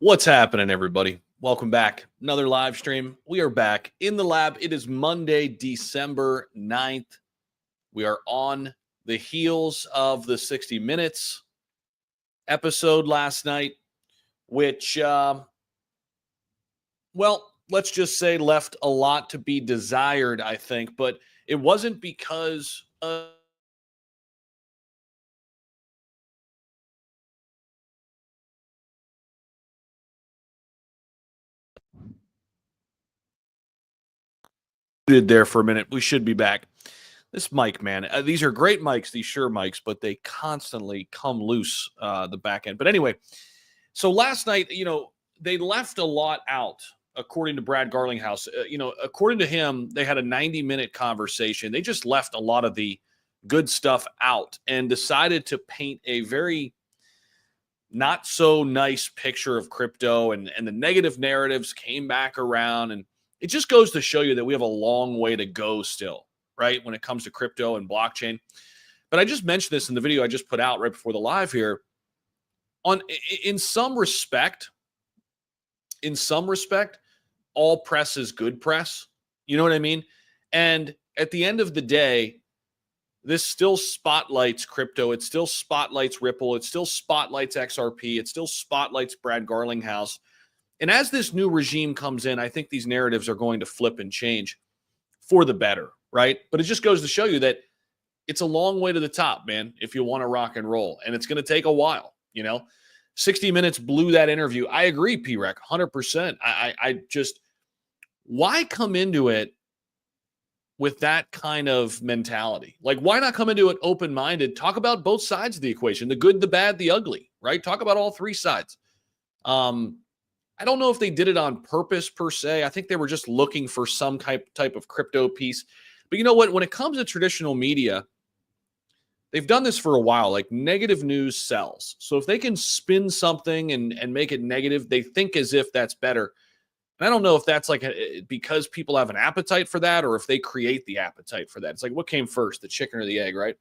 What's happening, everybody? Welcome back. Another live stream. We are back in the lab. It is Monday, December 9th. We are on the heels of the 60 Minutes episode last night, which, let's just say left a lot to be desired, I think. But it wasn't because there for a minute. We should be back. This mic, man, these are great mics, these Shure mics, but they constantly come loose, the back end. But anyway, so last night, they left a lot out, according to Brad Garlinghouse. According to him, they had a 90-minute conversation. They just left a lot of the good stuff out and decided to paint a very not so nice picture of crypto, and the negative narratives came back around. And it just goes to show you that we have a long way to go still, right, when it comes to crypto and blockchain. But I just mentioned this in the video I just put out right before the live here. In some respect, all press is good press. You know what I mean? And at the end of the day, this still spotlights crypto. It still spotlights Ripple. It still spotlights XRP. It still spotlights Brad Garlinghouse. And as this new regime comes in, I think these narratives are going to flip and change for the better, right? But it just goes to show you that it's a long way to the top, man, if you want to rock and roll. And it's going to take a while, 60 Minutes blew that interview. I agree, P-Rec, 100%. I just, why come into it with that kind of mentality? Like, why not come into it open-minded? Talk about both sides of the equation, the good, the bad, the ugly, right? Talk about all three sides. I don't know if they did it on purpose per se. I think they were just looking for some type of crypto piece. But you know what? When it comes to traditional media, they've done this for a while. Like, negative news sells. So if they can spin something and make it negative, they think as if that's better. And I don't know if that's because people have an appetite for that, or if they create the appetite for that. It's like, what came first, the chicken or the egg, right?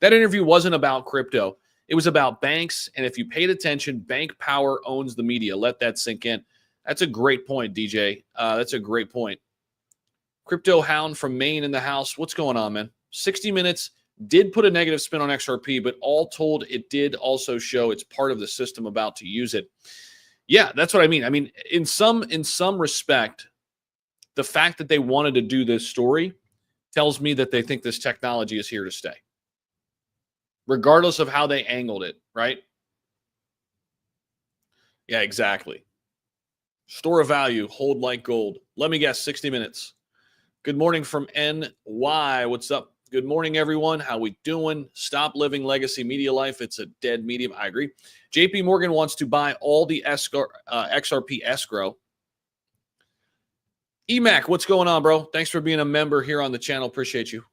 That interview wasn't about crypto. It was about banks. And if you paid attention, bank power owns the media. Let that sink in. That's a great point, DJ. That's a great point. Crypto Hound from Maine in the house. What's going on, man? 60 Minutes did put a negative spin on XRP, but all told, it did also show it's part of the system about to use it. Yeah, that's what I mean. I mean, in some respect, the fact that they wanted to do this story tells me that they think this technology is here to stay, regardless of how they angled it, right? Yeah, exactly. Store of value, hold like gold. Let me guess, 60 Minutes. Good morning from NY. What's up? Good morning, everyone. How we doing? Stop living legacy media life. It's a dead medium. I agree. JP Morgan wants to buy all the XRP escrow. EMAC, what's going on, bro? Thanks for being a member here on the channel. Appreciate you.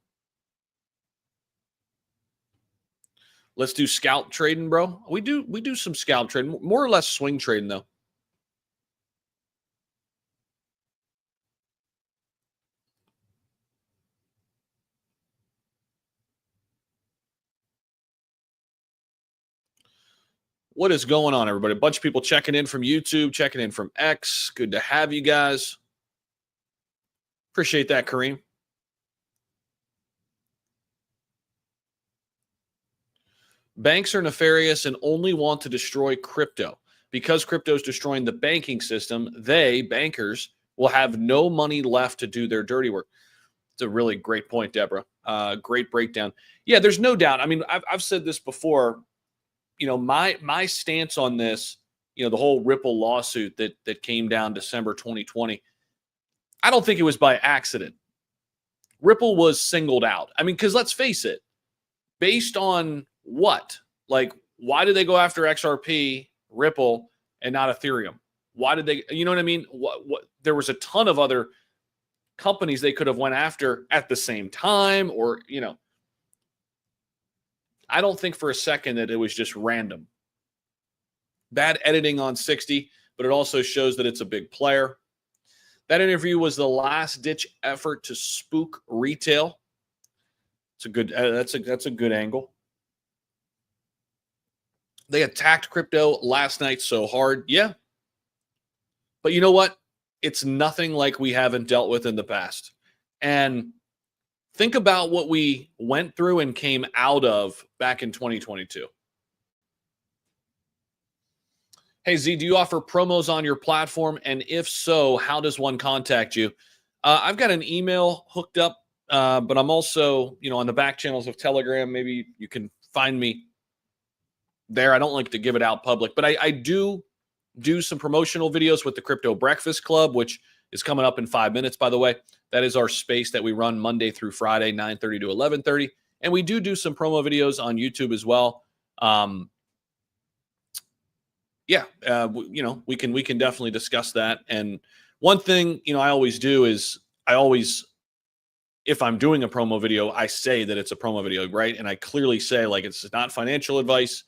Let's do scalp trading, bro. We do some scalp trading, more or less swing trading, though. What is going on, everybody? A bunch of people checking in from YouTube, checking in from X. Good to have you guys. Appreciate that, Kareem. Banks are nefarious and only want to destroy crypto. Because crypto is destroying the banking system, they, bankers, will have no money left to do their dirty work. It's a really great point, Deborah. Great breakdown. Yeah, there's no doubt. I mean, I've said this before. My stance on this, the whole Ripple lawsuit that came down December 2020, I don't think it was by accident. Ripple was singled out. I mean, because let's face it, based on what? Like, why did they go after XRP, Ripple, and not Ethereum? Why did they, you know what I mean? What there was a ton of other companies they could have went after at the same time, or, I don't think for a second that it was just random. Bad editing on 60, but it also shows that it's a big player. That interview was the last-ditch effort to spook retail. It's a good. That's a good angle. They attacked crypto last night so hard. Yeah, But you know what? It's nothing like we haven't dealt with in the past. And think about what we went through and came out of back in 2022. Hey, Z, do you offer promos on your platform? And if so, how does one contact you? I've got an email hooked up, but I'm also, on the back channels of Telegram. Maybe you can find me there. I don't like to give it out public, but I do some promotional videos with the Crypto Breakfast Club, which is coming up in 5 minutes, by the way. That is our space that we run Monday through Friday, 9:30 to 11:30. And we do some promo videos on YouTube as well. We can definitely discuss that. And one thing, I always do is if I'm doing a promo video, I say that it's a promo video, right? And I clearly say, like, it's not financial advice.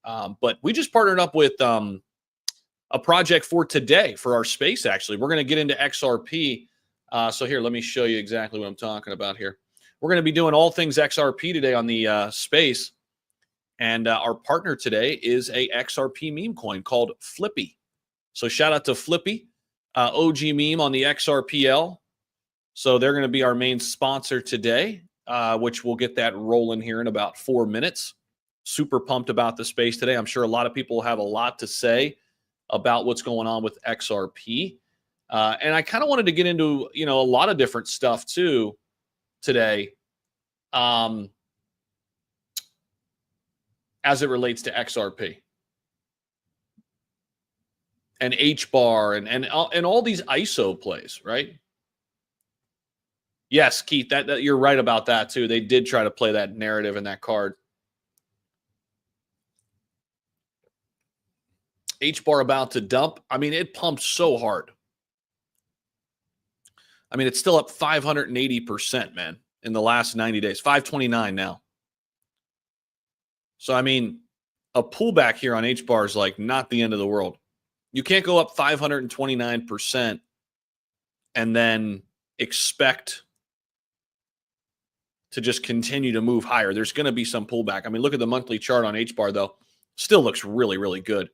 But we just partnered up with a project for today for our space. Actually, we're going to get into XRP. So here, let me show you exactly what I'm talking about here. We're going to be doing all things XRP today on the space. And our partner today is a XRP meme coin called Flippy. So shout out to Flippy, OG meme on the XRPL. So they're going to be our main sponsor today, which we'll get that rolling here in about 4 minutes. Super pumped about the space today. I'm sure a lot of people have a lot to say about what's going on with XRP. And I kind of wanted to get into, a lot of different stuff too today. As it relates to XRP and HBAR and all these ISO plays, right? Yes, Keith, that you're right about that too. They did try to play that narrative in that card. HBAR about to dump. I mean, it pumped so hard. I mean, it's still up 580%, man, in the last 90 days. 529 now. So, I mean, a pullback here on HBAR is like not the end of the world. You can't go up 529% and then expect to just continue to move higher. There's going to be some pullback. I mean, look at the monthly chart on HBAR, though. Still looks really, really good,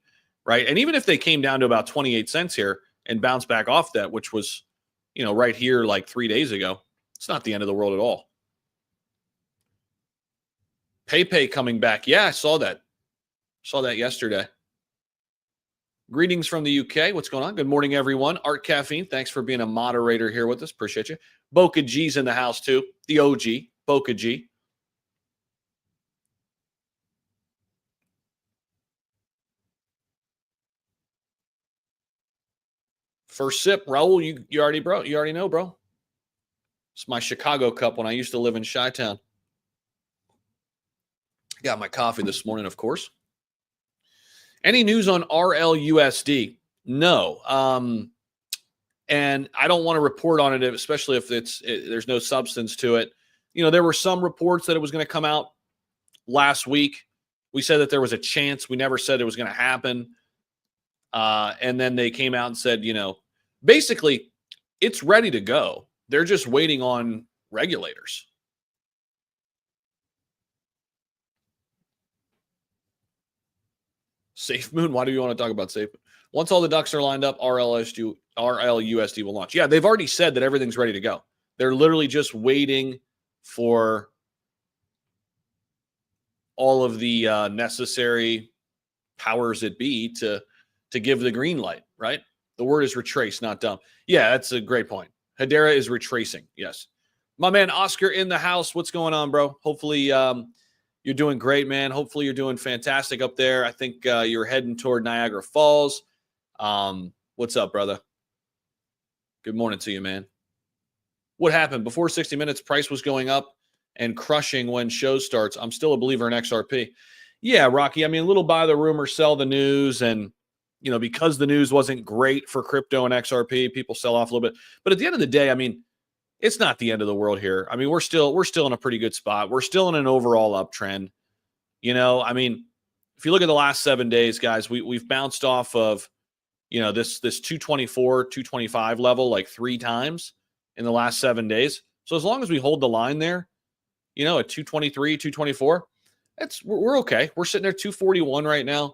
right? And even if they came down to about 28 cents here and bounced back off that, which was, right here like 3 days ago, it's not the end of the world at all. PayPay coming back. Yeah, I saw that. Saw that yesterday. Greetings from the UK. What's going on? Good morning, everyone. Art Caffeine, thanks for being a moderator here with us. Appreciate you. Boca G's in the house, too. The OG, Boca G. First sip, Raul, you already know, bro. It's my Chicago cup when I used to live in Chi-Town. Got my coffee this morning, of course. Any news on RLUSD? No. And I don't want to report on it, especially if there's no substance to it. There were some reports that it was going to come out last week. We said that there was a chance. We never said it was going to happen. And then they came out and said, basically, it's ready to go. They're just waiting on regulators. Safe Moon? Why do you want to talk about Safe Moon? Once all the ducks are lined up, RLUSD will launch. Yeah, they've already said that everything's ready to go. They're literally just waiting for all of the necessary powers that be to give the green light, right? The word is retrace, not dump. Yeah, that's a great point. Hedera is retracing. Yes. My man Oscar in the house. What's going on, bro? Hopefully you're doing great, man. Hopefully you're doing fantastic up there. I think you're heading toward Niagara Falls. What's up, brother? Good morning to you, man. What happened? Before 60 minutes, price was going up and crushing when show starts. I'm still a believer in XRP. Yeah, Rocky. I mean, a little buy the rumor, sell the news. And, because the news wasn't great for crypto and XRP, people sell off a little bit. But at the end of the day, I mean, it's not the end of the world here. I mean, we're still in a pretty good spot. We're still in an overall uptrend. I mean, if you look at the last 7 days, guys, we've bounced off of, this 224, 225 level like 3 times in the last 7 days. So as long as we hold the line there, at 223, 224, we're okay. We're sitting there 241 right now.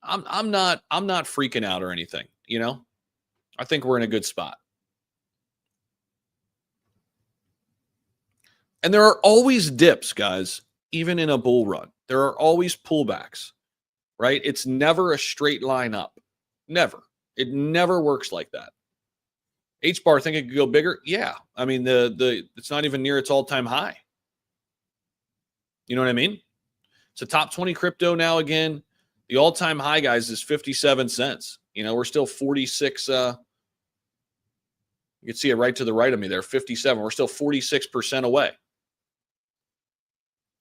I'm not freaking out or anything, you know? I think we're in a good spot. And there are always dips, guys, even in a bull run. There are always pullbacks, right? It's never a straight line up. Never. It never works like that. H-bar think it could go bigger? Yeah. I mean, it's not even near its all-time high. You know what I mean? It's a top 20 crypto now again. The all-time high, guys, is 57 cents. You know, we're still 46. You can see it right to the right of me there, 57. We're still 46% away.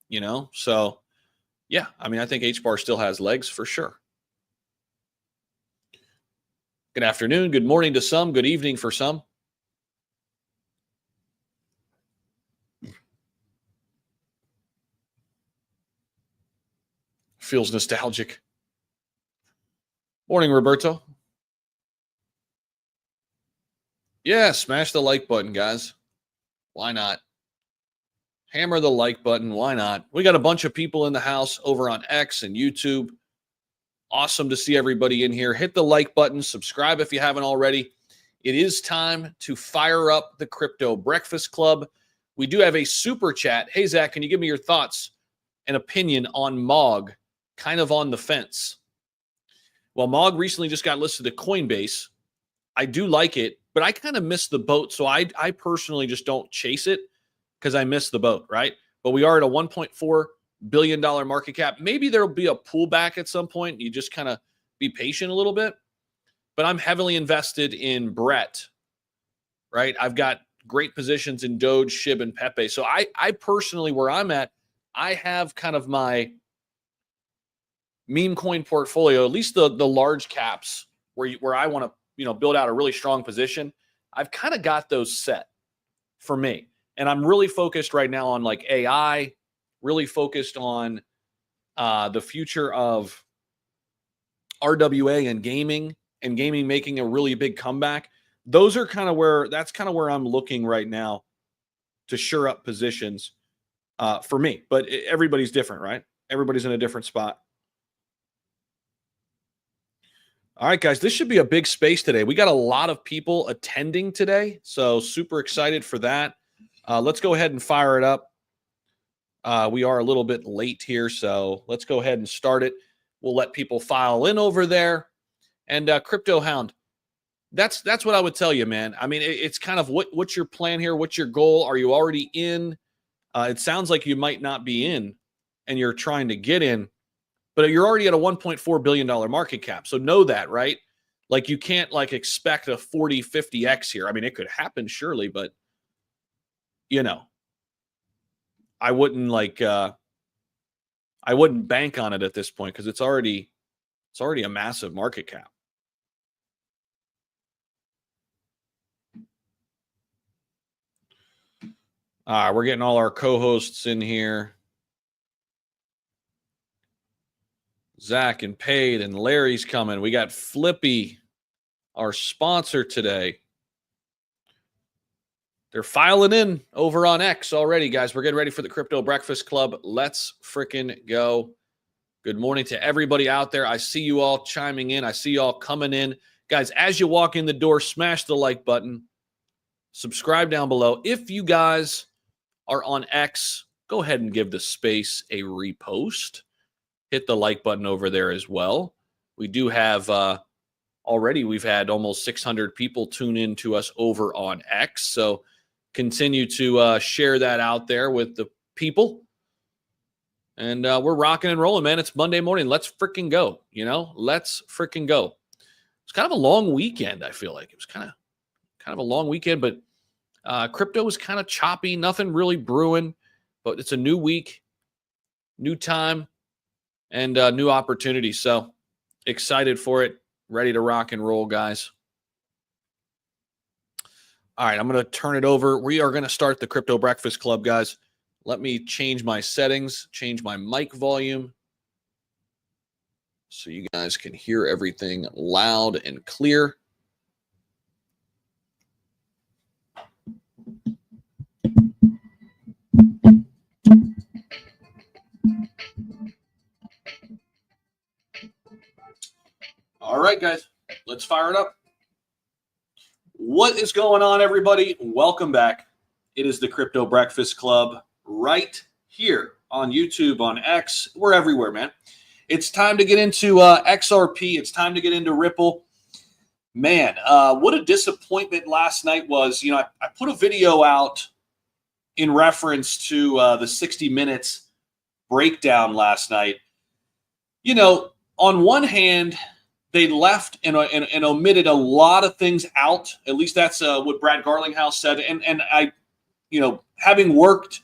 You know, so yeah, I mean, I think H-bar still has legs for sure. Good afternoon, good morning to some, good evening for some. Feels nostalgic. Morning, Roberto. Yeah, smash the like button, guys. Why not? Hammer the like button. Why not? We got a bunch of people in the house over on X and YouTube. Awesome to see everybody in here. Hit the like button. Subscribe if you haven't already. It is time to fire up the Crypto Breakfast Club. We do have a super chat. Hey, Zach, can you give me your thoughts and opinion on MOG? Kind of on the fence. Well, MOG recently just got listed to Coinbase. I do like it, but I kind of missed the boat. So I personally just don't chase it because I missed the boat, right? But we are at a $1.4 billion market cap. Maybe there'll be a pullback at some point. You just kind of be patient a little bit. But I'm heavily invested in Brett, right? I've got great positions in Doge, SHIB, and Pepe. So I personally, where I'm at, I have kind of my meme coin portfolio, at least the large caps where I want to, build out a really strong position. I've kind of got those set for me. And I'm really focused right now on like AI, really focused on the future of RWA and gaming making a really big comeback. That's kind of where I'm looking right now to shore up positions for me. But everybody's different, right? Everybody's in a different spot. All right, guys, this should be a big space today. We got a lot of people attending today, so super excited for that. Let's go ahead and fire it up. We are a little bit late here, so let's go ahead and start it. We'll let people file in over there. And Crypto Hound, that's what I would tell you, man. I mean, it's kind of what's your plan here? What's your goal? Are you already in? It sounds like you might not be in, and you're trying to get in. But you're already at a $1.4 billion market cap. So know that, right? Like you can't like expect a 40, 50x here. I mean, it could happen surely, but I wouldn't I wouldn't bank on it at this point because it's already a massive market cap. All right, we're getting all our co-hosts in here. Zach and Paid and Larry's coming. We got Flippy, our sponsor today. They're filing in over on X already, guys. We're getting ready for the Crypto Breakfast Club. Let's freaking go. Good morning to everybody out there. I see you all chiming in. I see you all coming in. Guys, as you walk in the door, smash the like button. Subscribe down below. If you guys are on X, go ahead and give the space a repost. Hit the like button over there as well. We do have already, we've had almost 600 people tune in to us over on X. So continue to share that out there with the people. And we're rocking and rolling, man. It's Monday morning. Let's freaking go. Let's freaking go. It's kind of a long weekend, I feel like. It was kind of a long weekend, but crypto was kind of choppy. Nothing really brewing, but it's a new week, new time, and new opportunity. So excited for it. Ready to rock and roll, guys. All right, I'm going to turn it over. We are going to start the Crypto Breakfast Club, guys. Let me change my settings, change my mic volume so you guys can hear everything loud and clear. right, guys, let's fire it up. What is going on, everybody? Welcome back. It is the Crypto Breakfast Club right here on YouTube, on X. We're everywhere, man. It's time to get into XRP. It's time to get into Ripple. Man, what a disappointment last night was. You know, I put a video out in reference to the 60 Minutes breakdown last night. You know, on one hand, they left and omitted a lot of things out. At least that's what Brad Garlinghouse said. And I, you know, having worked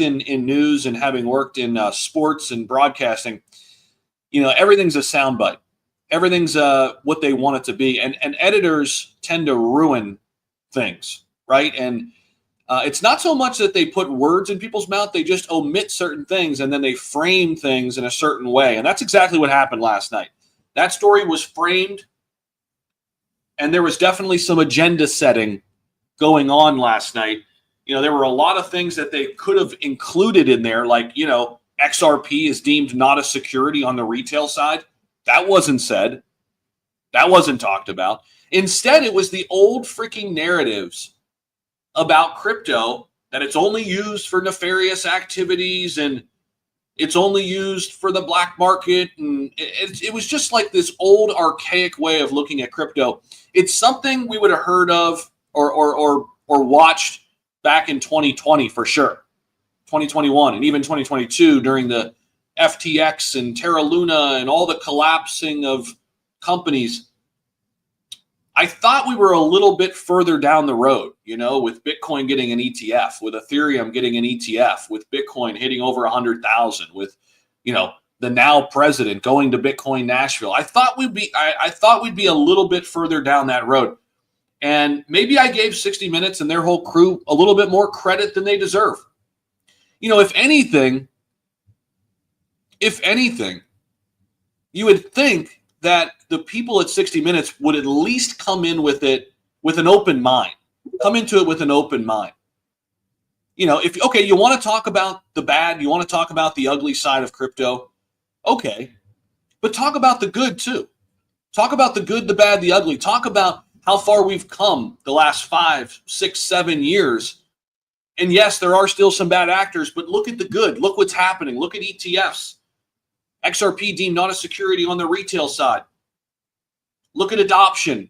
in news and having worked in sports and broadcasting, you know, everything's a soundbite. Everything's what they want it to be. And editors tend to ruin things, right? And it's not so much that they put words in people's mouth. They just omit certain things and then they frame things in a certain way. And that's exactly what happened last night. That story was framed, and there was definitely some agenda setting going on last night. You know, there were a lot of things that they could have included in there, like, you know, XRP is deemed not a security on the retail side. That wasn't said. That wasn't talked about. Instead, it was the old freaking narratives about crypto, that it's only used for nefarious activities and it's only used for the black market. And it was just like this old archaic way of looking at crypto. It's something we would have heard of or watched back in 2020 for sure, 2021, and even 2022 during the FTX and Terra Luna and all the collapsing of companies. I thought we were a little bit further down the road, you know, with Bitcoin getting an ETF, with Ethereum getting an ETF, with Bitcoin hitting over 100,000, with, you know, the now president going to Bitcoin Nashville. I thought we'd be a little bit further down that road. And maybe I gave 60 Minutes and their whole crew a little bit more credit than they deserve. You know, if anything, you would think that the people at 60 Minutes would at least come in with it with an open mind. Come into it with an open mind. You know, if, okay, you want to talk about the bad, you want to talk about the ugly side of crypto, okay. But talk about the good too. Talk about the good, the bad, the ugly. Talk about how far we've come the last 5, 6, 7 years. And yes, there are still some bad actors, but look at the good. Look what's happening. Look at ETFs. XRP deemed not a security on the retail side. Look at adoption.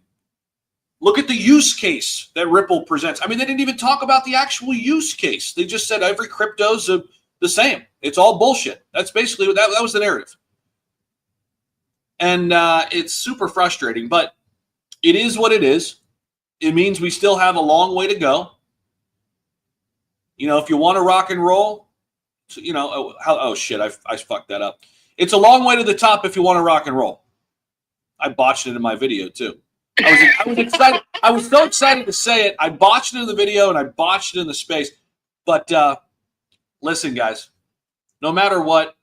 Look at the use case that Ripple presents. I mean, they didn't even talk about the actual use case. They just said every crypto's the same. It's all bullshit. That's basically what that was the narrative. And it's super frustrating, but it is what it is. It means we still have a long way to go. You know, if you want to rock and roll, you know, oh shit, I fucked that up. It's a long way to the top if you want to rock and roll. I botched it in my video too. I was excited. I was so excited to say it. I botched it in the video and I botched it in the space. But listen, guys, no matter what,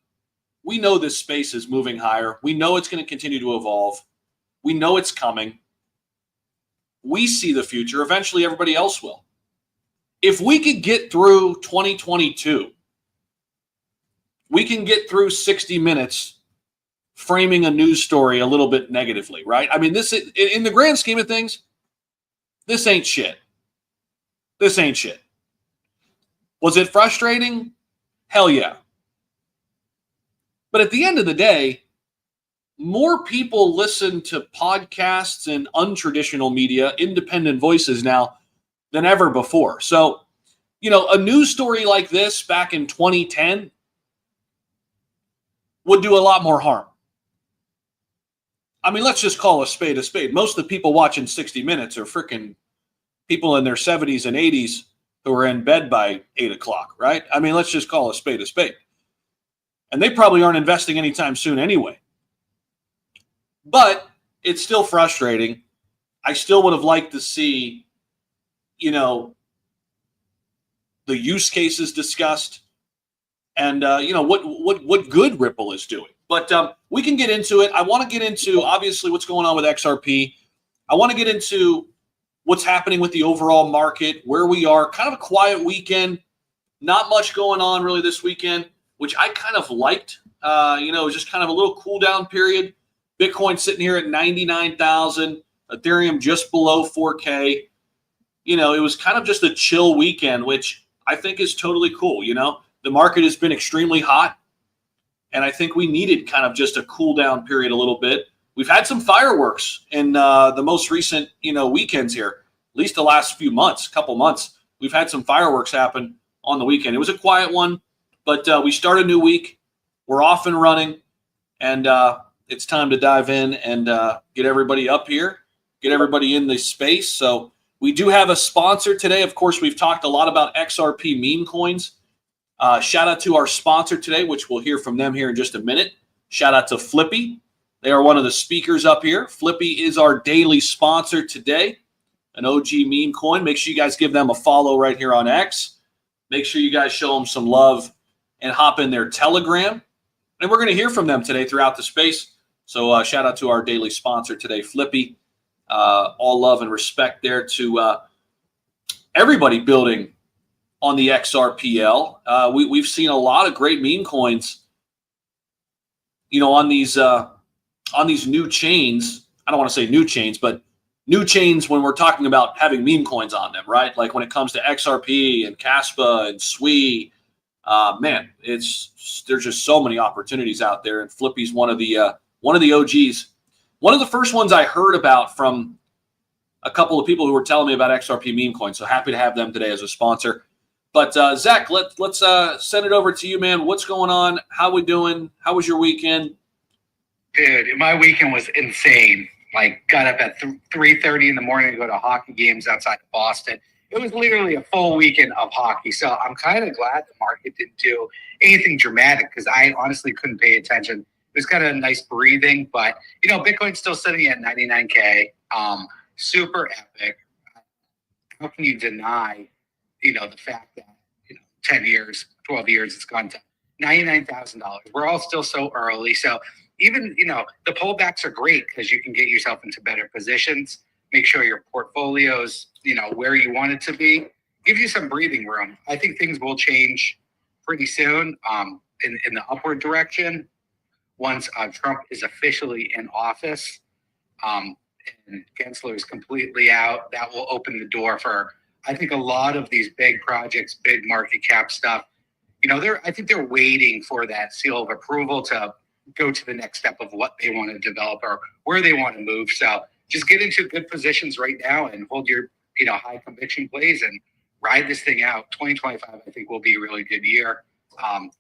we know this space is moving higher. We know it's going to continue to evolve. We know it's coming. We see the future. Eventually, everybody else will. If we could get through 2022, we can get through 60 Minutes framing a news story a little bit negatively, right? I mean, this, in the grand scheme of things, this ain't shit. This ain't shit. Was it frustrating? Hell yeah. But at the end of the day, more people listen to podcasts and untraditional media, independent voices now than ever before. So, you know, a news story like this back in 2010 would do a lot more harm. I mean, let's just call a spade a spade. Most of the people watching 60 Minutes are freaking people in their 70s and 80s who are in bed by 8 o'clock, right? I mean, let's just call a spade a spade. And they probably aren't investing anytime soon anyway. But it's still frustrating. I still would have liked to see, you know, the use cases discussed and, you know, what good Ripple is doing. But we can get into it. I want to get into, obviously, what's going on with XRP. I want to get into what's happening with the overall market, where we are. Kind of a quiet weekend. Not much going on really this weekend, which I kind of liked. You know, it was just kind of a little cool down period. Bitcoin sitting here at 99,000, Ethereum just below 4K. You know, it was kind of just a chill weekend, which I think is totally cool. You know, the market has been extremely hot, and I think we needed kind of just a cool down period a little bit. We've had some fireworks in the most recent, you know, weekends here, at least the last few months, couple months. We've had some fireworks happen on the weekend. It was a quiet one, but we start a new week. We're off and running, and it's time to dive in and get everybody up here, get everybody in the space. So we do have a sponsor today. Of course, we've talked a lot about XRP meme coins. Shout out to our sponsor today, which we'll hear from them here in just a minute. Shout out to Flippy. They are one of the speakers up here. Flippy is our daily sponsor today, an OG meme coin. Make sure you guys give them a follow right here on X. Make sure you guys show them some love and hop in their Telegram. And we're going to hear from them today throughout the space. So shout out to our daily sponsor today, Flippy. All love and respect there to everybody building on the XRPL. We've seen a lot of great meme coins, you know, on these new chains. I don't want to say new chains, but new chains when we're talking about having meme coins on them, right? Like when it comes to XRP and Caspa and SWI, man, there's just so many opportunities out there. And Flippy's one of the OGs. One of the first ones I heard about from a couple of people who were telling me about XRP meme coins. So happy to have them today as a sponsor. But Zach, let's send it over to you, man. What's going on? How we doing? How was your weekend? Dude, my weekend was insane. Like, got up at 3:30 in the morning to go to hockey games outside of Boston. It was literally a full weekend of hockey. So I'm kind of glad the market didn't do anything dramatic because I honestly couldn't pay attention. It was kind of a nice breathing, but you know, Bitcoin's still sitting at 99K. Super epic. How can you deny, you know, the fact that, you know, 10 years, 12 years, it's gone to $99,000. We're all still so early. So even, you know, the pullbacks are great because you can get yourself into better positions, make sure your portfolio's, you know, where you want it to be, give you some breathing room. I think things will change pretty soon in the upward direction once Trump is officially in office and Gensler is completely out. That will open the door for, I think, a lot of these big projects, big market cap stuff. You know, I think they're waiting for that seal of approval to go to the next step of what they want to develop or where they want to move. So just get into good positions right now and hold your, you know, high conviction plays and ride this thing out. 2025, I think, will be a really good year.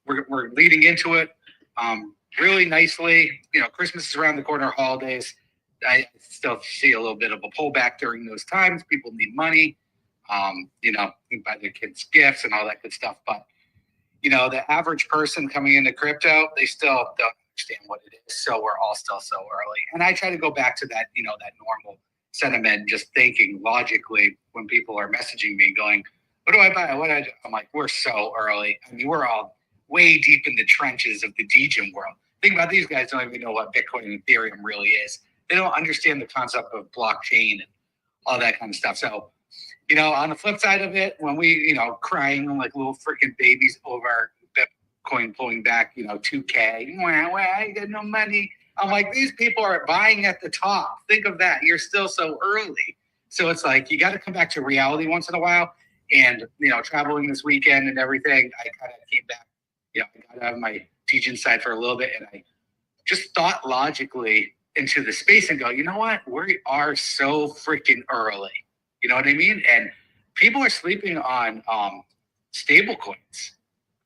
We're leading into it really nicely. You know, Christmas is around the corner, holidays. I still see a little bit of a pullback during those times. People need money, you know, buy their kids gifts and all that good stuff. But, you know, the average person coming into crypto, they still don't understand what it is. So we're all still so early. And I try to go back to that, you know, that normal sentiment, just thinking logically when people are messaging me going, what do I buy? What do I do? I'm like, we're so early. I mean, we're all way deep in the trenches of the DGen world. Think about these guys don't even know what Bitcoin and Ethereum really is. They don't understand the concept of blockchain and all that kind of stuff. So, you know, on the flip side of it, when we, you know, crying like little freaking babies over Bitcoin pulling back, you know, 2K, I got no money. I'm like, these people are buying at the top. Think of that. You're still so early. So it's like, you got to come back to reality once in a while. And, you know, traveling this weekend and everything, I kind of came back, you know, I got out of my teaching side for a little bit and I just thought logically into the space and go, you know what? We are so freaking early. You know what I mean? And people are sleeping on stable coins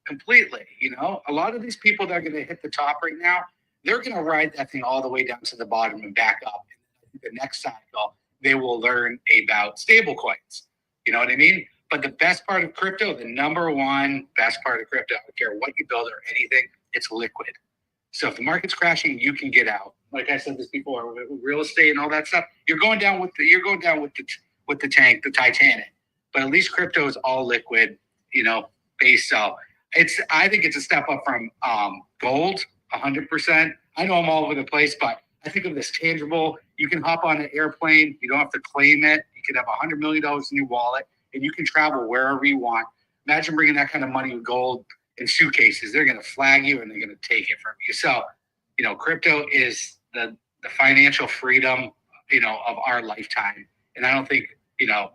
completely. You know, a lot of these people that are going to hit the top right now, they're going to ride that thing all the way down to the bottom and back up. And the next cycle, they will learn about stable coins. You know what I mean? But the best part of crypto, the number one best part of crypto, I don't care what you build or anything, it's liquid. So if the market's crashing, you can get out. Like I said this before, with real estate and all that stuff, you're going down with the tank, the Titanic. But at least crypto is all liquid, you know, base. So I think it's a step up from gold, 100%. I know I'm all over the place, but I think of this tangible. You can hop on an airplane. You don't have to claim it. You can have $100 million in your wallet, and you can travel wherever you want. Imagine bringing that kind of money with gold in suitcases. They're going to flag you, and they're going to take it from you. So, you know, crypto is the the financial freedom, of our lifetime. And I don't think, you'll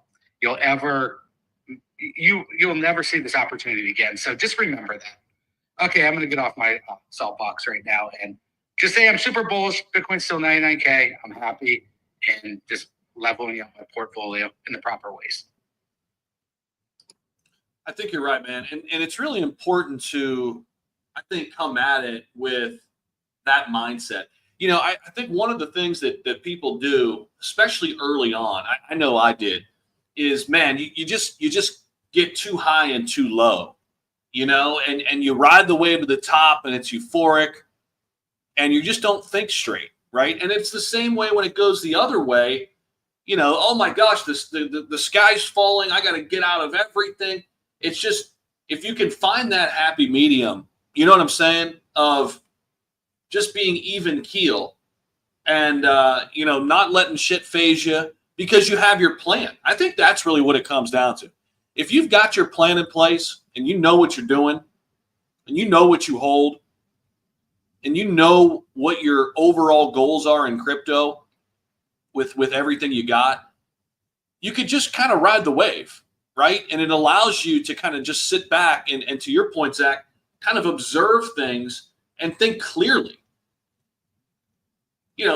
never see this opportunity again. So just remember that. Okay, I'm going to get off my soapbox right now and just say I'm super bullish. Bitcoin's still 99K. I'm happy and just leveling up my portfolio in the proper ways. I think you're right, man. And it's really important to, I think, come at it with that mindset. I think one of the things that people do, especially early on, I know I did, is, man, you just get too high and too low, and you ride the wave to the top and it's euphoric and you just don't think straight, right? And it's the same way when it goes the other way, oh my gosh, the sky's falling, I got to get out of everything. It's just, if you can find that happy medium, you know what I'm saying, of just being even keel and, not letting shit phase you because you have your plan. I think that's really what it comes down to. If you've got your plan in place and you know what you're doing and you know what you hold and you know what your overall goals are in crypto with everything you got, you could just kind of ride the wave, right? And it allows you to kind of just sit back and to your point, Zach, kind of observe things and think clearly.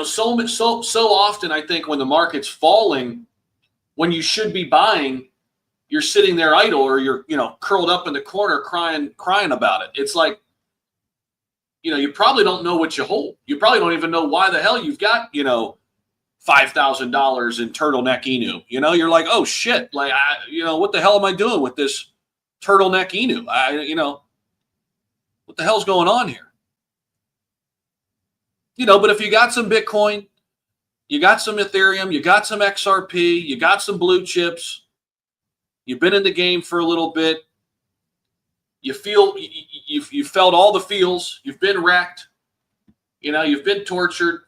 So often I think when the market's falling, when you should be buying, you're sitting there idle or you're, curled up in the corner crying about it. It's like, you probably don't know what you hold. You probably don't even know why the hell you've got, $5,000 in turtleneck Inu. You're like, oh shit, like, what the hell am I doing with this turtleneck Inu? What the hell's going on here? But if you got some Bitcoin, you got some Ethereum, you got some XRP, you got some blue chips, you've been in the game for a little bit, you felt all the feels, you've been wrecked, you've been tortured,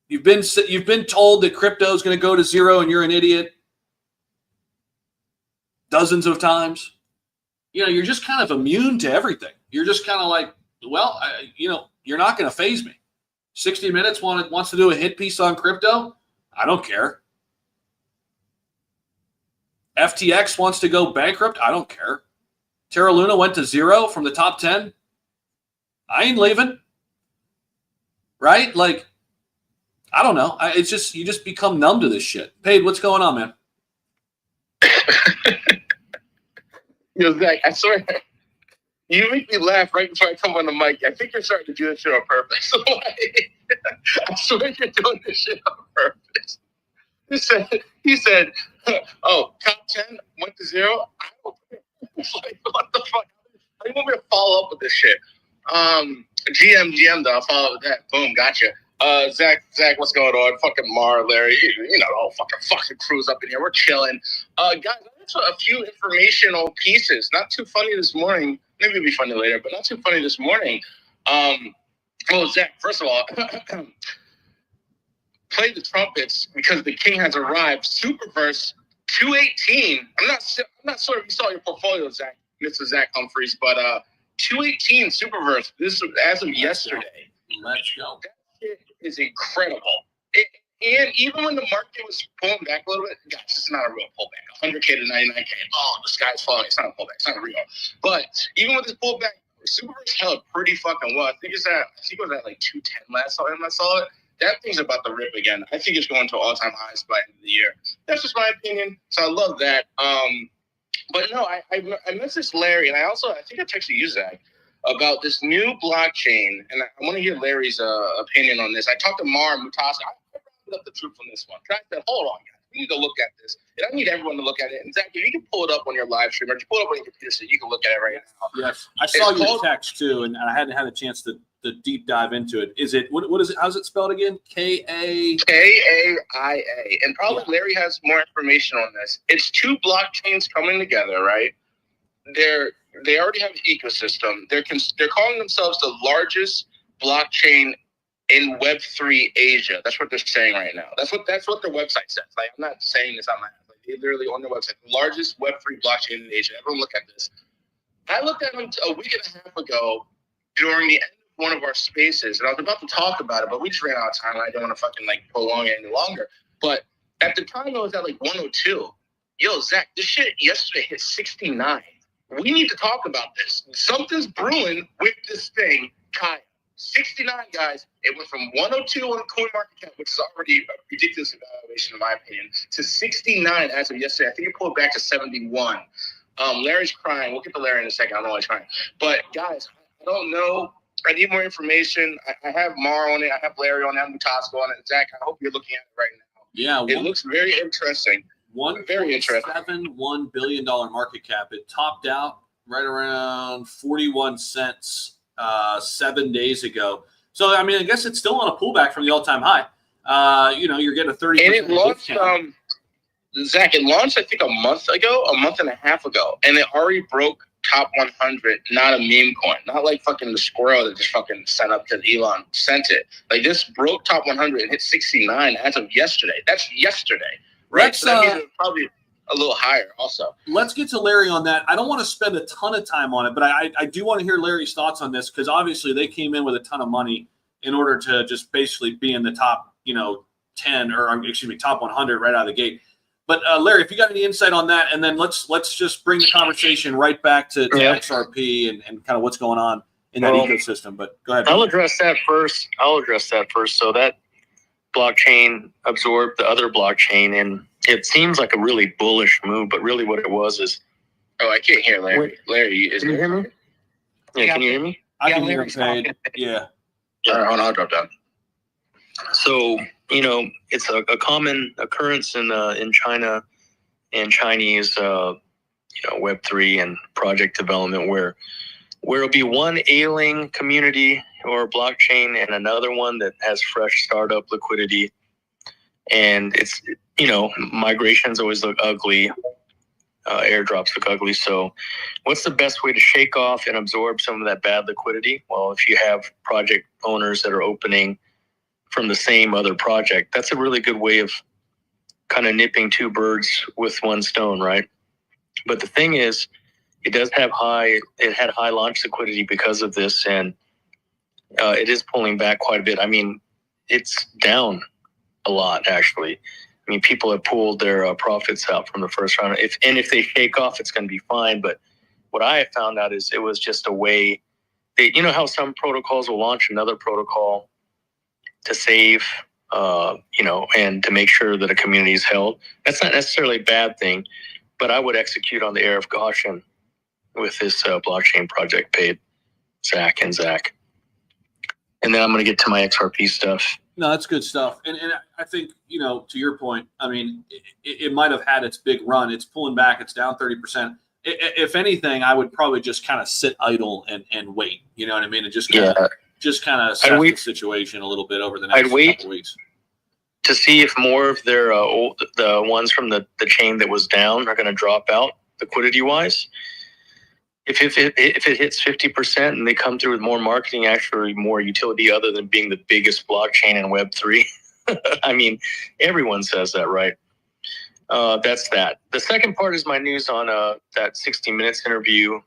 you've been told that crypto is going to go to zero and you're an idiot dozens of times. You're just kind of immune to everything. You're just kind of like, well, you're not going to phase me. 60 Minutes wants to do a hit piece on crypto. I don't care. FTX wants to go bankrupt. I don't care. Terra Luna went to zero from the top 10. I ain't leaving. Right? Like, I don't know. It's just, you just become numb to this shit. Paid, what's going on, man? Zach, I swear, you make me laugh right before I come on the mic. I think you're starting to do this shit on purpose. I swear you're doing this shit on purpose. He said, oh, top 10 went to zero? Like, what the fuck? How do you want me to follow up with this shit? GM though, I'll follow up with that. Boom, gotcha. Zach, what's going on? Fucking Mar, Larry, the whole fucking crew's up in here. We're chilling. Guys, that's a few informational pieces. Not too funny this morning. Maybe it'll be funny later, but not too funny this morning. Zach, first of all, play the trumpets because the king has arrived. Superverse 218. I'm not sure if you saw your portfolio, Zach, Mr. Zach Humphries, but 218 Superverse. This is as of yesterday. Let's go. That shit is incredible. And even when the market was pulling back a little bit, guys, it's not a real pullback. 100K to 99K. Oh, the sky's falling. It's not a pullback. It's not real. But even with this pullback, Superverse held pretty fucking well. I think it was at like 210 last time I saw it. That thing's about to rip again. I think it's going to all-time highs by the end of the year. That's just my opinion. So I love that. But no, I messaged Larry, and I think I texted you, Zach, about this new blockchain, and I want to hear Larry's opinion on this. I talked to Mar Mutasa. I rounded up the truth on this one. I said, hold on, guys. We need to look at this. And I need everyone to look at it. And Zach, if you can pull it up on your live stream, or if you pull it up on your computer so you can look at it right now. Yes. I saw your text, too, and I hadn't had a chance to deep dive into it. Is it, what is it? How's it spelled again? K-A-I-A. And probably Larry has more information on this. It's two blockchains coming together, right? They already have an ecosystem. They're calling themselves the largest blockchain in Web3 Asia. That's what they're saying right now. That's what their website says. Like, I'm not saying this out loud. Like, they literally on their website, the largest Web3 blockchain in Asia. Everyone look at this. I looked at them a week and a half ago during the end of one of our spaces, and I was about to talk about it, but we just ran out of time, and I don't want to fucking like prolong it any longer. But at the time, I was at like 102. Yo, Zach, this shit yesterday hit 69. We need to talk about this. Something's brewing with this thing, Kyle. 69, guys. It went from 102 on CoinMarketCap, which is already a ridiculous evaluation in my opinion, to 69 as of yesterday. I think it pulled back to 71. Larry's crying. We'll get to Larry in a second. I don't know why he's crying. But, guys, I don't know. I need more information. I have Mar on it. I have Larry on it. I have Mutasco on it. Zach, I hope you're looking at it right now. Yeah. It looks very interesting. Very interesting. $1.71 billion market cap. It topped out right around 41 cents 7 days ago. So, I mean, I guess it's still on a pullback from the all-time high. You're getting a 30%. And it launched, Zach, it launched, I think, a month and a half ago, and it already broke top 100, not a meme coin. Not like fucking the squirrel that just fucking sent up to Elon sent it. Like, this broke top 100 and hit 69 as of yesterday. That's yesterday, right? So that means it's probably a little higher also. Let's get to Larry on that. I don't want to spend a ton of time on it, but I do want to hear Larry's thoughts on this, because obviously they came in with a ton of money in order to just basically be in the top, 10 or top 100 right out of the gate. But Larry, if you got any insight on that, and then let's just bring the conversation right back to XRP and kind of what's going on in that ecosystem. But go ahead. I'll address that first. So that blockchain absorbed the other blockchain, and it seems like a really bullish move, but really what it was is... Oh, I can't hear Larry. Larry, can you hear me? Yeah, can you hear me? I can hear him. Yeah. All right, hold on, I'll drop down. So, it's a common occurrence in China and Chinese, Web3 and project development where it'll be one ailing community or blockchain and another one that has fresh startup liquidity. And it's, migrations always look ugly. Airdrops look ugly. So what's the best way to shake off and absorb some of that bad liquidity? Well, if you have project owners that are opening from the same other project, that's a really good way of kind of nipping two birds with one stone, right? But the thing is, it had high launch liquidity because of this, and it is pulling back quite a bit. I mean, it's down a lot, actually. I mean, people have pulled their profits out from the first round. If they shake off, it's going to be fine. But what I have found out is it was just a way. How some protocols will launch another protocol to save, and to make sure that a community is held. That's not necessarily a bad thing, but I would execute on the air of caution with this blockchain project paid Zach. And then I'm going to get to my XRP stuff. No, that's good stuff. And I think, to your point, I mean, it might have had its big run. It's pulling back. It's down 30%. If anything, I would probably just kind of sit idle and wait. You know what I mean? And just kind of assess the situation a little bit over the next couple weeks. To see if more of their the ones from the chain that was down are going to drop out liquidity-wise. If it hits 50% and they come through with more marketing, actually more utility other than being the biggest blockchain in Web3. I mean, everyone says that, right? That's that. The second part is my news on that 60 Minutes interview.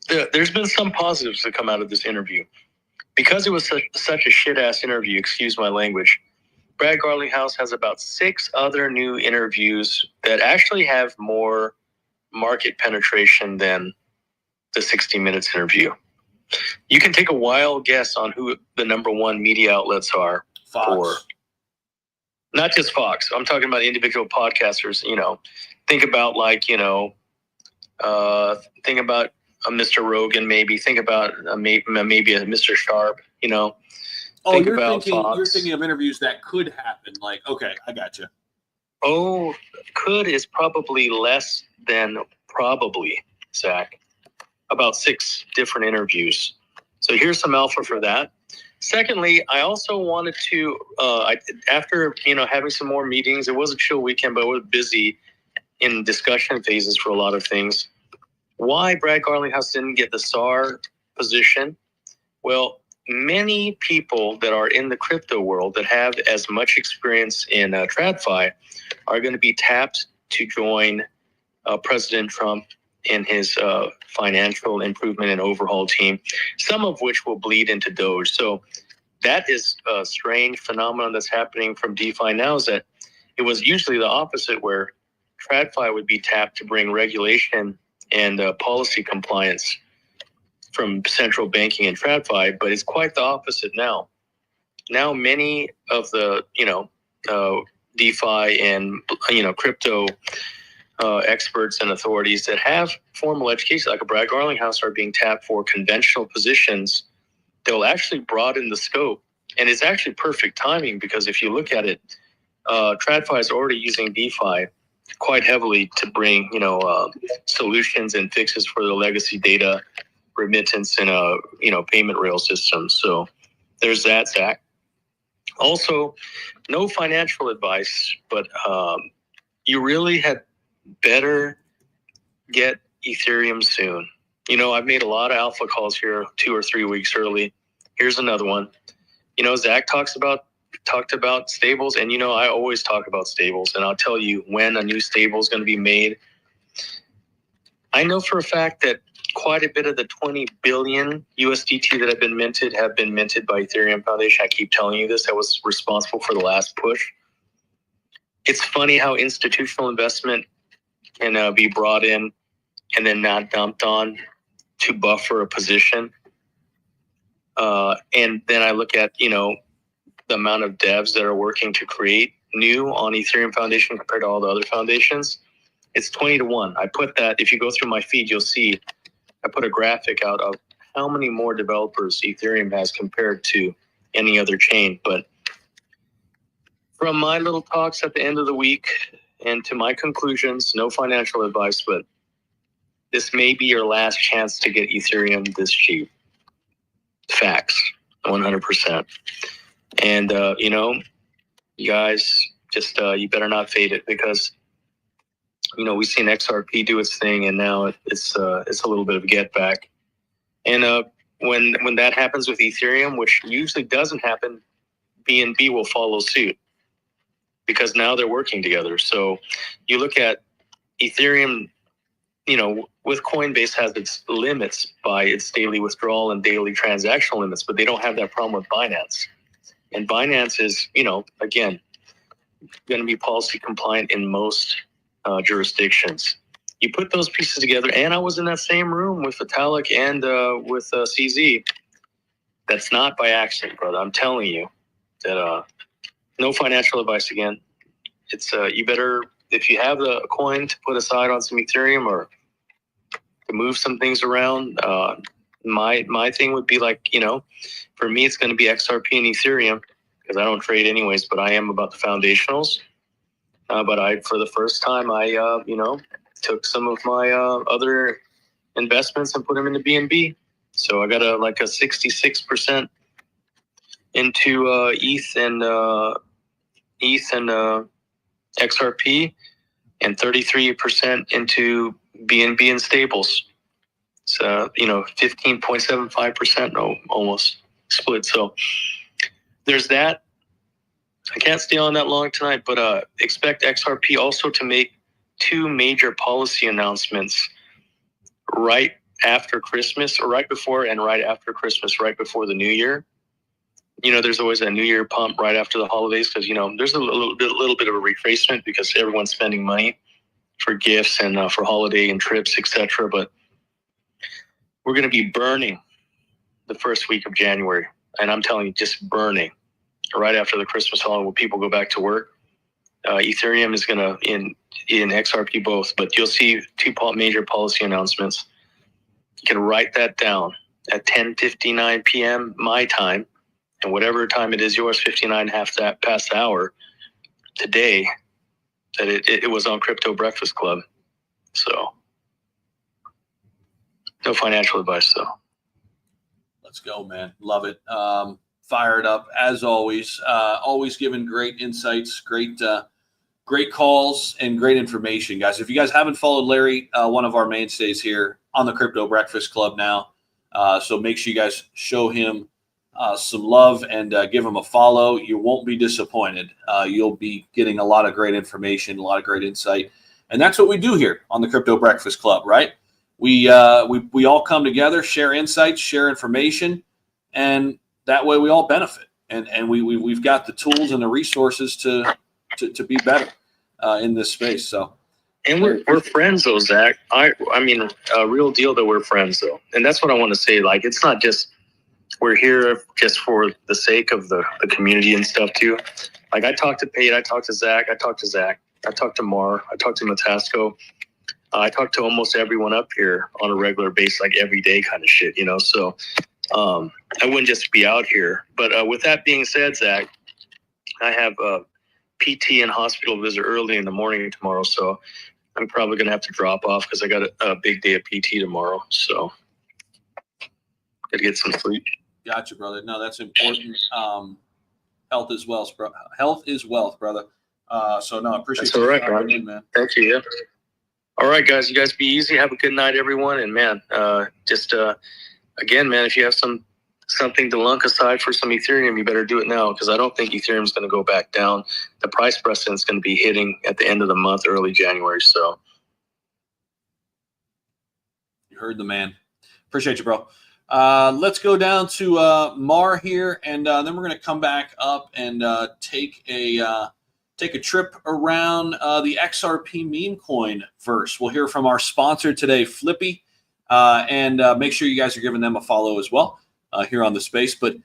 There's been some positives that come out of this interview. Because it was such a shit-ass interview, excuse my language, Brad Garlinghouse has about 6 other new interviews that actually have more market penetration than the 60 Minutes interview. You can take a wild guess on who the number one media outlets are. Fox. Not just Fox. I'm talking about individual podcasters. Think about think about a Mr. Rogan, maybe. Think about maybe a Mr. Sharp. You're thinking of interviews that could happen. Like, okay, I got you. Oh, could is probably less than probably, Zach. About 6 different interviews. So here's some alpha for that. Secondly, I also wanted to, after having some more meetings, it was a chill weekend, but I was busy in discussion phases for a lot of things. Why Brad Garlinghouse didn't get the SAR position? Well, many people that are in the crypto world that have as much experience in TradFi are going to be tapped to join President Trump in his financial improvement and overhaul team, some of which will bleed into Doge. So that is a strange phenomenon that's happening from DeFi now, is that it was usually the opposite, where TradFi would be tapped to bring regulation and policy compliance from central banking and TradFi, but it's quite the opposite now. Now many of the, DeFi and, crypto experts and authorities that have formal education, like a Brad Garlinghouse, are being tapped for conventional positions that will actually broaden the scope. And it's actually perfect timing, because if you look at it, TradFi is already using DeFi quite heavily to bring, solutions and fixes for the legacy data remittance and, payment rail systems. So there's that, Zach. Also, no financial advice, but you really had better get Ethereum soon. I've made a lot of alpha calls here 2 or 3 weeks early. Here's another one. Zach talked about stables, and I always talk about stables, and I'll tell you when a new stable is going to be made. I know for a fact that quite a bit of the 20 billion USDT that have been minted by Ethereum Foundation. I keep telling you this. I was responsible for the last push. It's funny how institutional investment can be brought in and then not dumped on to buffer a position. And then I look at, the amount of devs that are working to create new on Ethereum Foundation compared to all the other foundations. It's 20-1. I put that, if you go through my feed, you'll see I put a graphic out of how many more developers Ethereum has compared to any other chain. But from my little talks at the end of the week and to my conclusions, no financial advice, but this may be your last chance to get Ethereum this cheap. Facts, 100%. And, you guys, just you better not fade it, because we've seen XRP do its thing, and now it's a little bit of a get back. And when that happens with Ethereum, which usually doesn't happen, BNB will follow suit, because now they're working together. So you look at Ethereum, with Coinbase has its limits by its daily withdrawal and daily transactional limits, but they don't have that problem with Binance. And Binance is, again, going to be policy compliant in most jurisdictions. You put those pieces together, and I was in that same room with Vitalik and with CZ. That's not by accident, brother. I'm telling you that no financial advice again. It's you better, if you have the coin, to put aside on some Ethereum or to move some things around. My thing would be like, for me, it's going to be XRP and Ethereum, because I don't trade anyways, but I am about the foundationals. But for the first time, I took some of my other investments and put them into BNB. So I got a 66% into ETH and XRP, and 33% into BNB and stables. So 15.75%, almost split. So there's that. I can't stay on that long tonight, but expect XRP also to make 2 major policy announcemements right after Christmas, or right before and right after Christmas, right before the new year. There's always a new year pump right after the holidays, because, there's a little bit of a retracement because everyone's spending money for gifts and for holiday and trips, etc. But we're going to be burning the first week of January. And I'm telling you, just burning. Right after the Christmas holiday, when people go back to work, Ethereum is going to, in XRP both, but you'll see 2 major policy announcements. You can write that down at 10:59 p.m. my time, and whatever time it is yours, 59 half that past the hour today, that it was on Crypto Breakfast Club. So no financial advice, though. Let's go, man. Love it. Fired up as always. Always giving great insights, great calls, and great information, guys. If you guys haven't followed Larry, one of our mainstays here on the Crypto Breakfast Club now, so make sure you guys show him some love and give him a follow. You won't be disappointed. You'll be getting a lot of great information, a lot of great insight, and that's what we do here on the Crypto Breakfast Club, right? we all come together, share insights, share information, and that way we all benefit. And we've got the tools and the resources to be better in this space. So, and we're friends though, Zach. I mean, real deal that we're friends though, and that's what I want to say. Like, it's not just we're here just for the sake of the community and stuff too. Like, I talked to Pate, I talked to Zach, I talked to Mar, I talked to Matasco. I talk to almost everyone up here on a regular basis, like every day kind of shit, you know? So I wouldn't just be out here. But with that being said, Zach, I have a PT and hospital visit early in the morning tomorrow. So I'm probably going to have to drop off because I got a big day of PT tomorrow. So got to get some sleep. Gotcha, brother. No, that's important. Health is wealth, bro. Health is wealth, brother. So no, I appreciate That's all right, man. Thank you. Yeah. All right, guys. You guys be easy. Have a good night, everyone. And man, again, man, if you have something to lunk aside for some Ethereum, you better do it now, because I don't think Ethereum is going to go back down. The price precedent is going to be hitting at the end of the month, early January. So you heard the man. Appreciate you, bro. Let's go down to Mar here, and then we're going to come back up and take a trip around the XRP meme coin verse. We'll hear from our sponsor today, Flippy, and make sure you guys are giving them a follow as well here on the space. But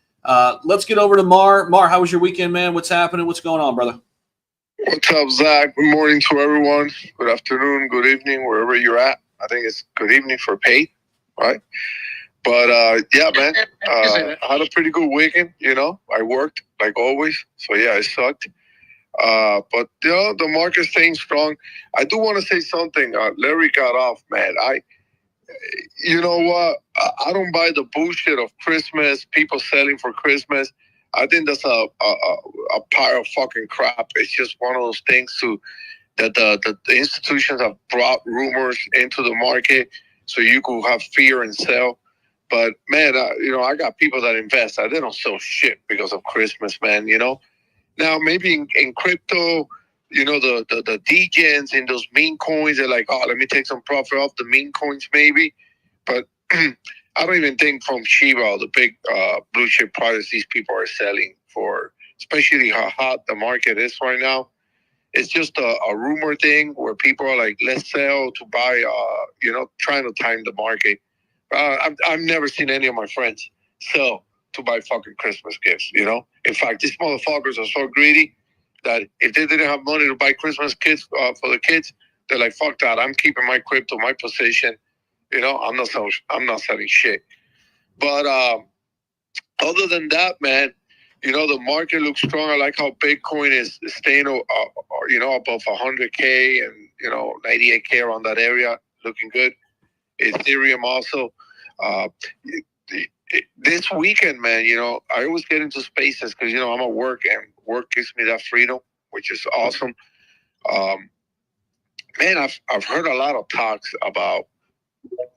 let's get over to Mar. Mar, how was your weekend, man? What's happening? What's going on, brother? What's up, Zach? Good morning to everyone. Good afternoon, good evening, wherever you're at. I think it's good evening for Pate, right? But yeah, man, I had a pretty good weekend. You know, I worked like always, so yeah, it sucked. But you know, the market's staying strong. I do want to say something. Larry got off, man. You know what? I don't buy the bullshit of Christmas. People selling for Christmas. I think that's a pile of fucking crap. It's just one of those things that the institutions have brought rumors into the market so you could have fear and sell. But man, you know, I got people that invest. They don't sell shit because of Christmas, man. You know. Now, maybe in crypto, you know, the degens in those meme coins, they're like, oh, let me take some profit off the meme coins, maybe. But I don't even think from Shiba, the big blue chip products these people are selling for, especially how hot the market is right now. It's just a rumor thing where people are like, let's sell to buy, you know, trying to time the market. I've never seen any of my friends sell to buy fucking Christmas gifts, you know? In fact, these motherfuckers are so greedy that if they didn't have money to buy Christmas gifts for the kids, they're like, fuck that. I'm keeping my crypto, my position. You know, I'm not selling shit. But other than that, man, you know, the market looks strong. I like how Bitcoin is staying, you know, above 100K and, you know, 98K around that area, looking good. Ethereum also. This weekend, man, you know, I always get into spaces because, you know, I'm at work and work gives me that freedom, which is awesome. Man, I've heard a lot of talks about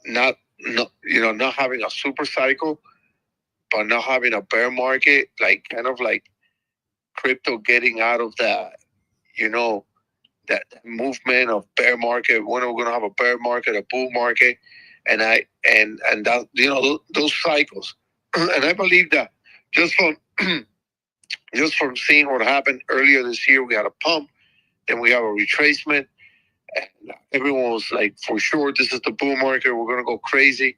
not having a super cycle, but not having a bear market, like kind of like crypto getting out of that, you know, that movement of bear market. When are we going to have a bear market, a bull market? And that, you know, those cycles. And I believe that just from seeing what happened earlier this year, we had a pump, then we have a retracement, and everyone was like, for sure, this is the bull market. We're going to go crazy.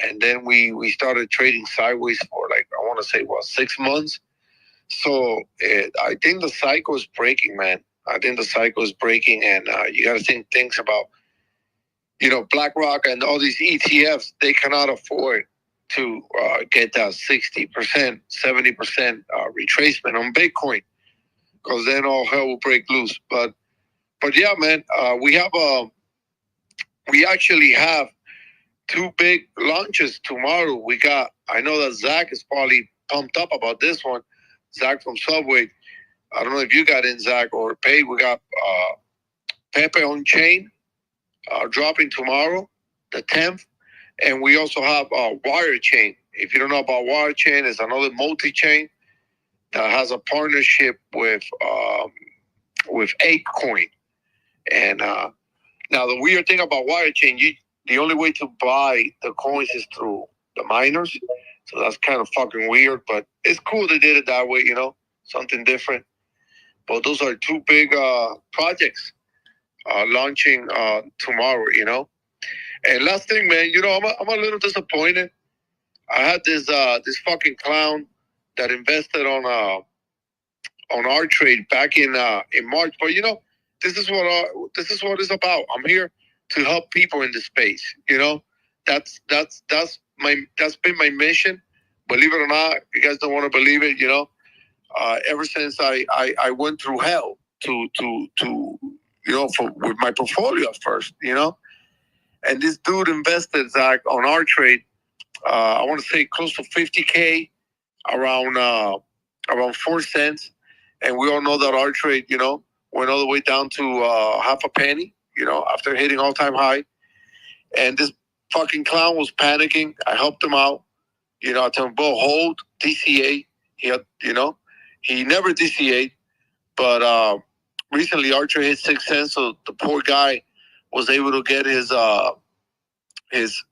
And then we started trading sideways for like, I want to say, 6 months. So I think the cycle is breaking, man. I think the cycle is breaking, and you got to think things about, you know, BlackRock and all these ETFs, they cannot afford to get that 60%, 70% retracement on Bitcoin, because then all hell will break loose. But yeah, man, we actually have 2 big launches tomorrow. I know that Zach is probably pumped up about this one. Zach from Subway. I don't know if you got in, Zach, or Pay. We got Pepe on Chain dropping tomorrow, the 10th. And we also have Wire Chain. If you don't know about Wire Chain, it's another multi-chain that has a partnership with ApeCoin. And now the weird thing about Wire Chain, the only way to buy the coins is through the miners. So that's kind of fucking weird, but it's cool they did it that way, you know, something different. But those are two big projects launching tomorrow, you know. And last thing, man, you know, I'm a little disappointed. I had this fucking clown that invested on our trade back in March. But you know, this is what it's about. I'm here to help people in the space. You know, that's been my mission. Believe it or not, you guys don't want to believe it. You know, ever since I went through hell to you know, with my portfolio at first. You know, and this dude invested, Zach, on our trade. I want to say close to 50K, around 4 cents. And we all know that our trade, you know, went all the way down to half a penny, you know, after hitting all-time high. And this fucking clown was panicking. I helped him out. You know, I told him, "Bo, hold DCA." He had, you know, he never DCA'd. But recently our trade hit 6 cents, so the poor guy was able to get his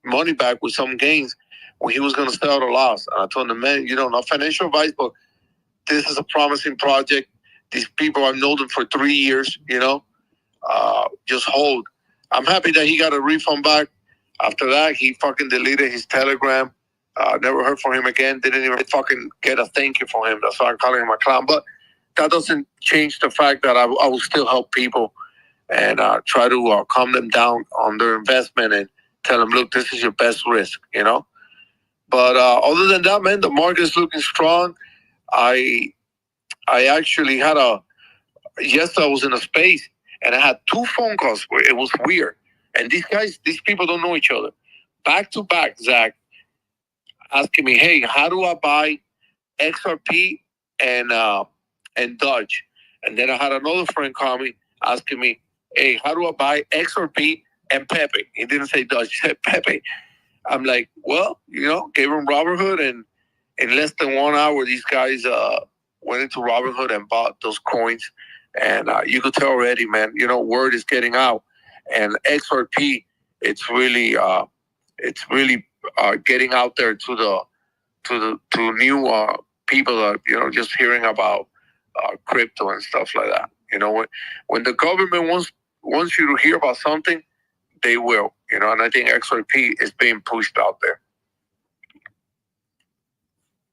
money back with some gains when he was going to sell at a loss. And I told him, "Man, you know, not financial advice, but this is a promising project. These people, I've known them for 3 years, you know. Just hold." I'm happy that he got a refund back. After that, he fucking deleted his Telegram. Never heard from him again. Didn't even fucking get a thank you from him. That's why I'm calling him a clown. But that doesn't change the fact that I will still help people and try to calm them down on their investment and tell them, look, this is your best risk, you know. But other than that, man, the market is looking strong. I actually had yesterday I was in a space and I had 2 phone calls where it was weird. And these people don't know each other. Back to back, Zach, asking me, "Hey, how do I buy XRP and Dodge?" And then I had another friend call me asking me, "Hey, how do I buy XRP and Pepe?" He didn't say Dodge, he said Pepe. I'm like, well, you know, gave him Robinhood, and in less than 1 hour, these guys went into Robinhood and bought those coins. And you could tell already, man, you know, word is getting out. And XRP, it's really getting out there to new people that, you know, just hearing about crypto and stuff like that. You know, when the government wants you to hear about something, they will, you know, and I think XRP is being pushed out there.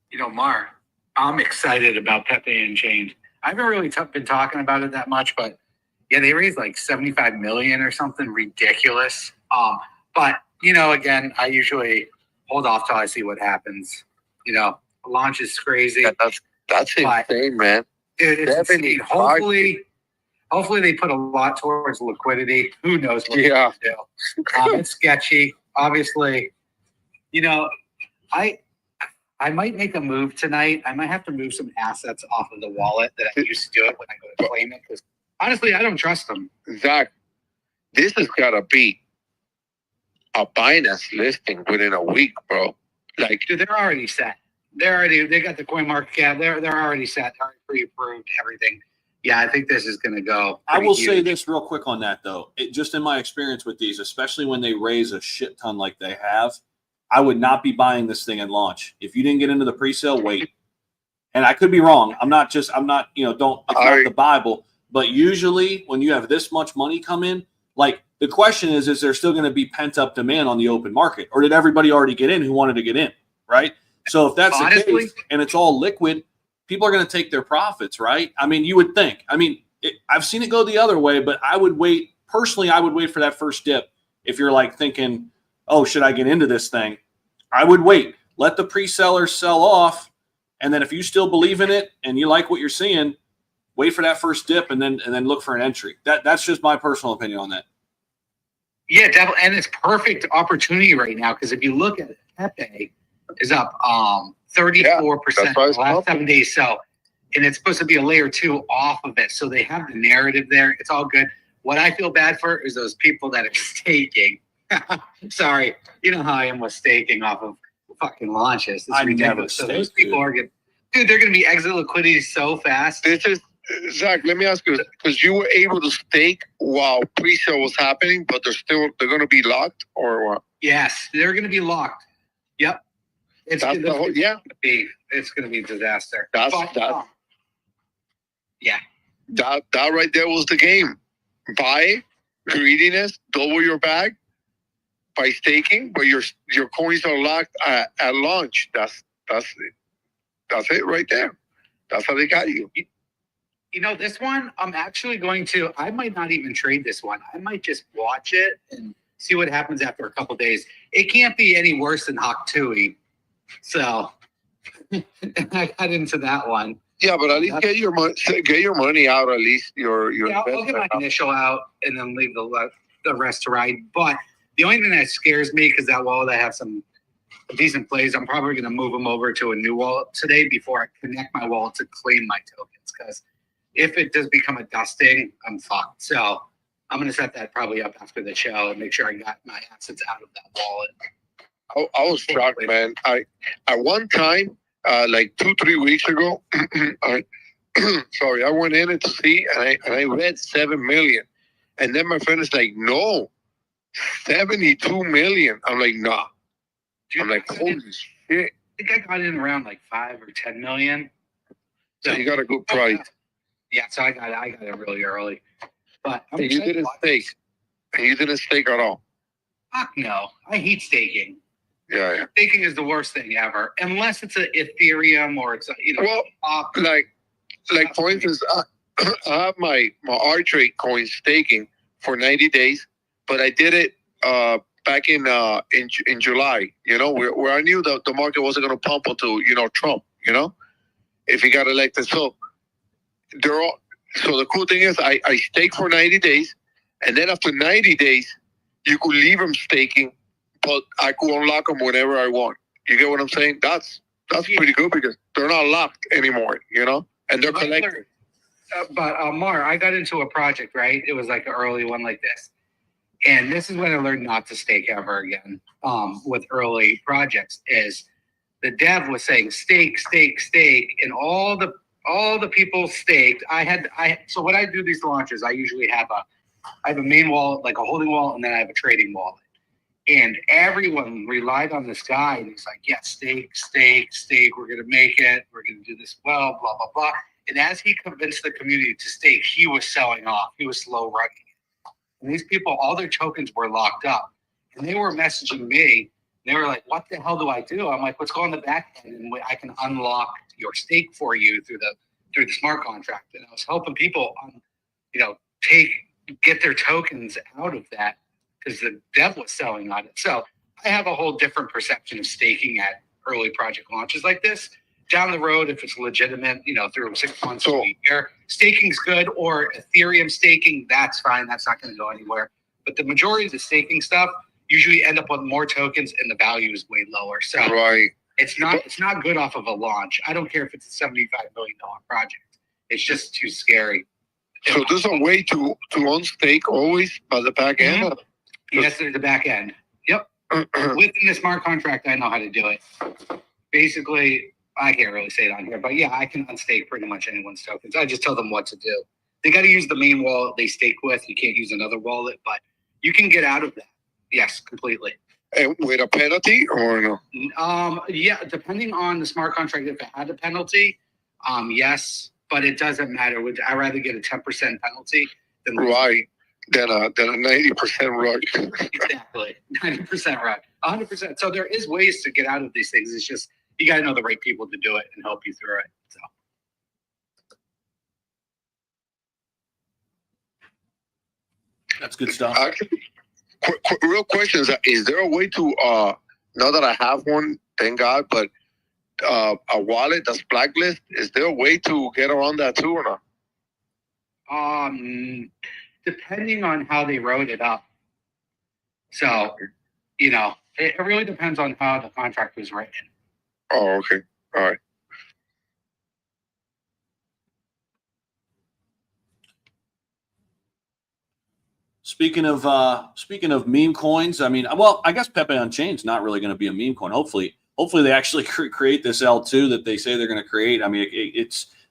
You know, Mar, I'm excited about Pepe and Change. I haven't really been talking about it that much, but yeah, they raised like 75 million or something ridiculous. But you know, again, I usually hold off till I see what happens. You know, launch is crazy. That's insane, man. It's insane. Hopefully they put a lot towards liquidity. Who knows what yeah. they do. It's sketchy. Obviously, you know, I might make a move tonight. I might have to move some assets off of the wallet that I used to do it when I go to claim it. Because honestly, I don't trust them. Zach, this has got to be a Binance listing within a week, bro. Like, dude, they're already set. They got the coin market cap. They're already set. They're already pre-approved. Everything. Yeah, I think this is going to go. I will say this real quick on that, though. Just in my experience with these, especially when they raise a shit ton like they have, I would not be buying this thing at launch. If you didn't get into the pre-sale, wait. And I could be wrong. I'm not, you know, it's not the Bible. But usually when you have this much money come in, like the question is there still going to be pent-up demand on the open market? Or did everybody already get in who wanted to get in, right? So if that's the case and it's all liquid, people are going to take their profits, right? I mean, you would think. I mean, I've seen it go the other way, but I would wait. Personally, I would wait for that first dip. If you're like thinking, oh, should I get into this thing? I would wait. Let the pre-sellers sell off. And then if you still believe in it and you like what you're seeing, wait for that first dip and then look for an entry. That's just my personal opinion on that. Yeah, definitely. And it's perfect opportunity right now because if you look at it, Pepe is up 34% the last 7 days. So, and it's supposed to be a layer 2 off of it. So they have the narrative there. It's all good. What I feel bad for is those people that are staking. Sorry, you know how I am with staking off of fucking launches. It's ridiculous. So those people are they're going to be exit liquidity so fast. This is Zach, let me ask you, because you were able to stake while pre-sale was happening, but they're going to be locked or what? Yes, they're going to be locked. Yep. It's That's the whole, yeah. It's going to be a disaster. That right there was the game. Buy greediness, double your bag by staking, but your coins are locked at launch. That's it right there. That's how they got you. You know, this one, I'm actually I might not even trade this one. I might just watch it and see what happens after a couple of days. It can't be any worse than Hawk Tui. So I got into that one. Yeah, but at least get your money out. At least your I'll get my initial out and then leave the rest to ride. But the only thing that scares me, because that wallet I have some decent plays, I'm probably going to move them over to a new wallet today before I connect my wallet to claim my tokens. Because if it does become a dusting, I'm fucked. So I'm going to set that probably up after the show and make sure I got my assets out of that wallet. I was shocked, man. At one time, like 2-3 weeks ago, I went in to see, and I read 7 million, and then my friend is like, "No, 72 million." I'm like, "Nah." Dude, I'm like, "Holy shit!" I think I got in around like 5 or 10 million. So you got a good price. Yeah, so I got it really early. But and you didn't stake. And you didn't stake at all. Fuck no, I hate staking. Yeah. Staking is the worst thing ever, unless it's an Ethereum or it's a, Well, like for instance, I have my R-Trade coin staking for 90 days, but I did it back in July. You know, where I knew that the market wasn't going to pump until Trump. If he got elected. So the cool thing is I stake for 90 days, and then after 90 days, you could leave them staking, but I could unlock them whenever I want. You get what I'm saying? That's pretty good because they're not locked anymore, and they're collected. But Mar, I got into a project, right? It was like an early one like this. And this is when I learned not to stake ever again with early projects is the dev was saying stake, and all the people staked. So when I do these launches, I usually have a main wallet, like a holding wallet, and then I have a trading wallet. And everyone relied on this guy, and he's like, yeah, stake. We're going to make it. We're going to do this well, blah, blah, blah. And as he convinced the community to stake, he was selling off. He was slow running. And these people, all their tokens were locked up. And they were messaging me. They were like, what the hell do I do? I'm like, let's go on the back end, and I can unlock your stake for you through the smart contract. And I was helping people, get their tokens out of that, because the dev was selling on it. So I have a whole different perception of staking at early project launches like this. Down the road, if it's legitimate, through 6 months or a year, staking's good, or Ethereum staking, that's fine. That's not going to go anywhere. But the majority of the staking stuff usually end up with more tokens and the value is way lower. So it's not good off of a launch. I don't care if it's a $75 million project. It's just too scary. So there's a way to unstake always by the back end? Mm-hmm. Yes, there's the back end. Yep. Within the smart contract, I know how to do it. Basically, I can't really say it on here, but yeah, I can unstake pretty much anyone's tokens. I just tell them what to do. They got to use the main wallet they stake with. You can't use another wallet, but you can get out of that. Yes, completely. And with a penalty or no? Yeah, depending on the smart contract, if it had a penalty, yes, but it doesn't matter. I'd rather get a 10% penalty than than a 90% rug. Exactly, 90% rug, 100%. So there is ways to get out of these things. It's just you got to know the right people to do it and help you through it. So. That's good stuff. Real question is there a way to, now that I have one, thank God, but a wallet that's blacklist, is there a way to get around that too or not? Depending on how they wrote it up. So, it really depends on how the contract was written. Oh, okay. All right. Speaking of meme coins, I mean, well, I guess Pepe Unchained's not really going to be a meme coin. Hopefully they actually create this L2 that they say they're going to create. I mean,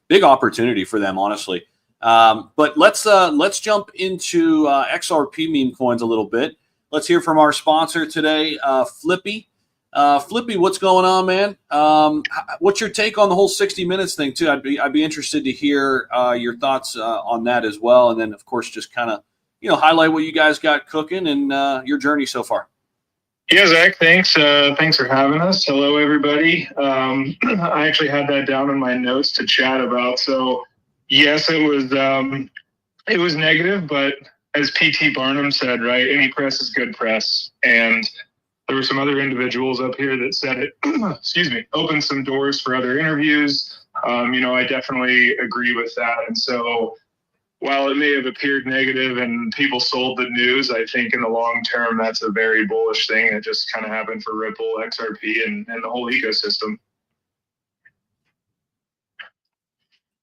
big opportunity for them, honestly. But let's jump into XRP meme coins a little bit. Let's hear from our sponsor today, Flippy. Flippy, what's going on, man? What's your take on the whole 60 minutes thing too? I'd be interested to hear your thoughts on that as well, and then of course just kind of highlight what you guys got cooking and your journey so far. Yeah, Zach, thanks. Thanks for having us. Hello, everybody. I actually had that down in my notes to chat about. So yes, it was negative, but as P.T. Barnum said, right, any press is good press. And there were some other individuals up here that said it, excuse me, opened some doors for other interviews. I definitely agree with that. And so while it may have appeared negative and people sold the news, I think in the long term, that's a very bullish thing that just kind of happened for Ripple, XRP, and the whole ecosystem.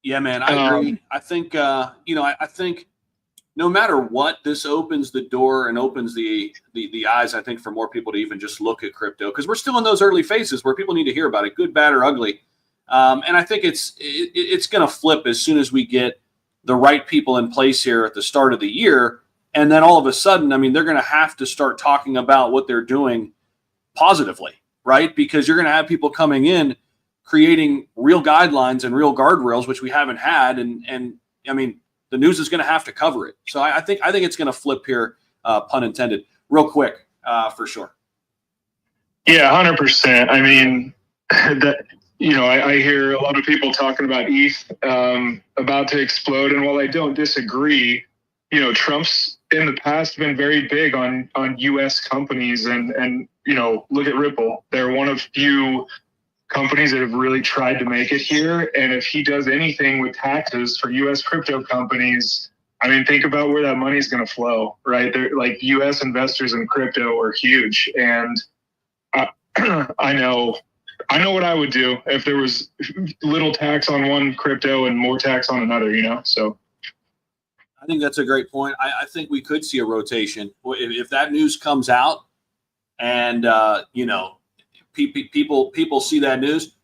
Yeah, man, I agree. I think, I think no matter what, this opens the door and opens the eyes, I think, for more people to even just look at crypto, because we're still in those early phases where people need to hear about it, good, bad, or ugly. And I think it's going to flip as soon as we get the right people in place here at the start of the year. And then all of a sudden, I mean, they're going to have to start talking about what they're doing positively, right? Because you're going to have people coming in creating real guidelines and real guardrails, which we haven't had. And I mean, the news is going to have to cover it. So I think it's going to flip here, pun intended, real quick, for sure. Yeah, 100%. I mean, I hear a lot of people talking about ETH about to explode. And while I don't disagree, Trump's in the past been very big on U.S. companies. And look at Ripple. They're one of few companies that have really tried to make it here. And if he does anything with taxes for U.S. crypto companies, I mean, think about where that money is going to flow, right? They're like U.S. investors in crypto are huge. And I know what I would do if there was little tax on one crypto and more tax on another, So I think that's a great point. I think we could see a rotation if that news comes out and, people see that news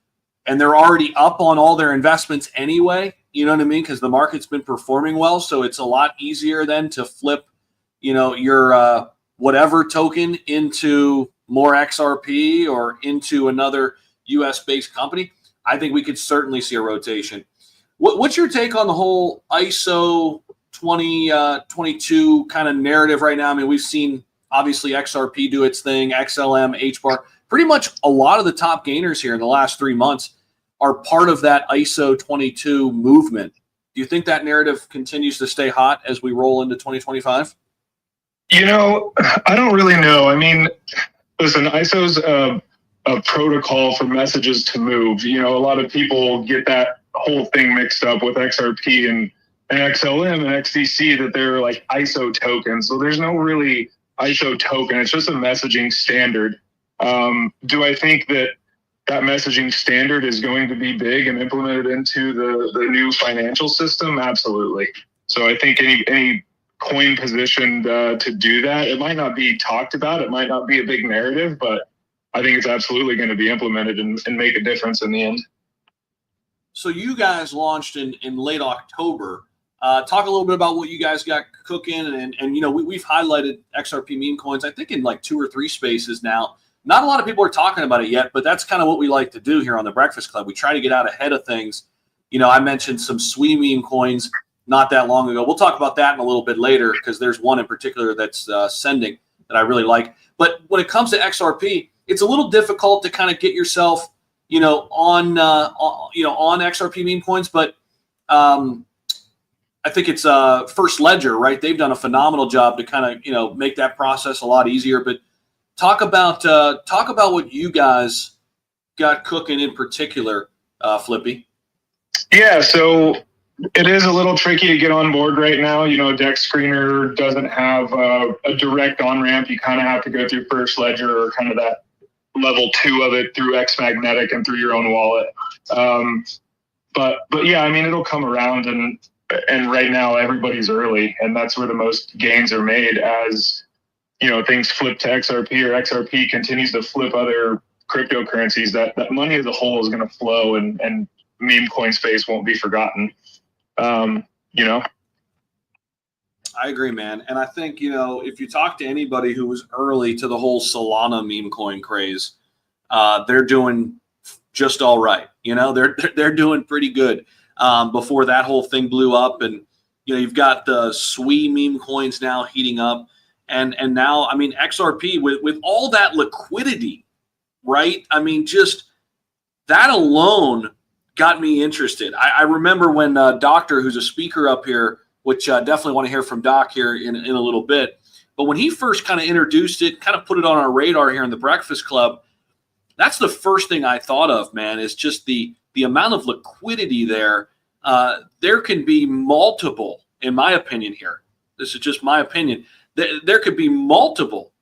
and they're already up on all their investments anyway. You know what I mean? Because the market's been performing well. So it's a lot easier then to flip, your whatever token into more XRP or into another US-based company. I think we could certainly see a rotation. What's your take on the whole ISO 2022 kind of narrative right now? I mean, we've seen obviously XRP do its thing, XLM, HBAR. Pretty much a lot of the top gainers here in the last 3 months are part of that ISO 22 movement. Do you think that narrative continues to stay hot as we roll into 2025? I don't really know. I mean, listen, ISO's a protocol for messages to move. A lot of people get that whole thing mixed up with XRP and XLM and XDC, that they're like ISO tokens. So there's no really ISO token. It's just a messaging standard. Do I think that messaging standard is going to be big and implemented into the new financial system? Absolutely. So I think any coin positioned to do that, it might not be talked about. It might not be a big narrative, but I think it's absolutely going to be implemented and make a difference in the end. So you guys launched in late October. Talk a little bit about what you guys got cooking. And we've highlighted XRP meme coins, I think, in like 2 or 3 spaces now. Not a lot of people are talking about it yet, but that's kind of what we like to do here on the Breakfast Club. We try to get out ahead of things. I mentioned some SWE meme coins not that long ago. We'll talk about that in a little bit later because there's one in particular that's sending that I really like. But when it comes to XRP, it's a little difficult to kind of get yourself, on XRP meme coins. But I think it's First Ledger, right? They've done a phenomenal job to kind of, make that process a lot easier. But talk about what you guys got cooking in particular, Flippy. Yeah, so it is a little tricky to get on board right now. Dex Screener doesn't have a direct on-ramp. You kind of have to go through First Ledger or kind of that level 2 of it through X Magnetic and through your own wallet. But yeah, I mean, it'll come around and right now everybody's early, and that's where the most gains are made as, things flip to XRP or XRP continues to flip other cryptocurrencies. That money as a whole is going to flow and meme coin space won't be forgotten. You know. I agree, man. And I think, you know, if you talk to anybody who was early to the whole Solana meme coin craze, they're doing just all right. You know, they're doing pretty good before that whole thing blew up. And, you know, you've got the SWE meme coins now heating up. And now, I mean, XRP with all that liquidity, right? I mean, just that alone got me interested. I remember when Doctor, who's a speaker up here, which I definitely want to hear from Doc here in a little bit. But when he first kind of introduced it, kind of put it on our radar here in the Breakfast Club, that's the first thing I thought of, man, is just the amount of liquidity there. There can be multiple, in my opinion here, this is just my opinion, there could be multiple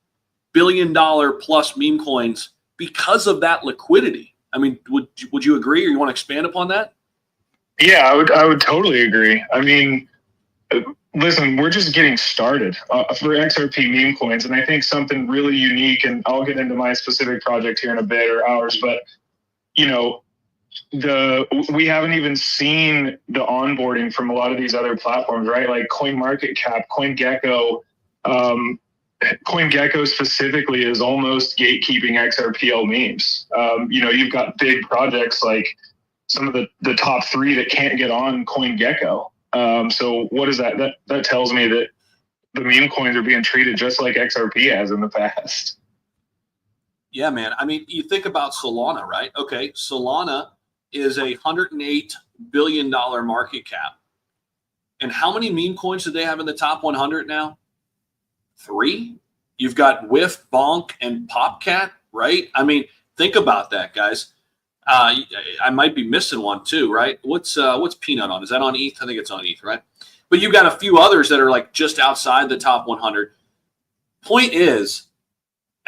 billion-dollar plus meme coins because of that liquidity. I mean, would you agree, or you want to expand upon that? Yeah, I would totally agree. I mean, listen, we're just getting started for XRP meme coins, and I think something really unique, and I'll get into my specific project here in a bit, or ours, but you know, we haven't even seen the onboarding from a lot of these other platforms, right? Like CoinMarketCap, CoinGecko. CoinGecko specifically is almost gatekeeping XRPL memes. You know, you've got big projects like some of the top 3 that can't get on CoinGecko. So what is that? That tells me that the meme coins are being treated just like XRP has in the past. Yeah, man. I mean, you think about Solana, right? Okay, Solana is a $108 billion market cap. And how many meme coins do they have in the top 100 now? 3? You've got Whiff, Bonk, and Popcat, right? I mean, think about that, guys. I might be missing one too, right? What's Peanut on? Is that on ETH? I think it's on ETH, right? But you've got a few others that are like just outside the top 100. Point is,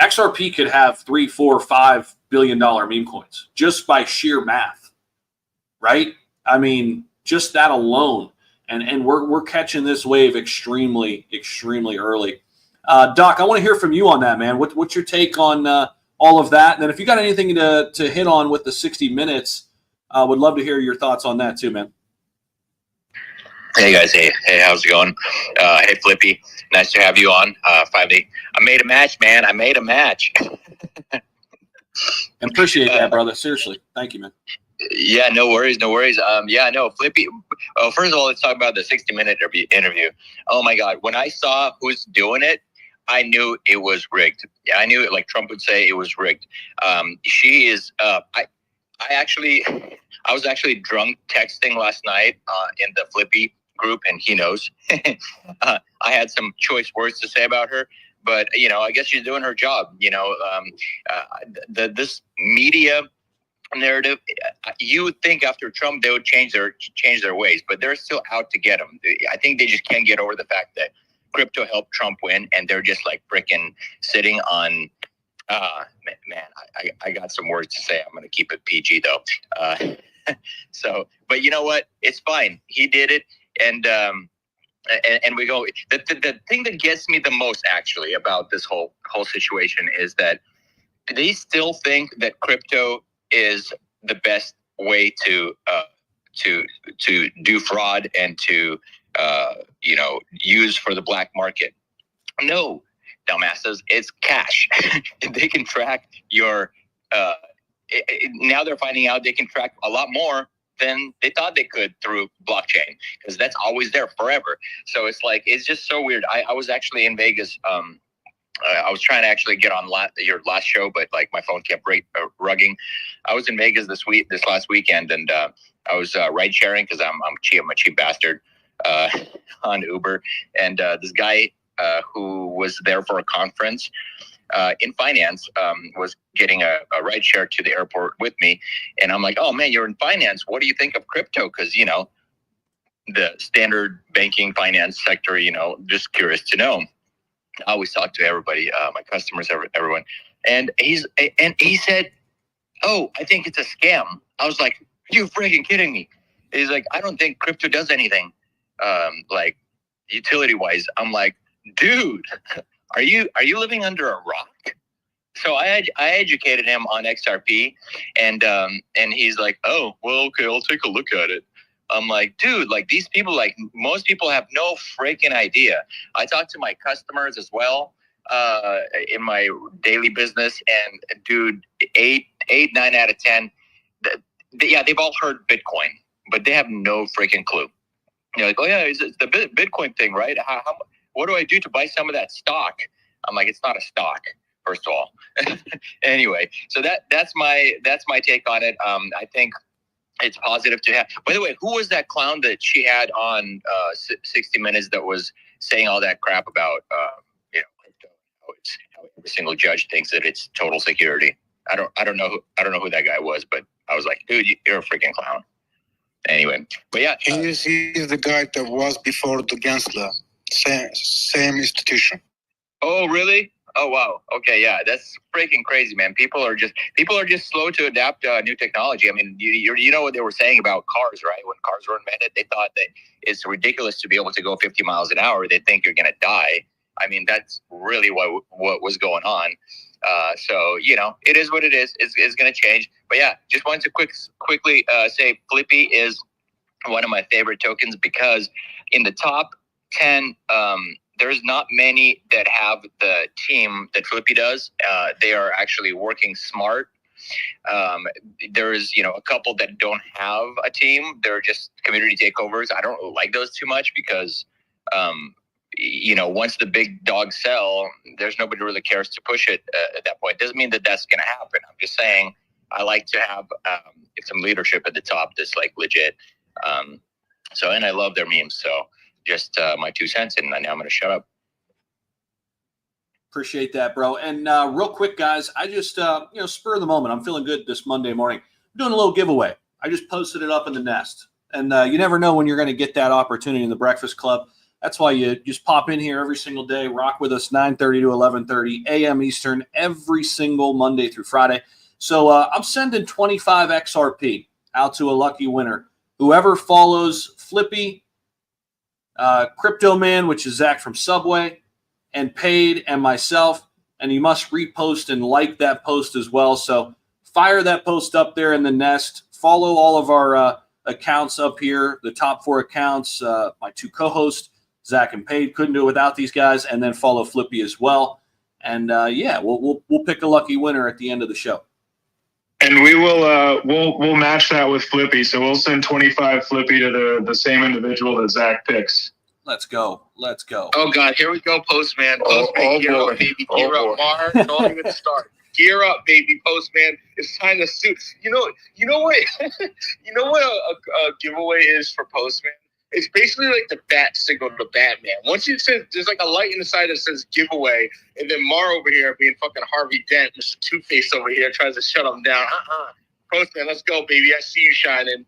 XRP could have $3, $4, $5 billion meme coins just by sheer math, right? I mean, just that alone, and we're catching this wave extremely, extremely early. Doc, I want to hear from you on that, man. What's your take on all of that? And then if you got anything to hit on with the 60 minutes, I would love to hear your thoughts on that too, man. Hey guys, hey, how's it going? Hey Flippy, nice to have you on. 5D. I made a match, man. I made a match. Appreciate that, brother. Seriously, thank you, man. Yeah, no worries. Yeah, no, Flippy. Oh, first of all, let's talk about the 60-minute interview. Oh my God, when I saw who's doing it, I knew it was rigged. Yeah, I knew it. Like Trump would say, it was rigged. She is. I was actually drunk texting last night in the Flippy group, and he knows. I had some choice words to say about her, but you know, I guess she's doing her job. You know, this media narrative. You would think after Trump they would change their ways, but they're still out to get him. I think they just can't get over the fact that crypto helped Trump win, and they're just like freaking sitting on. Man, I got some words to say. I'm going to keep it PG though. So, but you know what? It's fine. He did it, and we go. The thing that gets me the most actually about this whole situation is that they still think that crypto is the best way to do fraud and to use for the black market. No, dumbasses, it's cash. They can track your now they're finding out they can track a lot more than they thought they could through blockchain, because that's always there forever. So it's like, it's just so weird. I was actually in Vegas. I was trying to actually get on your last show, but like my phone kept rugging. I was in Vegas this last weekend, and I was ride sharing because I'm a cheap bastard on Uber, and this guy who was there for a conference in finance was getting a ride share to the airport with me, and I'm like, oh man, you're in finance. What do you think of crypto? Because the standard banking finance sector, just curious to know. I always talk to everybody, my customers, everyone. And he said, oh, I think it's a scam. I was like, you freaking kidding me? He's like, I don't think crypto does anything like utility wise. I'm like, dude, are you living under a rock? So I educated him on XRP, and he's like, oh, well, okay, I'll take a look at it. I'm like, dude, like these people, like most people have no freaking idea. I talk to my customers as well in my daily business, and dude, 9 out of 10, they've all heard Bitcoin, but they have no freaking clue. You're like, oh yeah, it's the Bitcoin thing, right? What do I do to buy some of that stock? I'm like, it's not a stock, first of all. Anyway, so that's my take on it. I think it's positive to have. By the way, who was that clown that she had on 60 Minutes that was saying all that crap about how every single judge thinks that it's total security? I don't know who that guy was, but I was like, dude, you're a freaking clown. Anyway, but yeah, he's the guy that was before the Gensler, same institution. Oh, really? Oh, wow. Okay, yeah, that's freaking crazy, man. People are just slow to adapt new technology. I mean, you know what they were saying about cars, right? When cars were invented, they thought that it's ridiculous to be able to go 50 miles an hour. They think you're going to die. I mean, that's really what was going on. So, it is what it is. It's going to change. But yeah, just wanted to quickly say Flippy is one of my favorite tokens because in the top 10, there's not many that have the team that Flippy does. They are actually working smart. There's, a couple that don't have a team. They're just community takeovers. I don't like those too much because, once the big dogs sell, there's nobody who really cares to push it at that point. Doesn't mean that that's going to happen. I'm just saying I like to have some leadership at the top that's like legit. And I love their memes. So just my 2 cents, and now I'm going to shut up. Appreciate that, bro. And real quick, guys, I just, spur of the moment. I'm feeling good this Monday morning. I'm doing a little giveaway. I just posted it up in the nest. And you never know when you're going to get that opportunity in the Breakfast Club. That's why you just pop in here every single day, rock with us 9:30 to 11:30 a.m. Eastern every single Monday through Friday. So I'm sending 25 XRP out to a lucky winner. Whoever follows Flippy, Crypto Man, which is Zach from Subway, and Paid, and myself, and you must repost and like that post as well. So fire that post up there in the nest. Follow all of our accounts up here, the top 4 accounts, my 2 co-hosts, Zach and Paid. Couldn't do it without these guys. And then follow Flippy as well. And we'll pick a lucky winner at the end of the show. And we will we'll match that with Flippy. So we'll send 25 Flippy to the same individual that Zach picks. Let's go. Oh God, here we go, Postman. Postman, gear up, baby. Gear up, Mar. Don't even start. Gear up, baby, Postman. It's time to suit. You know what? You know what a giveaway is for Postman? It's basically like the bat signal to Batman. Once you say there's like a light in the side that says giveaway, and then Mar over here being fucking Harvey Dent, Mr. Two-Face over here tries to shut him down. Postman, let's go, baby. I see you shining.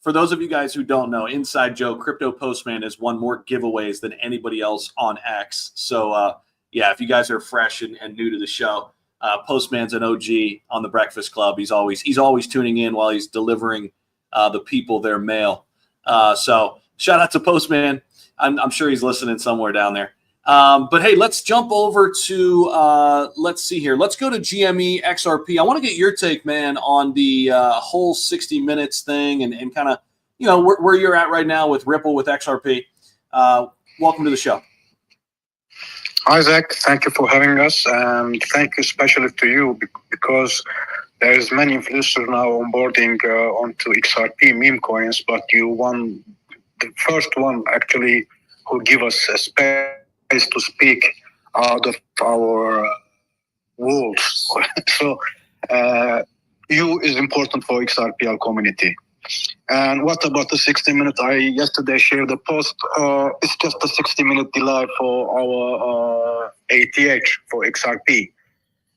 For those of you guys who don't know, Inside Joe, Crypto Postman has won more giveaways than anybody else on X. So, if you guys are fresh and new to the show, Postman's an OG on the Breakfast Club. He's always tuning in while he's delivering the people their mail. So shout out to Postman. I'm sure he's listening somewhere down there. But hey, let's jump over to let's see here. Let's go to GME XRP. I want to get your take, man, on the whole 60 Minutes thing and kind of where you're at right now with Ripple with XRP. Welcome to the show. Hi, Zach. Thank you for having us, and thank you especially to you because there is many influencers now onboarding onto XRP meme coins, but you won the first one actually who give us a space to speak out of our walls. So you is important for XRPL community. And what about the 60 minutes? I yesterday shared a post. It's just a 60-minute delay for our ATH for XRP.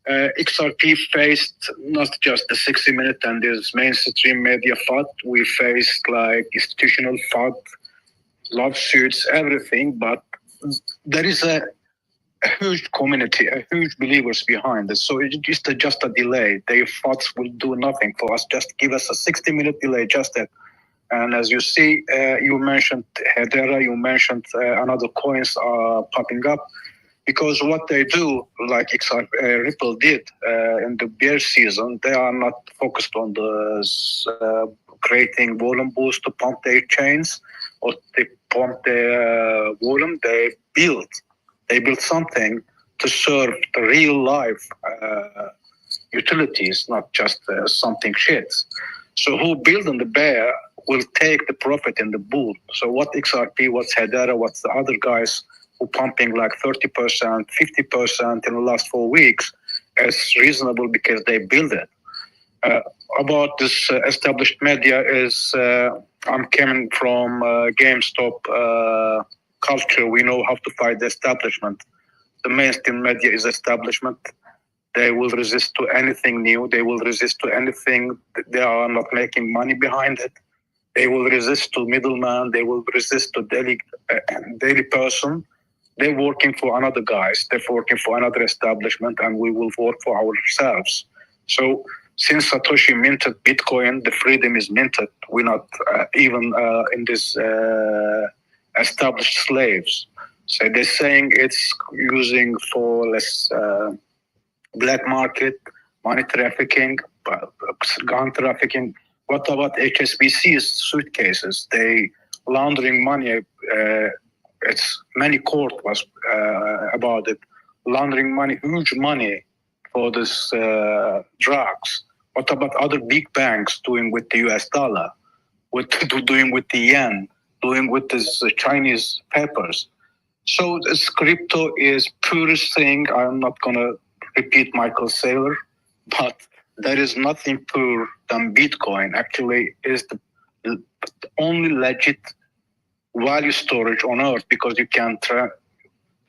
XRP faced not just the 60 minute and this mainstream media FUD. We faced like institutional FUD, lawsuits, everything. But there is a huge community, a huge believers behind this. So it's just a delay. Their FUDs will do nothing for us. Just give us a 60-minute delay, just that. And as you see, you mentioned Hedera, you mentioned another coins are popping up. Because what they do, like Ripple did in the bear season, they are not focused on the creating volume boost to pump their chains or they pump their volume. They build something to serve the real life utilities, not just something shit. So who build on the bear will take the profit in the bull. So what XRP, what's Hedera, what's the other guys who pumping like 30%, 50% in the last 4 weeks is reasonable because they build it. About this established media is I'm coming from GameStop culture. We know how to fight the establishment. The mainstream media is establishment. They will resist to anything new. They will resist to anything. They are not making money behind it. They will resist to middleman. They will resist to daily person. They're working for another guys. They're working for another establishment, and we will work for ourselves. So since Satoshi minted Bitcoin, the freedom is minted. We're not even in this established slaves. So they're saying it's using for less black market, money trafficking, gun trafficking. What about HSBC's suitcases? They laundering money. It's many court was about it, laundering money, huge money for this drugs. What about other big banks doing with the US dollar, doing with the yen, doing with this Chinese papers? So this crypto is purest thing. I'm not gonna repeat Michael Saylor, but there is nothing pure than Bitcoin. Actually, is the only legit value storage on earth because you can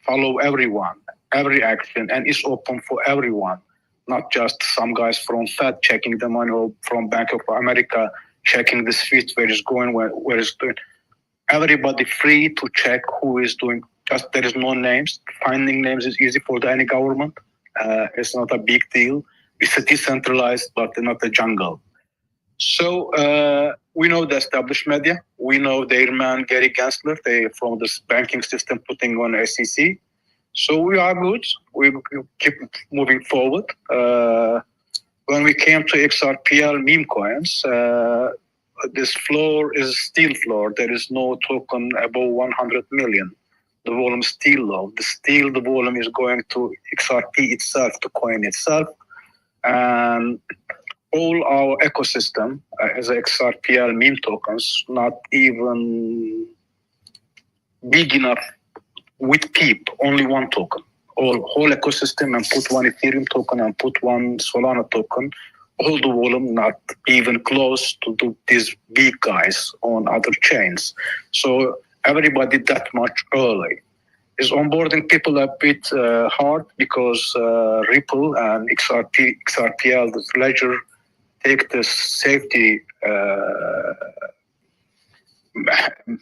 follow everyone, every action, and it's open for everyone, not just some guys from Fed checking the money or from Bank of America checking the SPRITZ, where it's going, where it's doing. Everybody free to check who is doing. Just there is no names. Finding names is easy for any government. It's not a big deal. It's a decentralized, but not a jungle. So we know the established media. We know their man Gary Gensler. They from this banking system putting on SEC. So we are good. We keep moving forward. When we came to XRPL meme coins, this floor is still floor. There is no token above 100 million. The volume is still low. The volume is going to XRP itself, to coin itself. And all our ecosystem as XRPL meme tokens, not even big enough with PEEP, only one token. Whole ecosystem and put one Ethereum token and put one Solana token. All the volume not even close to these big guys on other chains. So everybody that much early. Is onboarding people a bit hard because Ripple and XRPL, the ledger, take the safety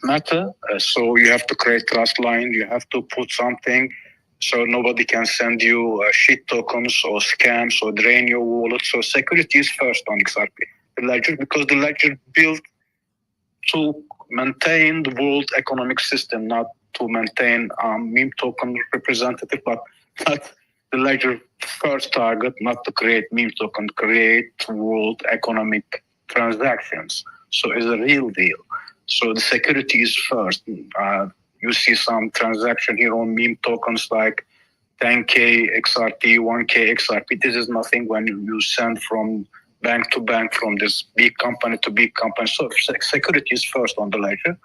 matter. So you have to create trust line. You have to put something so nobody can send you shit tokens or scams or drain your wallet. So security is first on XRP, the ledger, because the ledger built to maintain the world economic system, not to maintain meme token representative, but the ledger first target, not to create meme token, create world economic transactions. So it's a real deal. So the security is first. You see some transaction here on meme tokens like 10K XRP, 1K XRP. This is nothing when you send from bank to bank, from this big company to big company. So security is first on the ledger.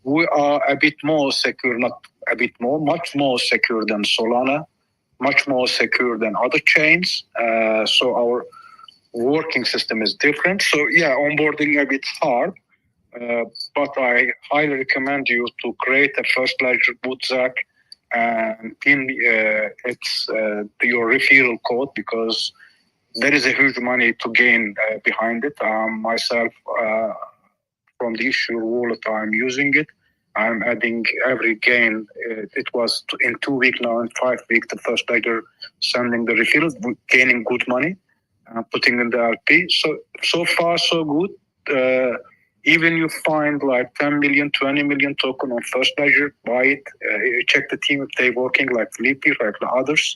We are a bit more secure, not a bit more, much more secure than Solana, much more secure than other chains. So our working system is different. So yeah, onboarding a bit hard, but I highly recommend you to create a first ledger boot, Zach, and pin your referral code, because there is a huge money to gain behind it. Myself, from the issuer wallet, I'm using it. I'm adding every gain. It was in 2 weeks now, in 5 weeks, the first ledger sending the refills, gaining good money, putting in the LP. So far, so good. Even you find like 10 million, 20 million token on First Ledger, buy it. Check the team if they're working like Flippy, like the others.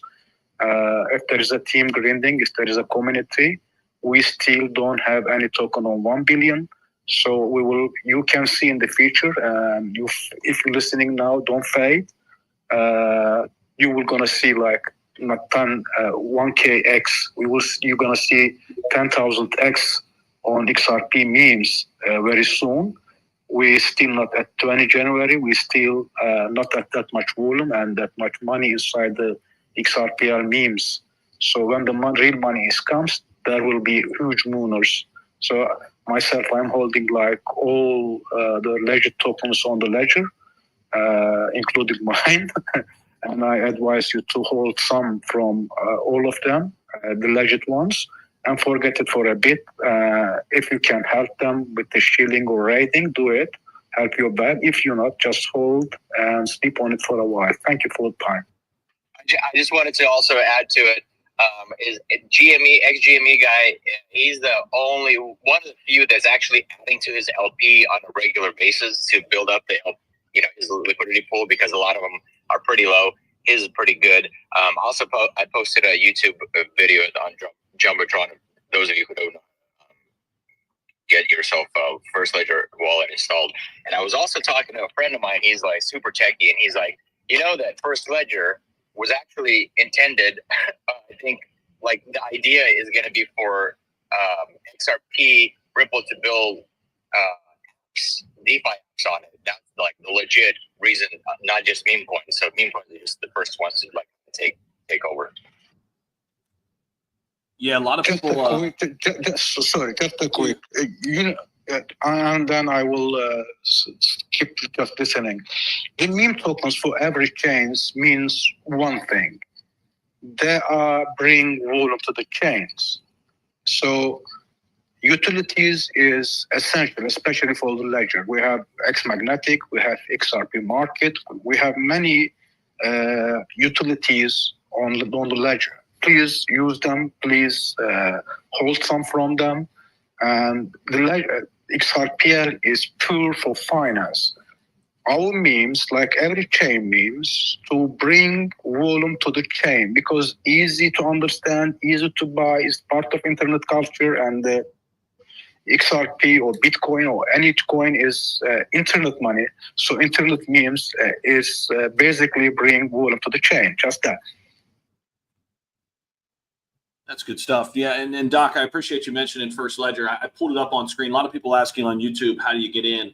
If there is a team grinding, if there is a community, we still don't have any token on 1 billion. So we will. You can see in the future. If you're listening now, don't fade. You will gonna see like not 1K X. You're gonna see 10,000 X on XRP memes very soon. We still not at 20 January. We still not at that much volume and that much money inside the XRPL memes. So when the real money comes, there will be huge mooners. So myself, I'm holding like all the ledger tokens on the ledger, including mine. And I advise you to hold some from all of them, the legit ones, and forget it for a bit. If you can help them with the shilling or rating, do it. Help your bag. If you're not, just hold and sleep on it for a while. Thank you for the time. I just wanted to also add to it. Is GME, ex-GME guy, he's the only one of the few that's actually adding to his LP on a regular basis to build up the, his liquidity pool, because a lot of them are pretty low. His is pretty good. Also, I posted a YouTube video on Jumbotron. Those of you who don't know, get yourself a First Ledger wallet installed. And I was also talking to a friend of mine. He's like super techie, and he's like, that First Ledger was actually intended, I think, like the idea is going to be for XRP Ripple to build DeFi apps on it. That's like the legit reason, not just meme coins. So meme coins are just the first ones to like take over. Yeah, a lot of people. Sorry, just a quick. And then I will keep just listening. The meme tokens for every chains means one thing. They bring volume to the chains. So utilities is essential, especially for the ledger. We have X Magnetic, we have XRP Market, we have many utilities on the ledger. Please use them. Please hold some from them. And the ledger, XRPL is pure for finance. Our memes, like every chain memes, to bring volume to the chain, because easy to understand, easy to buy, is part of internet culture, and the XRP or Bitcoin or any coin is internet money. So internet memes is basically bring volume to the chain, just that. That's good stuff. Yeah, and Doc, I appreciate you mentioning First Ledger. I pulled it up on screen. A lot of people asking on YouTube, how do you get in?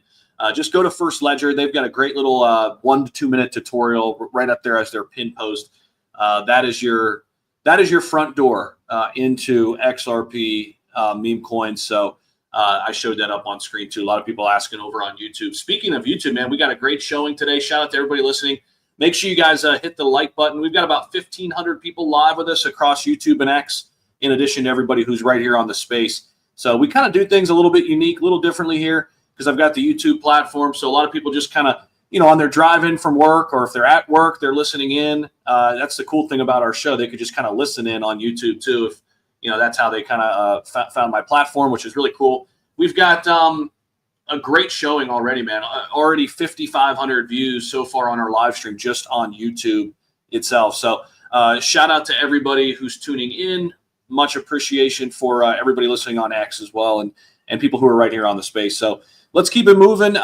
Just go to First Ledger. They've got a great little 1 to 2 minute tutorial right up there as their pin post. That is your front door into XRP meme coins. So I showed that up on screen too. A lot of people asking over on YouTube. Speaking of YouTube, man, we got a great showing today. Shout out to everybody listening. Make sure you guys hit the like button. We've got about 1,500 people live with us across YouTube and X, in addition to everybody who's right here on the space. So we kind of do things a little bit unique, a little differently here, because I've got the YouTube platform. So a lot of people just kind of, on their drive in from work, or if they're at work, they're listening in. That's the cool thing about our show. They could just kind of listen in on YouTube too. If, that's how they kind of found my platform, which is really cool. We've got a great showing already, man. Already 5,500 views so far on our live stream, just on YouTube itself. So shout out to everybody who's tuning in. Much appreciation for everybody listening on X as well, and people who are right here on the space. So let's keep it moving.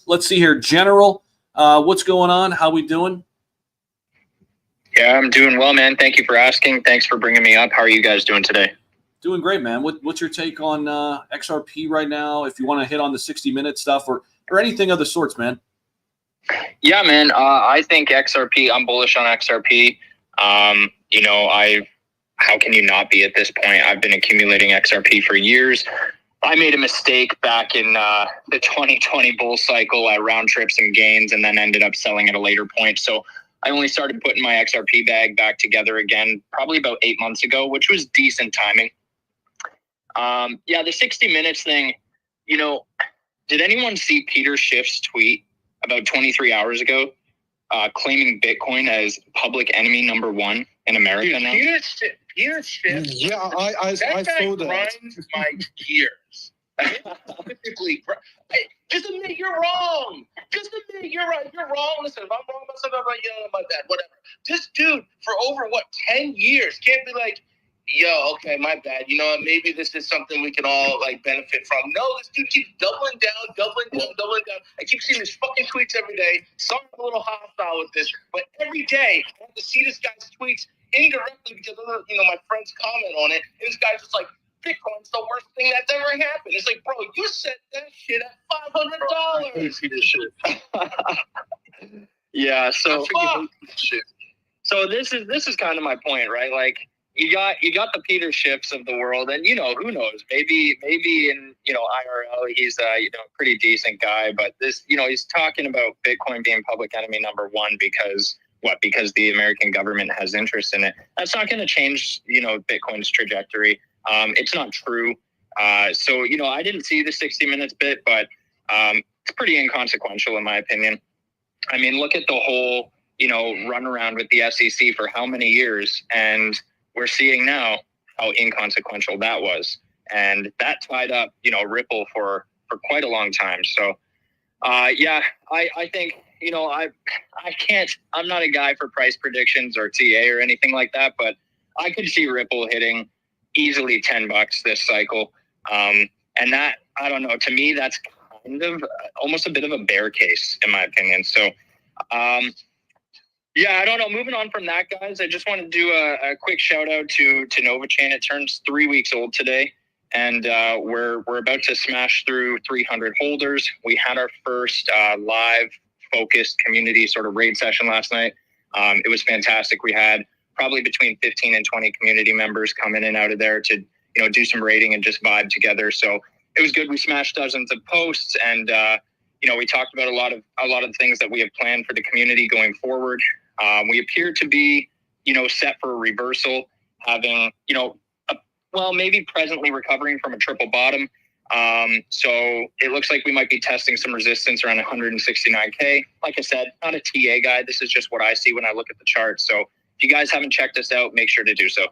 Let's see here. General, what's going on? How we doing? Yeah, I'm doing well, man. Thank you for asking. Thanks for bringing me up. How are you guys doing today? Doing great, man. What's your take on XRP right now? If you want to hit on the 60-minute stuff or anything of the sorts, man. Yeah, man. I think XRP. I'm bullish on XRP. How can you not be at this point? I've been accumulating XRP for years. I made a mistake back in the 2020 bull cycle. I round tripped some gains and then ended up selling at a later point. So I only started putting my XRP bag back together again probably about 8 months ago, which was decent timing. The 60 minutes thing, did anyone see Peter Schiff's tweet about 23 hours ago claiming Bitcoin as public enemy number 1 in America? Dude, now? Peter Schiff. Yeah, I saw that. Grinds my gears. Typically, just admit you're wrong. Just admit you're right. You're wrong. Listen, if I'm wrong about something, I'm like, yeah, my bad, whatever. This dude, for over, 10 years, can't be like, yo, okay, my bad. You know what? Maybe this is something we can all, like, benefit from. No, this dude keeps doubling down. I keep seeing his fucking tweets every day. Sorry, I'm a little hostile with this, but every day I have to see this guy's tweets indirectly because of, my friends comment on it, and this guy's just like, Bitcoin's the worst thing that's ever happened. It's like, bro, you said that shit at $500. Yeah, so this is kind of my point, right? Like, you got the Peter Schiffs of the world, and who knows? Maybe in IRL he's a pretty decent guy, but this he's talking about Bitcoin being public enemy number one because the American government has interest in it. That's not going to change Bitcoin's trajectory. It's not true. So I didn't see the 60 minutes bit, but it's pretty inconsequential in my opinion. I mean, look at the whole run around with the SEC for how many years, and we're seeing now how inconsequential that was, and that tied up Ripple for quite a long time. So I think I'm not a guy for price predictions or TA or anything like that, but I could see Ripple hitting easily $10 this cycle, and that, I don't know, to me that's kind of almost a bit of a bear case in my opinion. So I don't know. Moving on from that, guys, I just want to do a quick shout out to NovaChain. It turns 3 weeks old today, and we're about to smash through 300 holders. We had our first live focused community sort of raid session last night. It was fantastic. We had probably between 15 and 20 community members come in and out of there to do some raiding and just vibe together. So it was good. We smashed dozens of posts, and we talked about a lot of things that we have planned for the community going forward. We appear to be set for a reversal, having maybe presently recovering from a triple bottom. So it looks like we might be testing some resistance around 169K. Like I said, not a TA guy. This is just what I see when I look at the chart. So if you guys haven't checked us out, make sure to do so.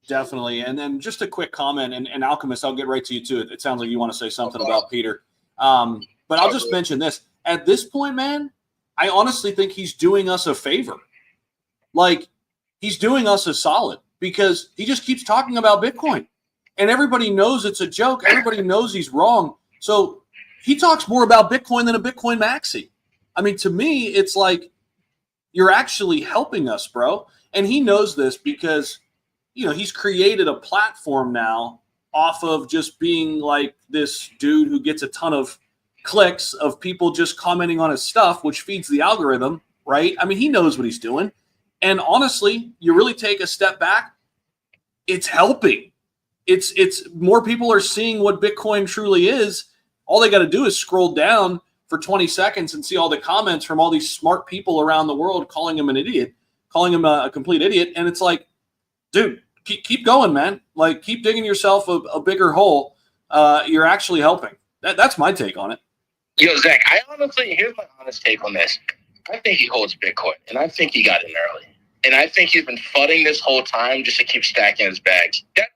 Definitely. And then just a quick comment, and Alchemist, I'll get right to you too. It sounds like you want to say something about Peter. But I'll just mention this. At this point, man, I honestly think he's doing us a favor. Like, he's doing us a solid because he just keeps talking about Bitcoin. And everybody knows it's a joke. Everybody knows he's wrong. So he talks more about Bitcoin than a Bitcoin maxi. I mean, to me, it's like you're actually helping us, bro. And he knows this because, he's created a platform now off of just being like this dude who gets a ton of clicks of people just commenting on his stuff, which feeds the algorithm, right? I mean, he knows what he's doing. And honestly, you really take a step back, it's helping. It's more people are seeing what Bitcoin truly is. All they got to do is scroll down for 20 seconds and see all the comments from all these smart people around the world calling him an idiot, calling him a complete idiot. And it's like, dude, keep going, man. Like, keep digging yourself a bigger hole. You're actually helping. That's my take on it. Yo, Zach, here's my honest take on this. I think he holds Bitcoin, and I think he got in early. And I think he's been fudding this whole time just to keep stacking his bags. That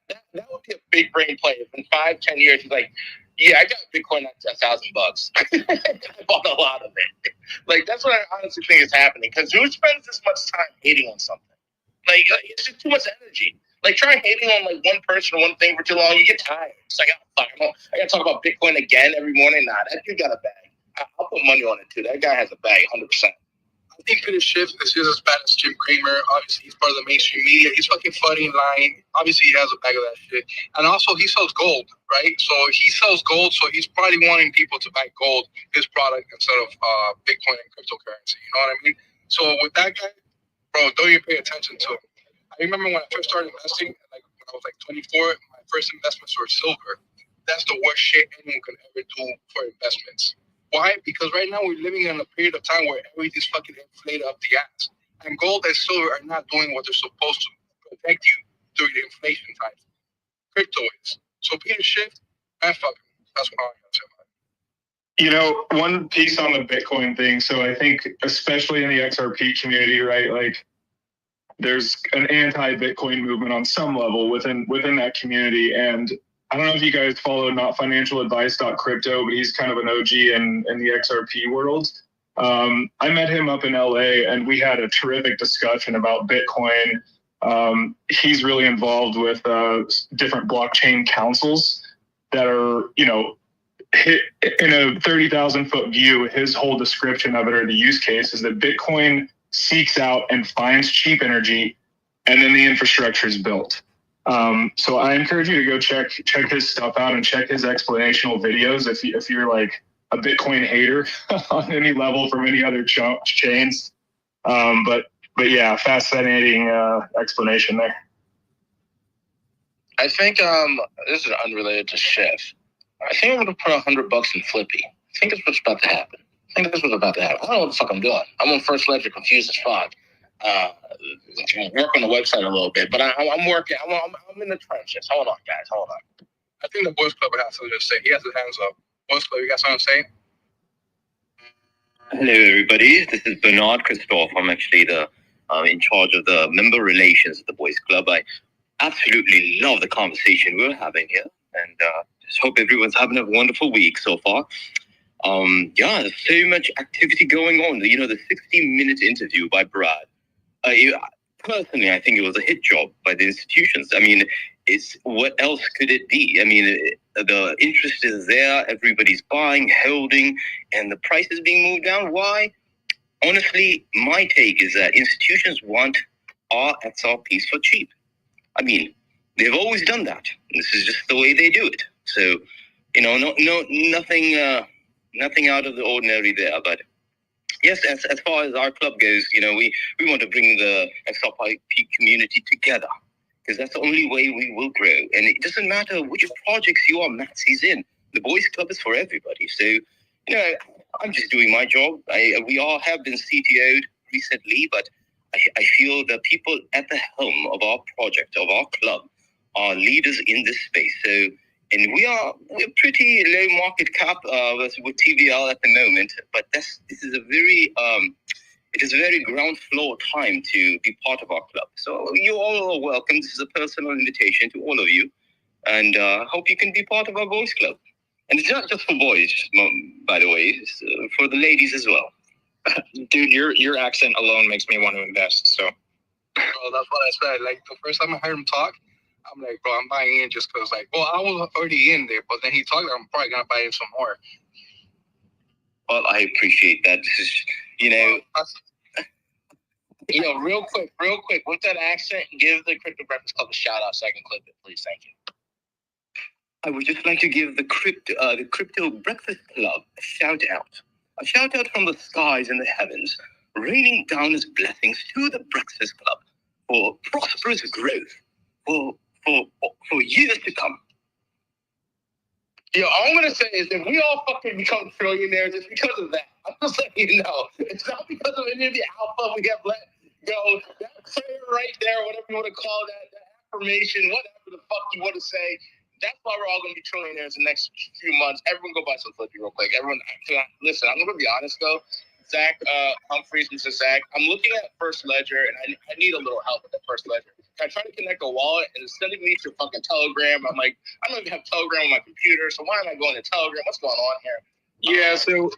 would be a big brain play. If in 5-10 years, he's like, yeah, I got Bitcoin at $1,000. I bought a lot of it. Like, that's what I honestly think is happening. Because who spends this much time hating on something? Like, it's just too much energy. Like, try hating on, like, one person or one thing for too long, you get tired. It's like, I got to talk about Bitcoin again every morning. Nah, that dude got a bag. I'll put money on it, too. That guy has a bag, 100%. I think Peter Schiff is just as bad as Jim Cramer. Obviously, he's part of the mainstream media. He's fucking funny and lying. Obviously, he has a bag of that shit. And also, he sells gold, right? So he sells gold, so he's probably wanting people to buy gold, his product, instead of Bitcoin and cryptocurrency. You know what I mean? So with that guy, bro, don't even pay attention to him. I remember when I first started investing, like when I was like 24, my first investments were silver. That's the worst shit anyone can ever do for investments. Why? Because right now we're living in a period of time where everything's fucking inflated up the ass. And gold and silver are not doing what they're supposed to protect you during the inflation times. Crypto is. So Peter Schiff, man, fuck him. That's what I'm going to say about it. One piece on the Bitcoin thing. So I think, especially in the XRP community, right? Like, there's an anti-Bitcoin movement on some level within that community. And I don't know if you guys follow notfinancialadvice.crypto, but he's kind of an OG in the XRP world. I met him up in LA and we had a terrific discussion about Bitcoin. He's really involved with different blockchain councils that are, you know, in a 30,000 foot view. His whole description of it, or the use case, is that Bitcoin seeks out and finds cheap energy, and then the infrastructure is built. So I encourage you to go check his stuff out and check his explanational videos if you're like a Bitcoin hater on any level from any other chains. But yeah, fascinating explanation there. I think this is unrelated to Chef. I think I'm gonna put $100 in Flippy. I think that's what's about to happen. I don't know what the fuck I'm doing. I'm on First Ledger, confused as fuck. Work on the website a little bit, but I'm working. I'm in the trenches. Hold on, guys. Hold on. I think the Boys Club has something to say. He has his hands up. Boys Club, you got something to say? Hello, everybody. This is Bernard Christophe. I'm actually the in charge of the member relations at the Boys Club. I absolutely love the conversation we're having here, and just hope everyone's having a wonderful week so far. Yeah, there's so much activity going on. You know, the 60-minute interview by Brad. Personally, I think it was a hit job by the institutions. I mean, what else could it be? I mean, the interest is there. Everybody's buying, holding, and the price is being moved down. Why? Honestly, my take is that institutions want our XRPs for cheap. I mean, they've always done that. This is just the way they do it. So, you know, nothing out of the ordinary there. But yes, as far as our club goes, you know, we want to bring the XRP community together, because that's the only way we will grow. And it doesn't matter which projects you are maxis in. The Boys Club is for everybody. So, you know, I'm just doing my job. We all have been CTO'd recently, but I feel the people at the helm of our project, of our club, are leaders in this space. So, and we're pretty low market cap with TVL at the moment, but this is a very it is a very ground floor time to be part of our club. So you all are welcome. This is a personal invitation to all of you, and hope you can be part of our Boys Club. And it's not just for boys, by the way, it's for the ladies as well. Dude, your accent alone makes me want to invest. So, Well, that's what I said. Like, the first time I heard him talk, I'm like, bro, I'm buying in just because, like, well, I was already in there, but then he talked, I'm probably going to buy in some more. Well, I appreciate that. This is, you know... You know, real quick, with that accent, give the Crypto Breakfast Club a shout out so I can clip it, please. Thank you. I would just like to give the Crypto Breakfast Club a shout out. A shout out from the skies and the heavens, raining down as blessings to the Breakfast Club for prosperous growth for years to come. Yo, all I'm gonna say is that we all fucking become trillionaires, it's because of that. I'm just letting you know. It's not because of any of the alpha we have let go. That prayer right there, whatever you want to call that affirmation, whatever the fuck you want to say. That's why we're all going to be trillionaires in the next few months. Everyone go buy some Flippy real quick. Everyone, listen, I'm going to be honest, though. Zach Humphries, Mr. Zach, I'm looking at First Ledger, and I need a little help with the First Ledger. I try to connect a wallet, and it's sending me to fucking Telegram. I'm like, I don't even have Telegram on my computer, so why am I going to Telegram? What's going on here? Yeah, so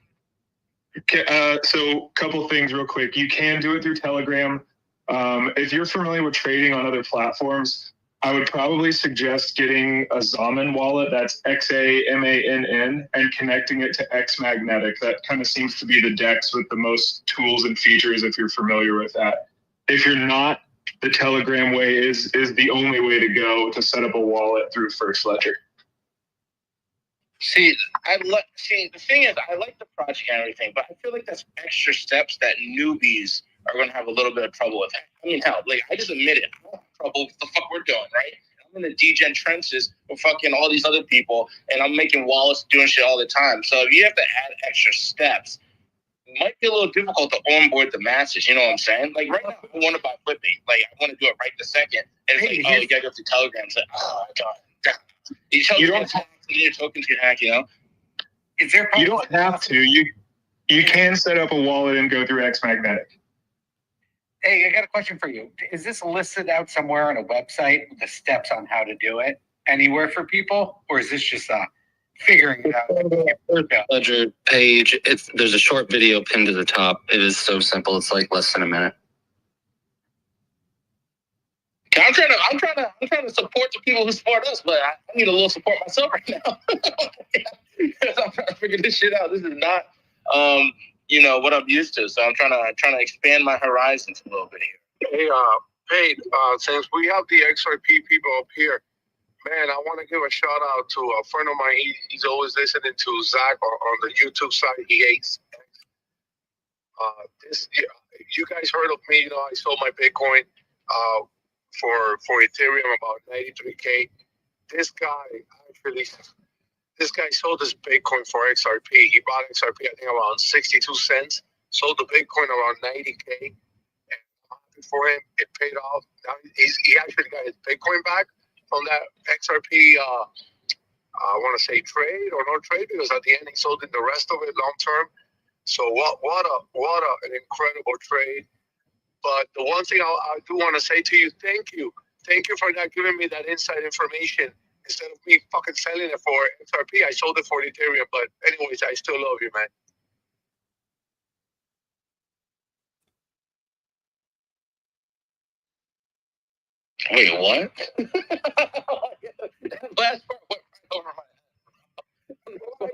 a couple things real quick. You can do it through Telegram. If you're familiar with trading on other platforms, I would probably suggest getting a Zaman wallet, that's XAMANN, and connecting it to X Magnetic. That kind of seems to be the DEX with the most tools and features if you're familiar with that. If you're not, the Telegram way is the only way to go to set up a wallet through First Ledger. See, the thing is, I like the project and everything, but I feel like that's extra steps that newbies are going to have a little bit of trouble with. I mean, hell, like, I just admit it. I don't have trouble with the fuck we're doing, right? I'm in the degen trenches with fucking all these other people, and I'm making wallets, doing shit all the time. So if you have to add extra steps, it might be a little difficult to onboard the masses, you know what I'm saying? Like, right now, I want to buy Flippy. Like, I want to do it right this second. And it's like, oh, you got to go through Telegram. It's like, oh, my God. You don't have to get your tokens get hacked, you know? You don't have to. You can set up a wallet and go through X Magnetic. Hey, I got a question for you. Is this listed out somewhere on a website, the steps on how to do it, anywhere for people? Or is this just figuring it out? Ledger page. There's a short video pinned to the top. It is so simple. It's like less than a minute. I'm trying to support the people who support us, but I need a little support myself right now. I'm trying to figure this shit out. This is not, what I'm used to. So I'm trying to expand my horizons a little bit here. Hey, since we have the XRP people up here, man, I want to give a shout out to a friend of mine. He's always listening to Zach on the YouTube side. He hates you guys heard of me. I sold my Bitcoin for Ethereum about 93K. This guy sold his Bitcoin for XRP. He bought XRP, I think, around 62 cents. Sold the Bitcoin around 90K. And I'm happy for him. It paid off. Now he actually got his Bitcoin back from that XRP, I want to say trade or no trade, because at the end he sold in the rest of it long term. So what an incredible trade. But the one thing I do want to say to you, thank you for not giving me that inside information. Instead of me fucking selling it for XRP, I sold it for Ethereum. But anyways, I still love you, man. Wait, what? Last part went right over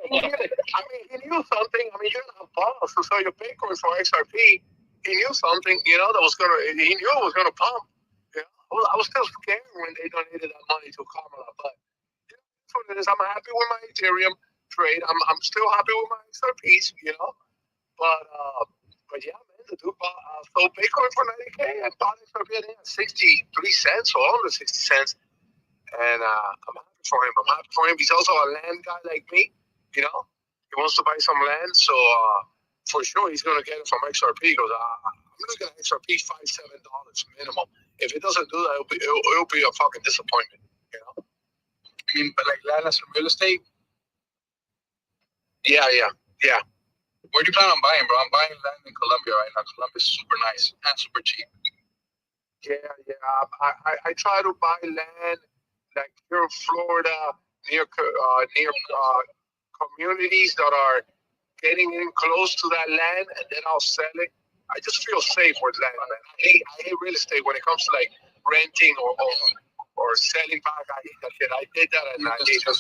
my head. I mean, he knew something. I mean, you're not a boss to sell your Bitcoin for XRP. He knew something, he knew it was gonna pump. I was still scared when they donated that money to Kamala, but that's what it is. I'm happy with my Ethereum trade. I'm still happy with my XRPs, But yeah, man, the dude sold Bitcoin for 90K and bought XRP at 63 cents or under 60 cents. And I'm happy for him. He's also a land guy like me, He wants to buy some land, so for sure he's gonna get it from XRP. He goes, I'm gonna get XRP $5-7 minimum. If it doesn't do that, it'll be a fucking disappointment. I mean, but like land as real estate. Yeah. Where do you plan on buying, bro? I'm buying land in Colombia right now. Colombia's super nice and super cheap. Yeah. I try to buy land like here in Florida, near communities that are getting in close to that land, and then I'll sell it. I just feel safe with land, man. I hate real estate when it comes to like renting or selling back. I hate that shit. I did that and I hate it.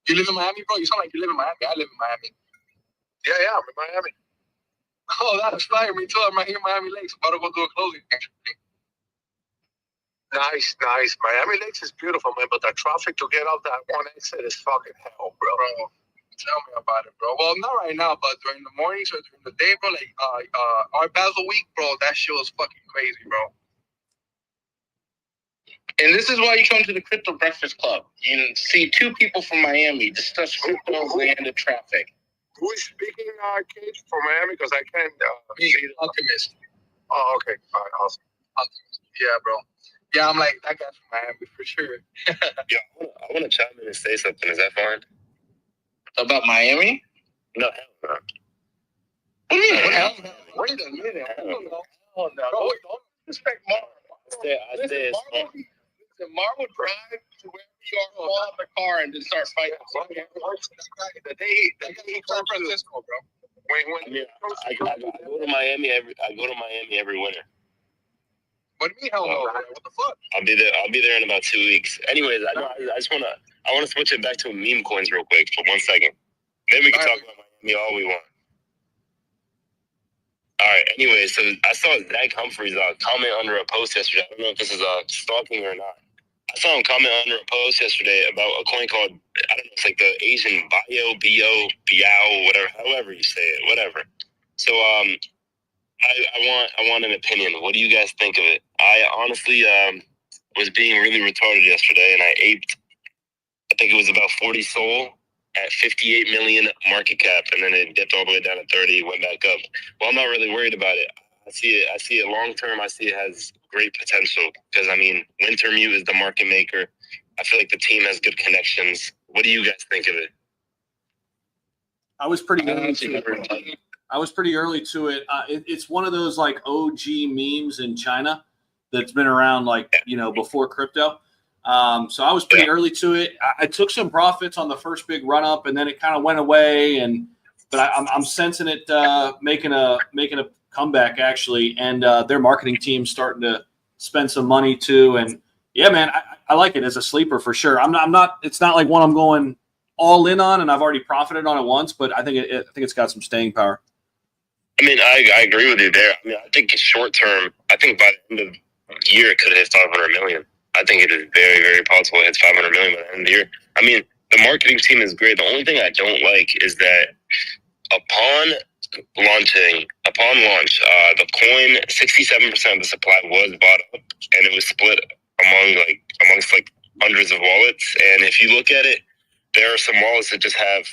You live in Miami, bro? You sound like you live in Miami. I live in Miami. Yeah, I'm in Miami. Oh, that's fire. Me too. I'm right here in Miami Lakes. About to go do a closing. Nice. Miami Lakes is beautiful, man, but the traffic to get off that one exit is fucking hell, bro. Tell me about it, bro. Well, not right now, but during the mornings or during the day, bro, like our Basel week, bro, that shit was fucking crazy, bro. And this is why you come to the Crypto Breakfast Club. You see two people from Miami discuss crypto, land, and traffic. Who is speaking, Cage, from Miami? Because I can't me, Alchemist. Oh, okay. All right, awesome. Yeah, bro. Yeah, I'm like, that guy's from Miami for sure. Yeah, I want to chime in and say something. Is that fine? About Miami? No, hell no. What do you mean? Hell no. Wait a minute. Hell no. Bro, don't respect Marvel. Marvel drive to where we are, fall out of the car, and then start fighting. The day he San Francisco, bro. I go to Miami every winter. What do you mean, hell no? What the fuck? I'll be there in about 2 weeks. Anyways, I want to switch it back to meme coins real quick for 1 second. Then we can talk about Miami all we want. All right. Anyway, so I saw Zach Humphries comment under a post yesterday. I don't know if this is stalking or not. I saw him comment under a post yesterday about a coin called, I don't know, it's like the Asian Biao, whatever, however you say it, whatever. So I want an opinion. What do you guys think of it? I honestly was being really retarded yesterday, and I aped. I think it was about 40 SOL at 58 million market cap, and then it dipped all the way down to 30, went back up. Well, I'm not really worried about it. I see it long term. I see it has great potential because, I mean, Wintermute is the market maker. I feel like the team has good connections. What do you guys think of it? I was pretty I was pretty early to it. It's one of those like OG memes in China that's been around like, before crypto. So I was pretty early to it. I took some profits on the first big run up, and then it kind of went away. But I'm sensing it making a comeback actually, and their marketing team's starting to spend some money too. And yeah, man, I like it as a sleeper for sure. I'm not. It's not like one I'm going all in on, and I've already profited on it once. But I think it's got some staying power. I mean, I agree with you there. I mean, I think short term, I think by the end of the year it could hit 500 million. I think it is very, very possible it hits 500 million by the end of the year. I mean, the marketing team is great. The only thing I don't like is that upon launch, the coin, 67% of the supply was bought up, and it was split amongst hundreds of wallets. And if you look at it, there are some wallets that just have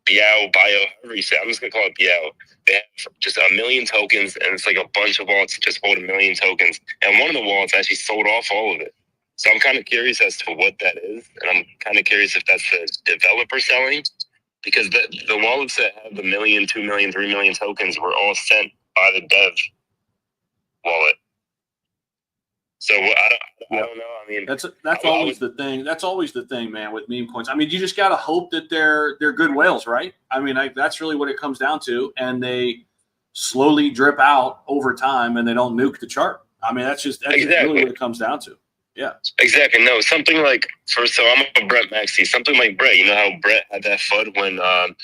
Biao, however you say it. I'm just gonna call it Biao. They have just 1 million tokens, and it's like a bunch of wallets that just hold 1 million tokens. And one of the wallets actually sold off all of it. So I'm kind of curious as to what that is, and I'm kind of curious if that's the developer selling, because the wallets that have the 1 million, 2 million, 3 million tokens were all sent by the dev wallet. So I don't know. I mean, that's always the thing. That's always the thing, man, with meme coins. I mean, you just got to hope that they're good whales, right? I mean, that's really what it comes down to, and they slowly drip out over time, and they don't nuke the chart. I mean, that's just really what it comes down to. Yeah, exactly. No, something like so I'm a Brett Maxey. Something like Brett. You know how Brett had that FUD when the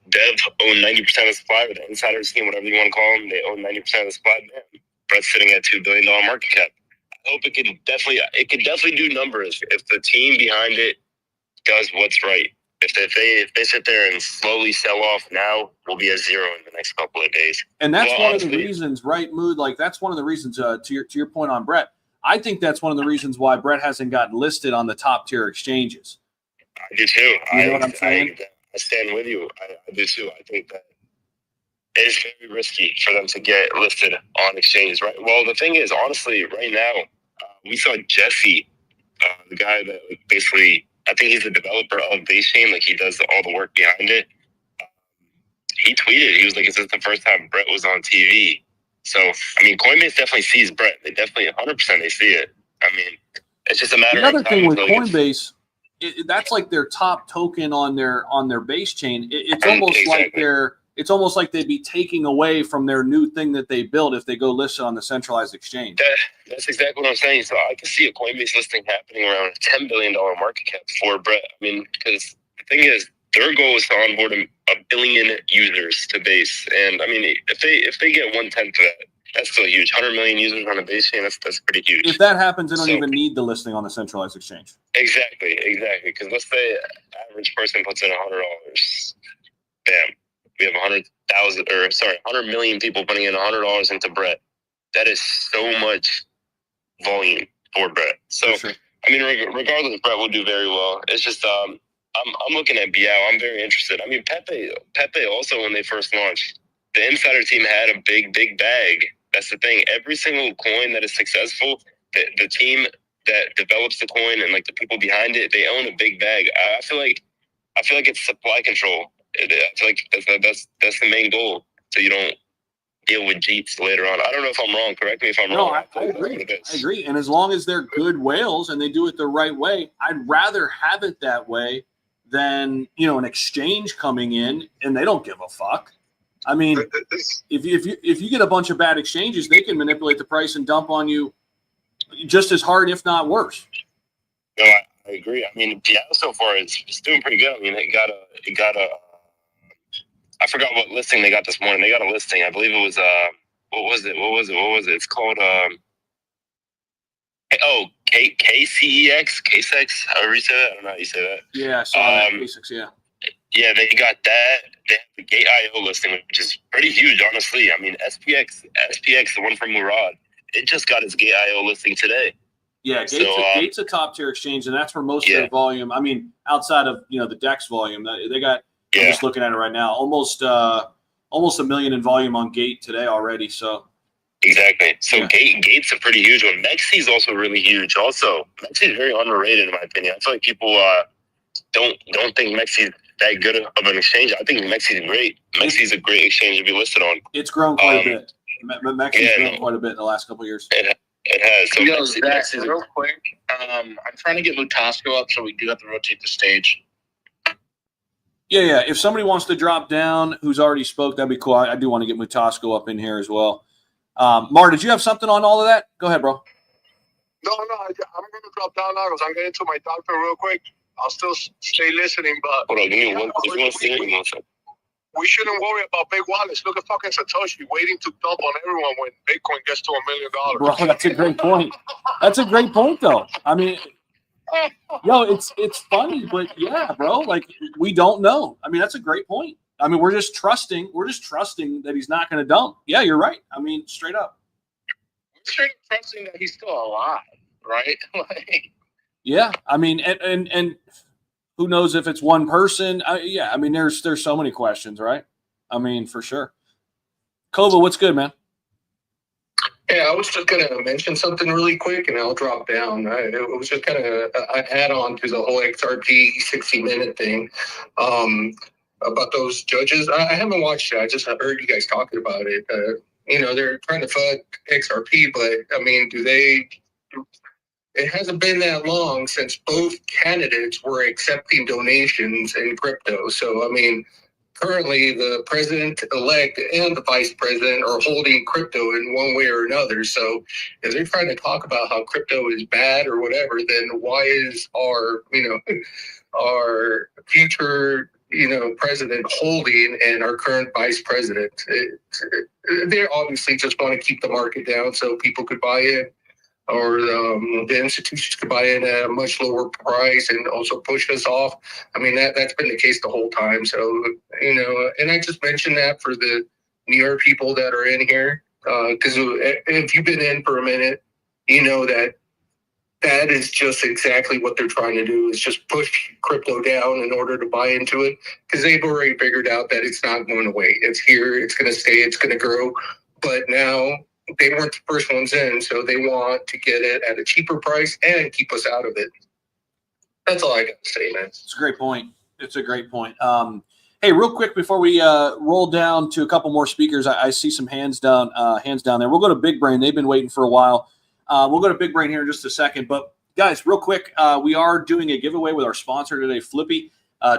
dev owned 90% of the supply, or the insider scheme, whatever you want to call them, they own 90% of the supply. Man, Brett's sitting at $2 billion market cap. I hope it could definitely do numbers if the team behind it does what's right. If they sit there and slowly sell off now, we'll be at zero in the next couple of days. And that's one of the reasons, right, Mood? Like that's one of the reasons to your point on Brett. I think that's one of the reasons why Brett hasn't gotten listed on the top tier exchanges. I do too. You know what I'm saying? I stand with you. I do too. I think that it's very risky for them to get listed on exchanges, right? Well, the thing is, honestly, right now, we saw Jesse, the guy that basically, I think he's the developer of Base Chain, like he does all the work behind it. He tweeted, he was like, "Is this the first time Brett was on TV?" So, I mean, Coinbase definitely sees Brett. They definitely 100% they see it. I mean, it's just a matter of time. The other thing with Coinbase, that's like their top token on their base chain. It's almost like it's almost like they'd be taking away from their new thing that they built if they go list it on the centralized exchange. That's exactly what I'm saying. So I can see a Coinbase listing happening around a $10 billion market cap for Brett. I mean, because the thing is, their goal is to onboard a billion users to Base. And I mean, if they get 1/10 of that, that's still huge. 100 million users on a Base chain, that's pretty huge. If that happens, they don't even need the listing on the centralized exchange. Exactly. Because let's say average person puts in $100. Bam. We have 100 million people putting in $100 into Brett. That is so much volume for Brett. So, sure. I mean, regardless, Brett will do very well. It's just, I'm looking at Biao. I'm very interested. I mean, Pepe also, when they first launched, the insider team had a big bag. That's the thing. Every single coin that is successful, the team that develops the coin and like the people behind it, they own a big bag. I feel like it's supply control. I feel like that's the main goal, so you don't deal with jeets later on. I don't know if I'm wrong. Correct me if I'm wrong. I agree. I agree. And as long as they're good whales and they do it the right way, I'd rather have it that way than an exchange coming in and they don't give a fuck. I mean, if you get a bunch of bad exchanges, they can manipulate the price and dump on you just as hard, if not worse. No, I agree. I mean, Biao so far is doing pretty good. I mean, it got a. I forgot what listing they got this morning. They got a listing. I believe it was what was it? It's called KCEX, however you say that. I don't know how you say that. Yeah, I saw that. KCEX, yeah. Yeah, they got that. They have the Gate.io listing, which is pretty huge, honestly. I mean, SPX, the one from Murad, it just got its Gate.io listing today. Yeah, Gate's a top tier exchange, and that's where most of their volume. I mean, outside of the DEX volume, they got. I'm just looking at it right now. Almost 1 million in volume on Gate today already. So exactly. So Gate's a pretty huge one. Mexi is also really huge. Also, Mexi is very underrated in my opinion. I feel like people don't think Mexi that good of an exchange. I think Mexi's great. Mexi's a great exchange to be listed on. It's grown quite a bit. Mexi's grown quite a bit in the last couple of years. It has. So Yo, Zach, real quick, I'm trying to get Mutasco up, so we do have to rotate the stage. Yeah. If somebody wants to drop down who's already spoke, that'd be cool. I do want to get Mutasco up in here as well. Mar, did you have something on all of that? Go ahead, bro. No, I'm going to drop down now because I'm getting to my doctor real quick. I'll still stay listening, but... Hold on, give me one second. We shouldn't worry about big wallets. Look at fucking Satoshi waiting to dump on everyone when Bitcoin gets to $1 million. Bro, that's a great point. That's a great point, though. I mean, yo, it's funny, but yeah, bro, like, we don't know. I mean, that's a great point. I mean, we're just trusting that he's not going to dump. Yeah, you're right. I mean, straight up. We're straight up trusting that he's still alive, right? Like, yeah, I mean, and who knows if it's one person? Yeah, I mean, there's so many questions, right? I mean, for sure. Kova, what's good, man? Yeah, I was just going to mention something really quick, and I'll drop down. It was just kind of an add-on to the whole XRP 60-minute thing about those judges. I haven't watched it. I just heard you guys talking about it. They're trying to fuck XRP, but, I mean, it hasn't been that long since both candidates were accepting donations in crypto. So, I mean, currently the president-elect and the vice president are holding crypto in one way or another. So if they're trying to talk about how crypto is bad or whatever, then why is our future, president holding and our current vice president? They obviously just want to keep the market down so people could buy in, or the institutions could buy in at a much lower price and also push us off. I mean, that's been the case the whole time. So, and I just mentioned that for the newer people that are in here, because if you've been in for a minute, you know that is just exactly what they're trying to do, is just push crypto down in order to buy into it, because they've already figured out that it's not going away. It's here, it's going to stay, it's going to grow. But now they weren't the first ones in, so they want to get it at a cheaper price and keep us out of it. That's all I got to say, man. It's a great point. It's a great point. Hey, real quick before we roll down to a couple more speakers, I see some hands down there. We'll go to Big Brain. They've been waiting for a while. We'll go to Big Brain here in just a second. But guys, real quick, we are doing a giveaway with our sponsor today, Flippy.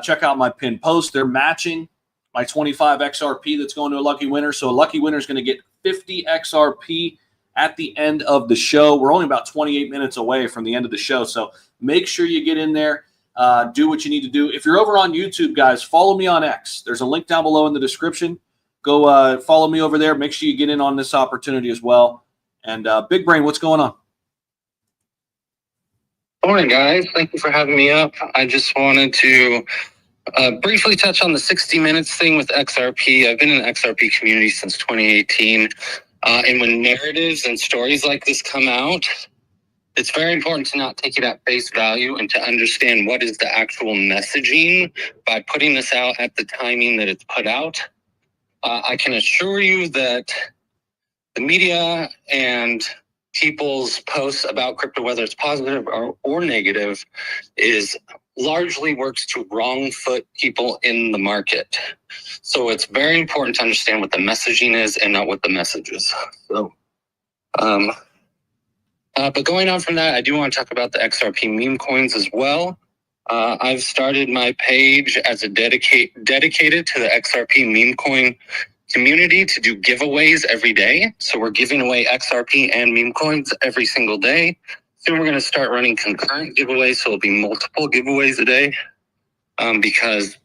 Check out my pinned post. They're matching my 25 XRP that's going to a lucky winner. So a lucky winner is going to get 50 XRP at the end of the show. We're only about 28 minutes away from the end of the show. So make sure you get in there, do what you need to do. If you're over on YouTube, guys, follow me on X. There's a link down below in the description. Go follow me over there. Make sure you get in on this opportunity as well. And Big Brain, what's going on? Morning, guys. Thank you for having me up. I just wanted to briefly touch on the 60 minutes thing with XRP. I've been in the XRP community since 2018. And when narratives and stories like this come out, it's very important to not take it at face value and to understand what is the actual messaging by putting this out at the timing that it's put out. I can assure you that the media and people's posts about crypto, whether it's positive or negative, is largely works to wrong foot people in the market. So it's very important to understand what the messaging is and not what the message is. So, but going on from that, I do want to talk about the XRP meme coins as well. I've started my page as a dedicated to the XRP meme coin community to do giveaways every day. So we're giving away XRP and meme coins every single day. Soon we're going to start running concurrent giveaways, so it'll be multiple giveaways a day, because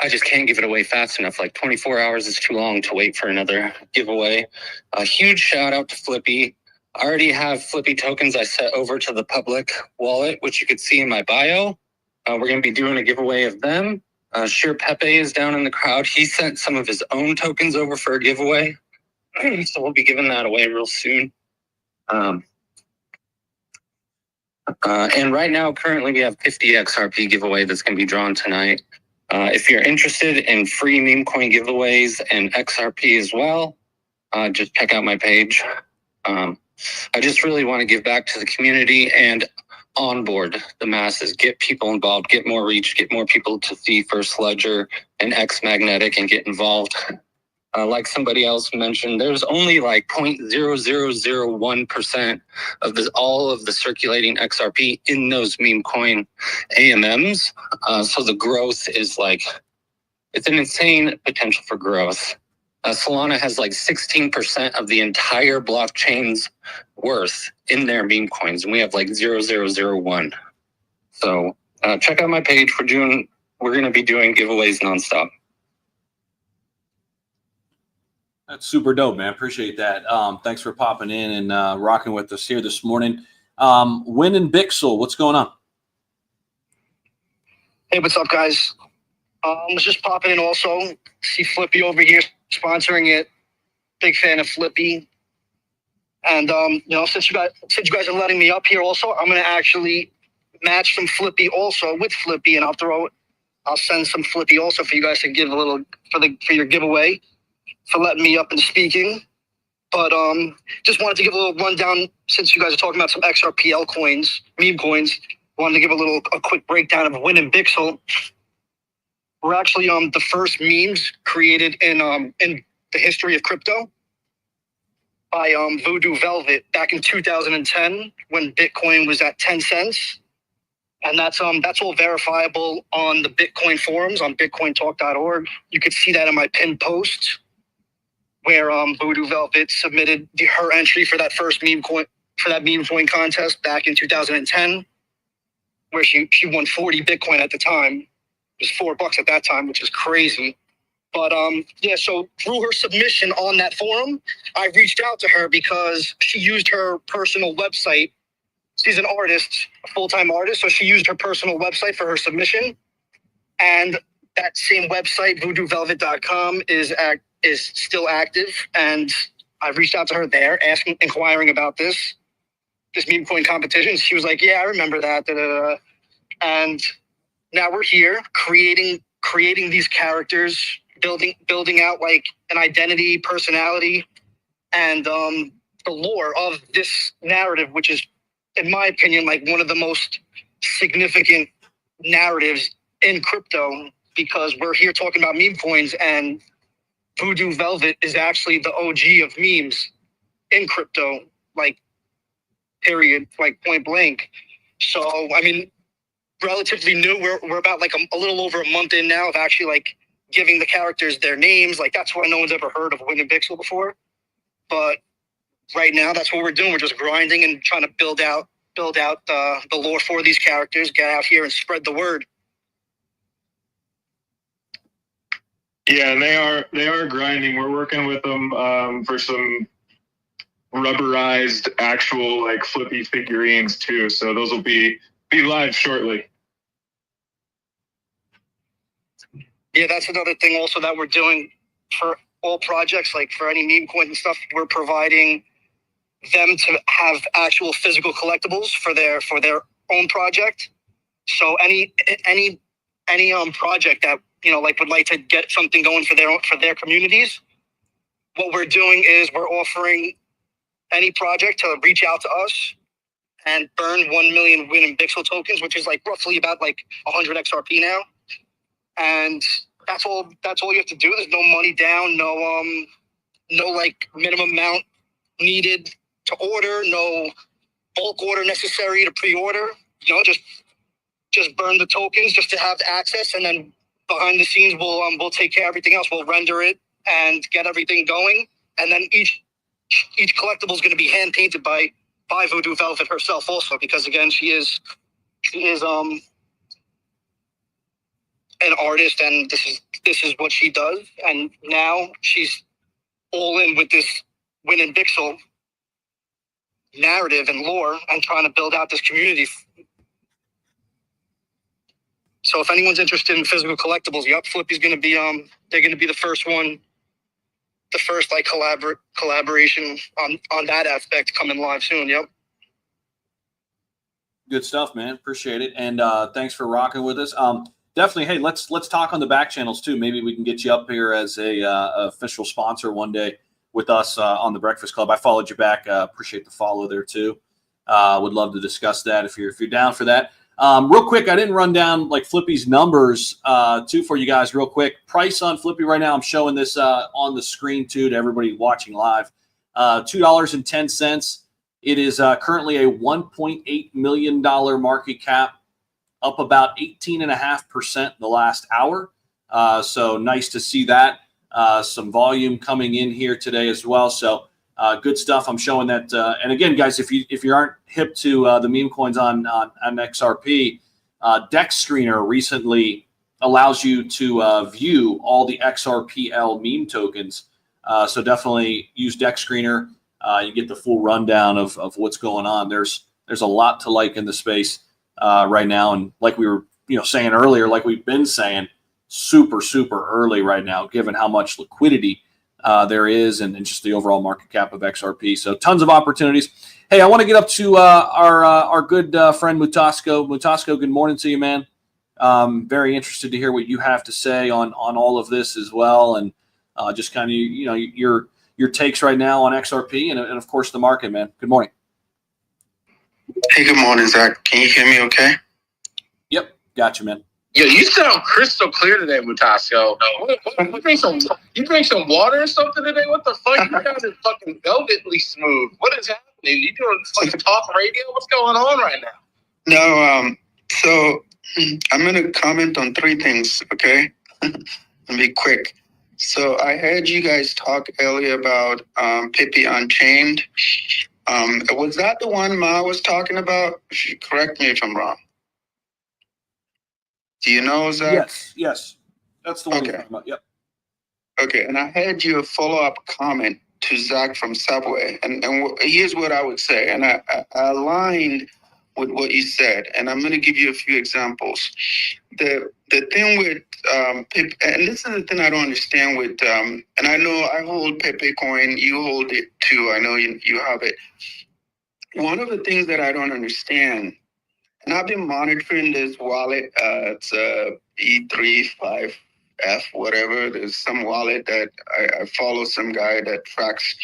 I just can't give it away fast enough. Like 24 hours is too long to wait for another giveaway. A huge shout out to Flippy. I already have Flippy tokens I set over to the public wallet, which you could see in my bio. We're going to be doing a giveaway of them. Sure Pepe is down in the crowd. He sent some of his own tokens over for a giveaway. So we'll be giving that away real soon. And right now, currently, we have 50 XRP giveaway that's going to be drawn tonight. If you're interested in free meme coin giveaways and XRP as well, just check out my page. I just really want to give back to the community. And onboard the masses, get people involved, get more reach, get more people to see First Ledger and X Magnetic and get involved. Like somebody else mentioned, there's only like 0.0001% of all of the circulating XRP in those meme coin AMMs. So the growth is like, it's an insane potential for growth. Solana has like 16% of the entire blockchain's worth in their meme coins, and we have like 0.0001. So check out my page for June. We're going to be doing giveaways nonstop. That's super dope, man. Appreciate that. Thanks for popping in and rocking with us here this morning. Win and Bixel, what's going on? Hey, what's up, guys? Was just popping in also. See Flippy over here sponsoring it. Big fan of Flippy. And you know, since you guys are letting me up here also, I'm gonna actually match some Flippy also with Flippy, and I'll send some Flippy also for you guys to give a little for your giveaway, for letting me up and speaking. But just wanted to give a little rundown, since you guys are talking about some XRP altcoins, meme coins. Wanted to give a quick breakdown of Win and Bixel. We're actually the first memes created in the history of crypto by Voodoo Velvet back in 2010 when Bitcoin was at 10 cents. And that's all verifiable on the Bitcoin forums on bitcointalk.org. You could see that in my pinned post, where Voodoo Velvet submitted her entry for that first meme coin contest back in 2010, where she won 40 Bitcoin at the time. It was $4 at that time, which is crazy. But yeah, so through her submission on that forum, I reached out to her because she used her personal website. She's an artist, a full-time artist, so she used her personal website for her submission. And that same website, voodoovelvet.com, is still active. And I reached out to her there, inquiring about this meme coin competition. She was like, "Yeah, I remember that." And now we're here creating these characters, building out like an identity, personality, and the lore of this narrative, which is, in my opinion, like one of the most significant narratives in crypto, because we're here talking about meme coins, and Voodoo Velvet is actually the OG of memes in crypto, like period, like point blank. So, I mean, relatively new. We're about like a little over a month in now of actually like giving the characters their names. Like, that's why no one's ever heard of Win and Bixel before. But right now, that's what we're doing. We're just grinding and trying to build out the lore for these characters, get out here and spread the word. Yeah, and they are grinding. We're working with them for some rubberized actual like Flippy figurines too. So those will be live shortly. Yeah, that's another thing also that we're doing for all projects, like for any meme coins and stuff. We're providing them to have actual physical collectibles for their own project. So any project that, you know, like would like to get something going for their communities, what we're doing is we're offering any project to reach out to us and burn 1 million Win and Bixel tokens, which is like roughly about like 100 XRP now. And that's all you have to do. There's no money down, no like minimum amount needed to order, no bulk order necessary to pre-order. You know, just burn the tokens just to have access, and then behind the scenes we'll take care of everything else. We'll render it and get everything going, and then each collectible is going to be hand painted by Voodoo Velvet herself also, because again she is an artist, and this is what she does. And now she's all in with this Win and Bixel narrative and lore, and trying to build out this community. So if anyone's interested in physical collectibles, yep, Flippy's going to be they're going to be the first one, the first like collaboration on that aspect coming live soon. Yep. Good stuff, man. Appreciate it, and thanks for rocking with us. Definitely. Hey, let's talk on the back channels too. Maybe we can get you up here as a official sponsor one day with us on the Breakfast Club. I followed you back. Appreciate the follow there too. Would love to discuss that if you're down for that. Real quick, I didn't run down like Flippy's numbers too for you guys real quick. Price on Flippy right now, I'm showing this on the screen too to everybody watching live. $2.10. It is currently a $1.8 million market cap, up about 18.5% in the last hour. So nice to see that. Some volume coming in here today as well. So good stuff. I'm showing that. And again, guys, if you aren't hip to the meme coins on XRP, Dex Screener recently allows you to view all the XRPL meme tokens. So definitely use Dex Screener. You get the full rundown of what's going on. There's a lot to like in the space right now, and like we were saying earlier, like we've been saying, super early right now, given how much liquidity there is and just the overall market cap of XRP. So tons of opportunities. Hey, I want to get up to our good friend Mutasco. Mutasco, good morning to you, man. Very interested to hear what you have to say on all of this as well, and just kind of your takes right now on XRP and of course the market, man. Good morning. Hey, good morning, Zach. Can you hear me okay? Yep, got you, man. Yo, you sound crystal clear today, Mutasco. You drink some water or something today? What the fuck? You sounded fucking velvetly smooth. What is happening? You doing fucking talk radio? What's going on right now? No, so I'm gonna comment on 3 things, okay? And be quick. So I heard you guys talk earlier about Pippi Unchained. Was that the one Ma was talking about? Correct me if I'm wrong. Do you know, Zach? Yes. That's the one okay. You're talking about. Yep. Okay, and I had your follow-up comment to Zach from Subway, and here's what I would say, and I aligned with what you said, and I'm going to give you a few examples. The thing with Pip, and this is the thing I don't understand with, and I know I hold Pepe coin, you hold it too. I know you have it. One of the things that I don't understand, and I've been monitoring this wallet, it's E35F, whatever. There's some wallet that I follow, some guy that tracks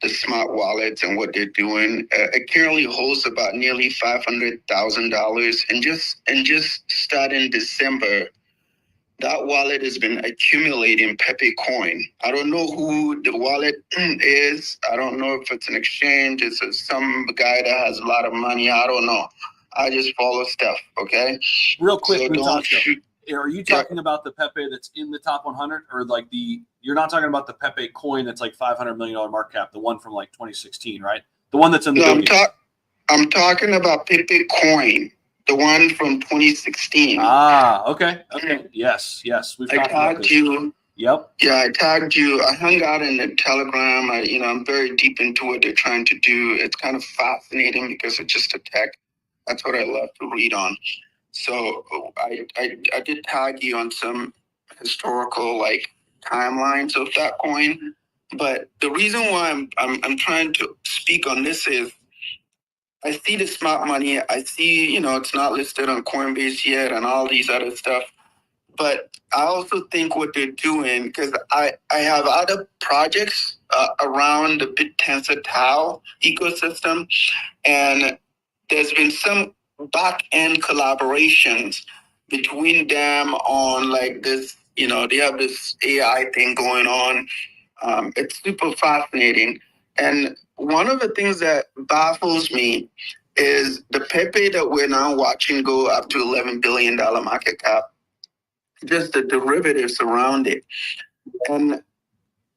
the smart wallets and what they're doing. It currently holds about nearly $500,000, and just starting December, that wallet has been accumulating Pepe coin. I don't know who the wallet is. I don't know if it's an exchange. It's some guy that has a lot of money. I don't know. I just follow stuff, okay? Real quick, So are you talking about the Pepe that's in the top 100, or like you're not talking about the Pepe coin that's like $500 million market cap, the one from like 2016, right? The one that's in the I'm talking about Pepe coin, the one from 2016. Okay. Yes. We've I tagged you. Yep. Yeah, I tagged you. I hung out in the Telegram. I'm very deep into what they're trying to do. It's kind of fascinating because it's just a tech. That's what I love to read on. So I did tag you on some historical timelines of that coin. But the reason why I'm trying to speak on this is I see the smart money. I see, it's not listed on Coinbase yet and all these other stuff. But I also think what they're doing, because I have other projects around the BitTensor Tau ecosystem, and there's been some back-end collaborations between them on this, they have this AI thing going on. It's super fascinating. And one of the things that baffles me is the Pepe that we're now watching go up to $11 billion market cap, just the derivatives around it. And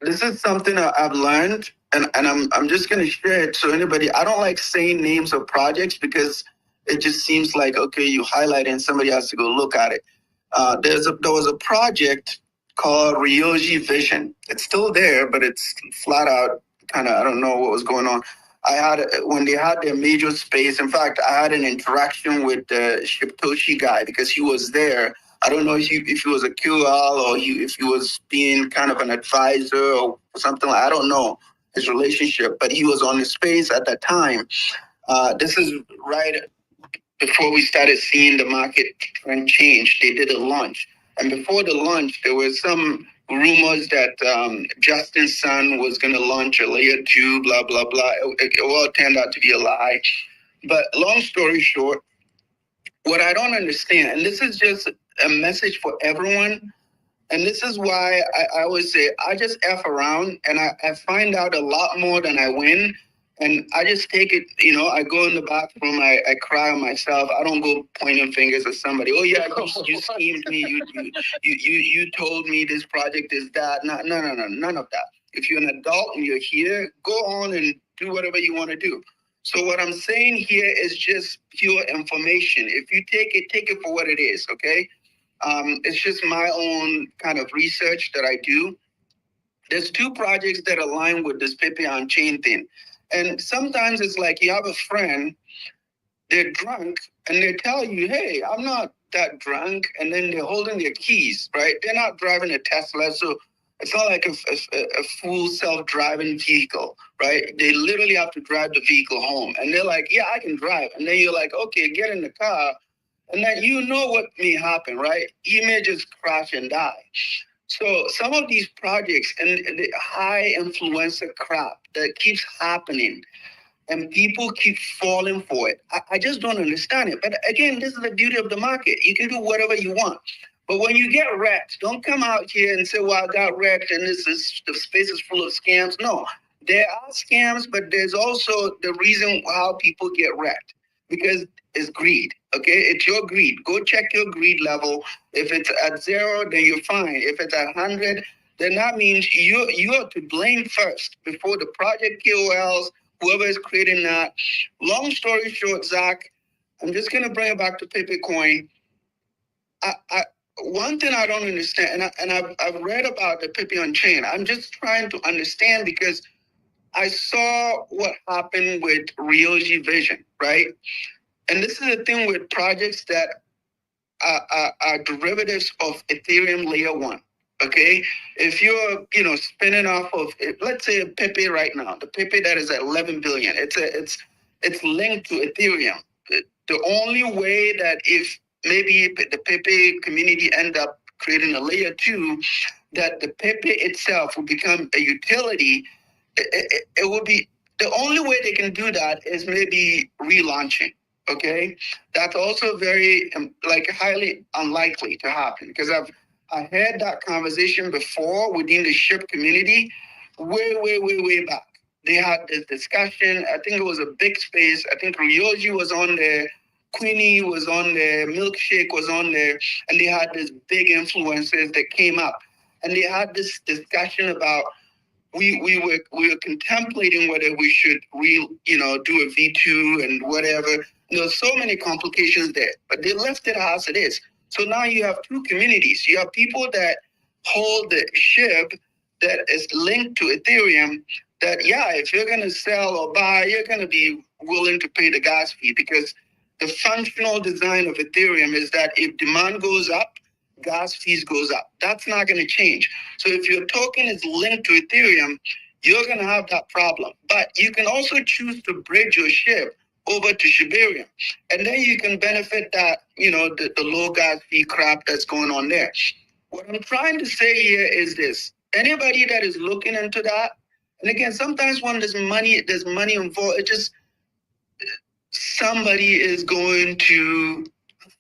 this is something I've learned, and I'm just going to share it. So anybody, I don't like saying names of projects because it just seems like, okay, you highlight it and somebody has to go look at it. There was a project called Ryoji Vision. It's still there, but it's flat out kind of, I don't know what was going on. When they had their major space, in fact, I had an interaction with the Shibtoshi guy because he was there. I don't know if he was a QL or if he was being kind of an advisor or something. I don't know his relationship, but he was on the space at that time. This is right before we started seeing the market trend change. They did a launch. And before the launch, there were some rumors that Justin Sun was going to launch a layer 2, blah, blah, blah. It all turned out to be a lie. But long story short, what I don't understand, and this is just a message for everyone, and this is why I always say I just F around and I find out a lot more than I win. And I just take it, I go in the bathroom, I cry on myself. I don't go pointing fingers at somebody. Oh yeah, you schemed me. You told me this project is that. No, none of that. If you're an adult and you're here, go on and do whatever you want to do. So what I'm saying here is just pure information. If you take it for what it is, okay? It's just my own kind of research that I do. There's two projects that align with this Flippy on-chain thing. And sometimes it's like you have a friend, they're drunk, and they tell you, hey, I'm not that drunk. And then they're holding their keys, right? They're not driving a Tesla, so it's not like a full self-driving vehicle, right? They literally have to drive the vehicle home. And they're like, yeah, I can drive. And then you're like, okay, get in the car. And then you know what may happen, right? You may just crash and die. So some of these projects and the high influencer crap that keeps happening and people keep falling for it, I just don't understand it. But again, this is the beauty of the market. You can do whatever you want. But when you get wrecked, don't come out here and say, well, I got wrecked and the space is full of scams. No, there are scams, but there's also the reason how people get wrecked. Because it's greed, okay? It's your greed. Go check your greed level. If it's at 0, then you're fine. If it's at 100, then that means you are to blame first before the project KOLs, whoever is creating that. Long story short, Zach, I'm just gonna bring it back to Bitcoin. One thing I don't understand, and I've read about the Flippy on chain. I'm just trying to understand because I saw what happened with Ryoji Vision, right? And this is the thing with projects that are derivatives of Ethereum layer 1, okay? If you're, spinning off of, let's say a Pepe right now, the Pepe that is at 11 billion, it's linked to Ethereum. The only way that if maybe the Pepe community end up creating a layer 2, that the Pepe itself will become a utility, it will be, the only way they can do that is maybe relaunching. Okay, that's also very highly unlikely to happen because I had that conversation before within the SHIP community, way back. They had this discussion. I think it was a big space. I think Ryoji was on there, Queenie was on there, Milkshake was on there, and they had these big influencers that came up, and they had this discussion about. We were contemplating whether we should do a V2 and whatever. There's so many complications there, but they left it as it is. So now you have two communities. You have people that hold the SHIB that is linked to Ethereum that, if you're going to sell or buy, you're going to be willing to pay the gas fee because the functional design of Ethereum is that if demand goes up, gas fees goes up. That's not going to change. So if your token is linked to Ethereum, you're going to have that problem. But you can also choose to bridge your SHIB over to Shibarium. And then you can benefit that, the low gas fee crap that's going on there. What I'm trying to say here is this. Anybody that is looking into that, and again, sometimes when there's money involved, it just, somebody is going to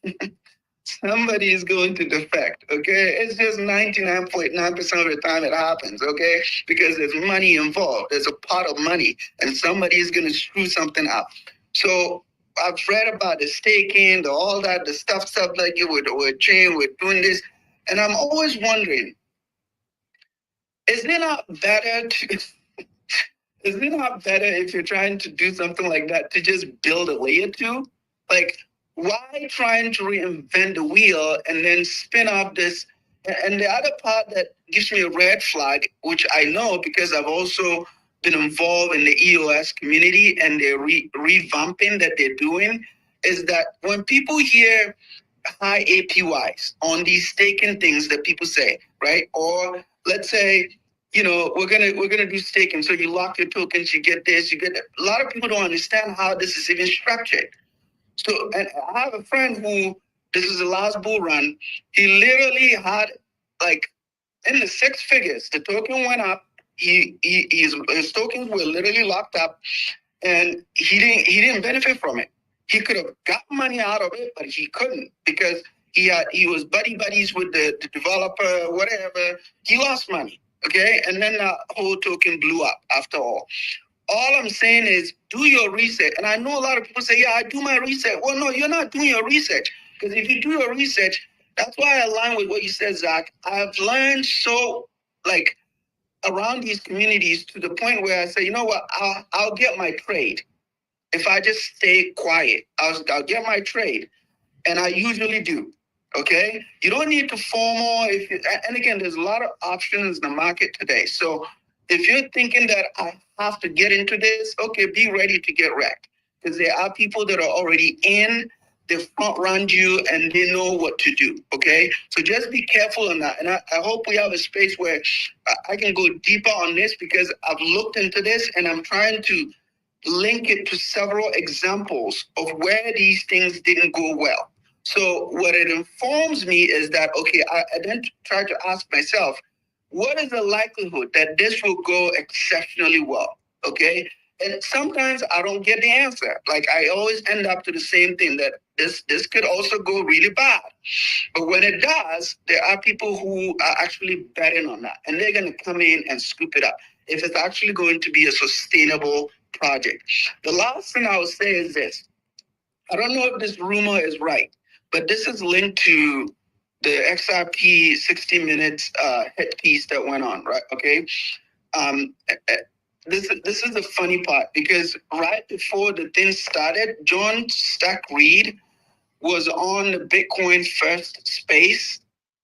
defect, okay? It's just 99.9% of the time it happens, okay? Because there's money involved. There's a pot of money, and somebody is going to screw something up. So I've read about the staking, all that, the stuff like you with chain, with doing this, and I'm always wondering, is it not better if you're trying to do something like that to just build a layer 2? Like, why trying to reinvent the wheel and then spin off this? And the other part that gives me a red flag, which I know because I've also been involved in the EOS community and the revamping that they're doing, is that when people hear high APYs on these staking things that people say, right? Or let's say, we're gonna do staking. So you lock your tokens, you get this, you get that. A lot of people don't understand how this is even structured. So, and I have a friend who, this is the last bull run, he literally had in the 6 figures, the token went up, his tokens were literally locked up and he didn't benefit from it. He could have got money out of it, but he couldn't because he was buddies with the developer, whatever. He lost money, okay? And then the whole token blew up after all. All I'm saying is do your research. And I know a lot of people say, yeah, I do my research. Well, no, you're not doing your research. Because if you do your research, that's why I align with what you said, Zach. I've learned so, like, around these communities to the point where I say, you know what, I'll get my trade. If I just stay quiet, I'll get my trade. And I usually do. Okay? You don't need to FOMO. And again, there's a lot of options in the market today. So if you're thinking that I have to get into this, okay, be ready to get wrecked. Because there are people that are already in, they front run you, and they know what to do, okay? So just be careful on that. And I hope we have a space where I can go deeper on this because I've looked into this and I'm trying to link it to several examples of where these things didn't go well. So what it informs me is that, okay, I then try to ask myself, what is the likelihood that this will go exceptionally well, okay? And sometimes I don't get the answer. Like I always end up to the same thing, that this could also go really bad. But when it does, there are people who are actually betting on that, and they're going to come in and scoop it up if it's actually going to be a sustainable project. The last thing I will say is this. I don't know if this rumor is right, but this is linked to the XRP 60 minutes hit piece that went on, right? Okay. This is the funny part because right before the thing started, John Stack Reed was on the Bitcoin First space,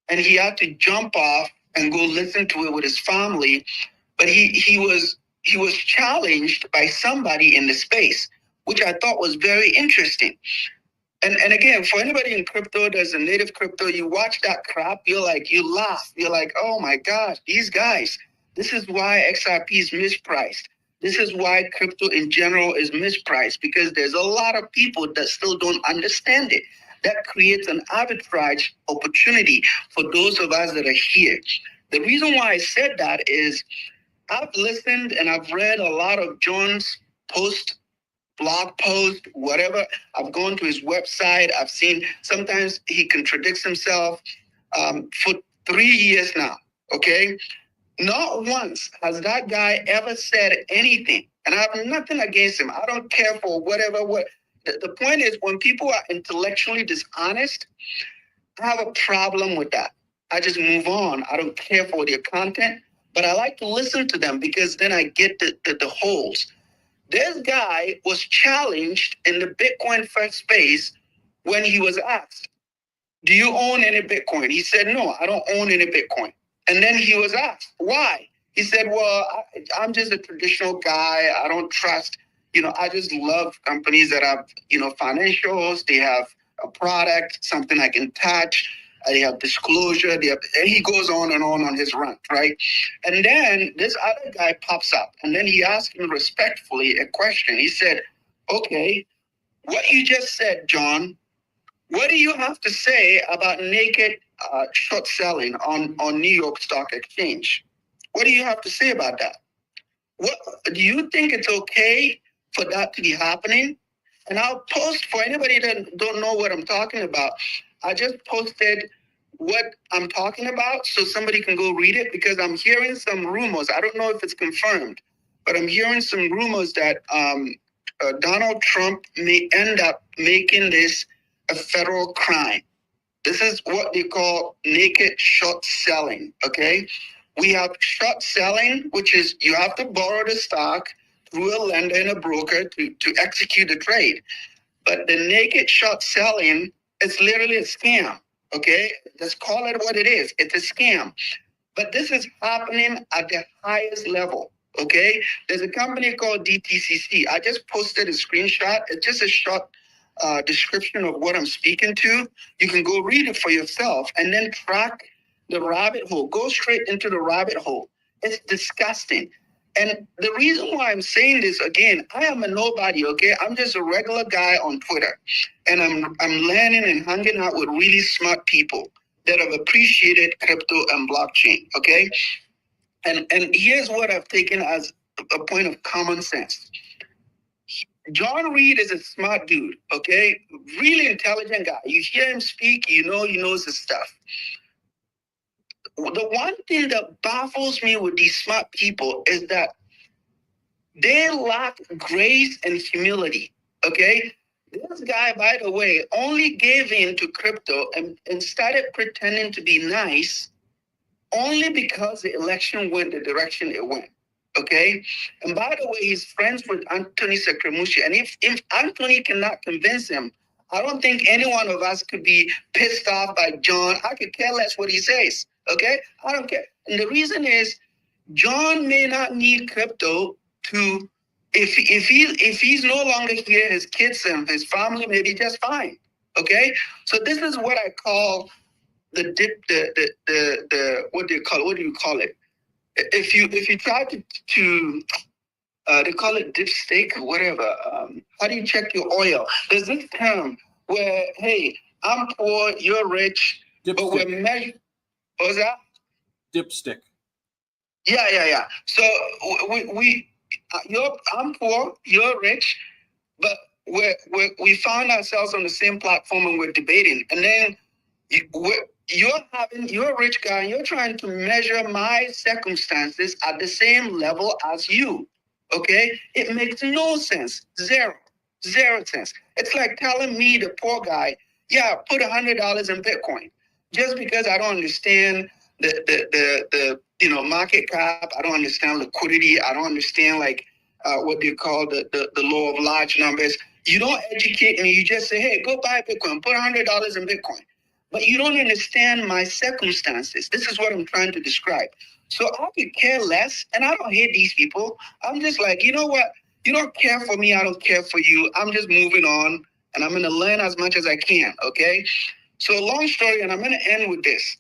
and he had to jump off and go listen to it with his family. But he was challenged by somebody in the space, which I thought was very interesting. And again, for anybody in crypto, there's a native crypto, you watch that crap, you laugh. You're like, oh my gosh, these guys, this is why XRP is mispriced. This is why crypto in general is mispriced, because there's a lot of people that still don't understand it. That creates an arbitrage opportunity for those of us that are here. The reason why I said that is I've listened and I've read a lot of John's blog post, whatever. I've gone to his website. I've seen sometimes he contradicts himself for 3 years now, okay? Not once has that guy ever said anything. And I have nothing against him. I don't care for whatever. The point is, when people are intellectually dishonest, I have a problem with that. I just move on. I don't care for their content, but I like to listen to them because then I get the holes. This guy was challenged in the Bitcoin First space when he was asked, do you own any Bitcoin? He said, no, I don't own any Bitcoin. And then he was asked, why? He said, well, I'm just a traditional guy. I don't trust, I just love companies that have, financials. They have a product, something I can touch. They have disclosure. And he goes on and on his rant, right? And then this other guy pops up. And then he asked him respectfully a question. He said, okay, what you just said, John, what do you have to say about naked short selling on New York Stock Exchange? What do you have to say about that? What do you think it's okay for that to be happening? And I'll post for anybody that don't know what I'm talking about. I just posted what I'm talking about so somebody can go read it, because I'm hearing some rumors. I don't know if it's confirmed, but I'm hearing some rumors that Donald Trump may end up making this a federal crime. This is what they call naked short selling, okay? We have short selling, which is you have to borrow the stock through a lender and a broker to execute the trade. But the naked short selling is literally a scam, okay? Let's call it what it is. It's a scam. But this is happening at the highest level, okay? There's a company called DTCC. I just posted a screenshot. It's just a short description of what I'm speaking to. You can go read it for yourself and then track the rabbit hole. Go straight into the rabbit hole. It's disgusting. And the reason why I'm saying this, again, I am a nobody, okay? I'm just a regular guy on Twitter. And I'm learning and hanging out with really smart people that have appreciated crypto and blockchain, okay? And here's what I've taken as a point of common sense. John Reed is a smart dude, okay? Really intelligent guy. You hear him speak, you know he knows his stuff. The one thing that baffles me with these smart people is that they lack grace and humility, okay? This guy, by the way, only gave in to crypto and started pretending to be nice only because the election went the direction it went. Okay. And by the way, he's friends with Anthony Scaramucci. And if Anthony cannot convince him, I don't think any one of us could be pissed off by John. I could care less what he says. Okay. I don't care. And the reason is John may not need crypto to, if he's no longer here, his kids and his family may be just fine. Okay. So this is what I call the what do you call it? If you try to they call it dipstick or whatever. How do you check your oil? There's this term where, hey, I'm poor, you're rich, dipstick. But we're measured. What was that? Dipstick. Yeah. So I'm poor, you're rich, but we found ourselves on the same platform and we're debating, and then you're a rich guy and you're trying to measure my circumstances at the same level as you. Okay? It makes no sense. Zero sense. It's like telling me, the poor guy, yeah, put $100 in Bitcoin. Just because I don't understand the market cap, I don't understand liquidity, I don't understand what do you call the law of large numbers. You don't educate me, you just say, hey, go buy Bitcoin, put $100 in Bitcoin. But you don't understand my circumstances. This is what I'm trying to describe. So I could care less, and I don't hate these people. I'm just like, you know what? You don't care for me, I don't care for you. I'm just moving on, and I'm going to learn as much as I can, okay? So long story, and I'm going to end with this.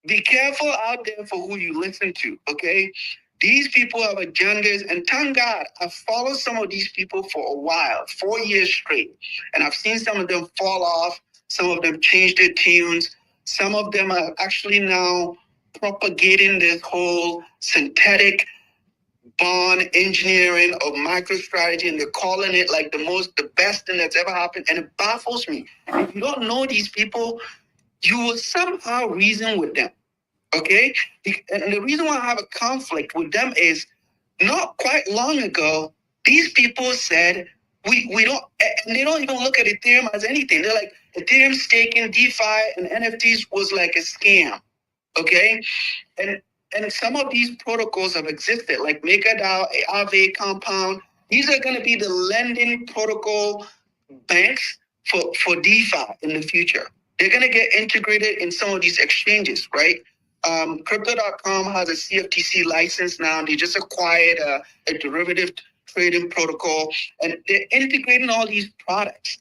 Be careful out there for who you listen to, okay? These people have agendas, and thank God, I've followed some of these people for a while, 4 years straight, and I've seen some of them fall off. Some of them changed their tunes. Some of them are actually now propagating this whole synthetic bond engineering of MicroStrategy, and they're calling it like the best thing that's ever happened. And it baffles me. If you don't know these people, you will somehow reason with them. Okay? And the reason why I have a conflict with them is not quite long ago, these people said, we don't, and they don't even look at Ethereum as anything. They're like, Ethereum staking, DeFi, and NFTs was like a scam, okay? And some of these protocols have existed, like MakerDAO, Aave, Compound. These are going to be the lending protocol banks for DeFi in the future. They're going to get integrated in some of these exchanges, right? Crypto.com has a CFTC license now. They just acquired a derivative trading protocol, and they're integrating all these products,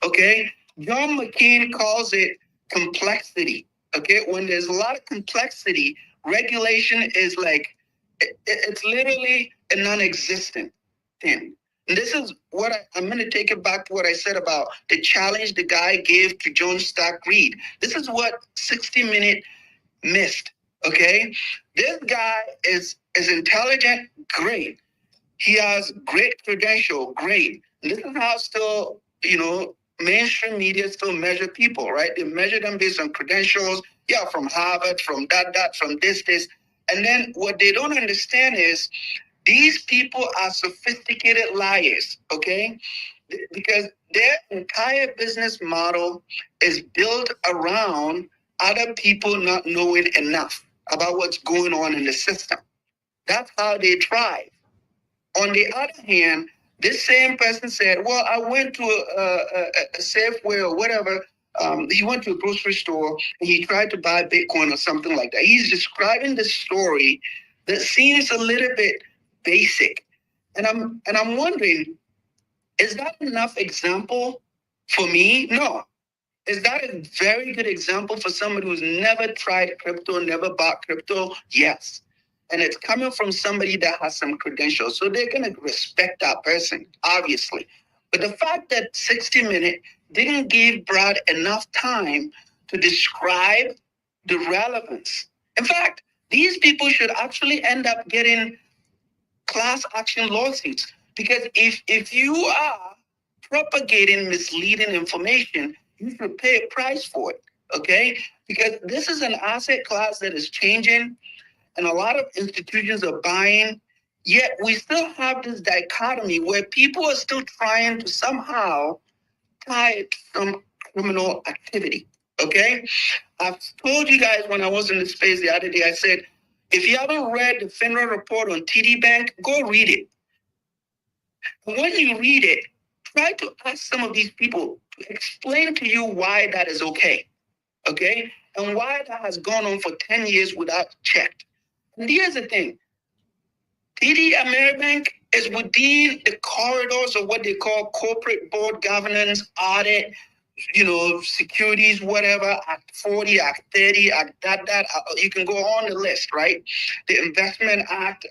okay? John McCain calls it complexity, okay? When there's a lot of complexity, regulation is like, it's literally a non-existent thing. And this is what I'm going to take it back to what I said about the challenge the guy gave to John Stack Reed. This is what 60 Minutes missed, okay? This guy is intelligent, great. He has great credential, great. And this is how still, mainstream media still measure people, right? They measure them based on credentials, from Harvard, from that, from this. And then what they don't understand is these people are sophisticated liars, okay? Because their entire business model is built around other people not knowing enough about what's going on in the system. That's how they thrive. On the other hand, this same person said, well, I went to a Safeway or whatever. He went to a grocery store and he tried to buy Bitcoin or something like that. He's describing the story that seems a little bit basic. And I'm wondering, is that enough example for me? No. Is that a very good example for somebody who's never tried crypto, never bought crypto? Yes. And it's coming from somebody that has some credentials. So they're going to respect that person, obviously. But the fact that 60 Minutes didn't give Brad enough time to describe the relevance. In fact, these people should actually end up getting class action lawsuits. Because if you are propagating misleading information, you should pay a price for it, okay? Because this is an asset class that is changing, and a lot of institutions are buying, yet we still have this dichotomy where people are still trying to somehow tie it to some criminal activity, okay? I've told you guys when I was in the space the other day, I said, if you haven't read the FINRA report on TD Bank, go read it. And when you read it, try to ask some of these people to explain to you why that is okay, and why that has gone on for 10 years without checked. And here's the thing. TD Ameribank is within the corridors of what they call corporate board governance, audit, securities, whatever, Act 40, Act 30, Act that, you can go on the list, right? The Investment Act,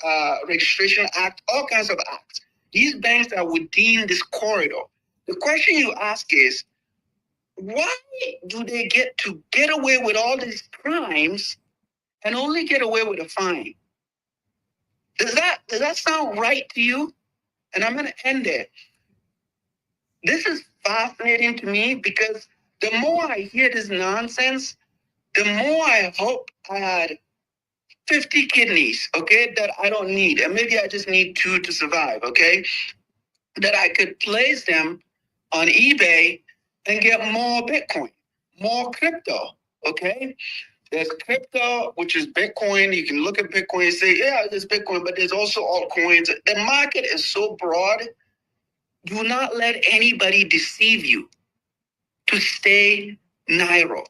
Registration Act, all kinds of acts. These banks are within this corridor. The question you ask is, why do they get away with all these crimes and only get away with a fine? Does that sound right to you? And I'm going to end there. This is fascinating to me because the more I hear this nonsense, the more I hope I had 50 kidneys, that I don't need. And maybe I just need 2 to survive, that I could place them on eBay and get more Bitcoin, more crypto, There's crypto, which is Bitcoin. You can look at Bitcoin and say, yeah, there's Bitcoin, but there's also altcoins. The market is so broad. Do not let anybody deceive you to stay narrow.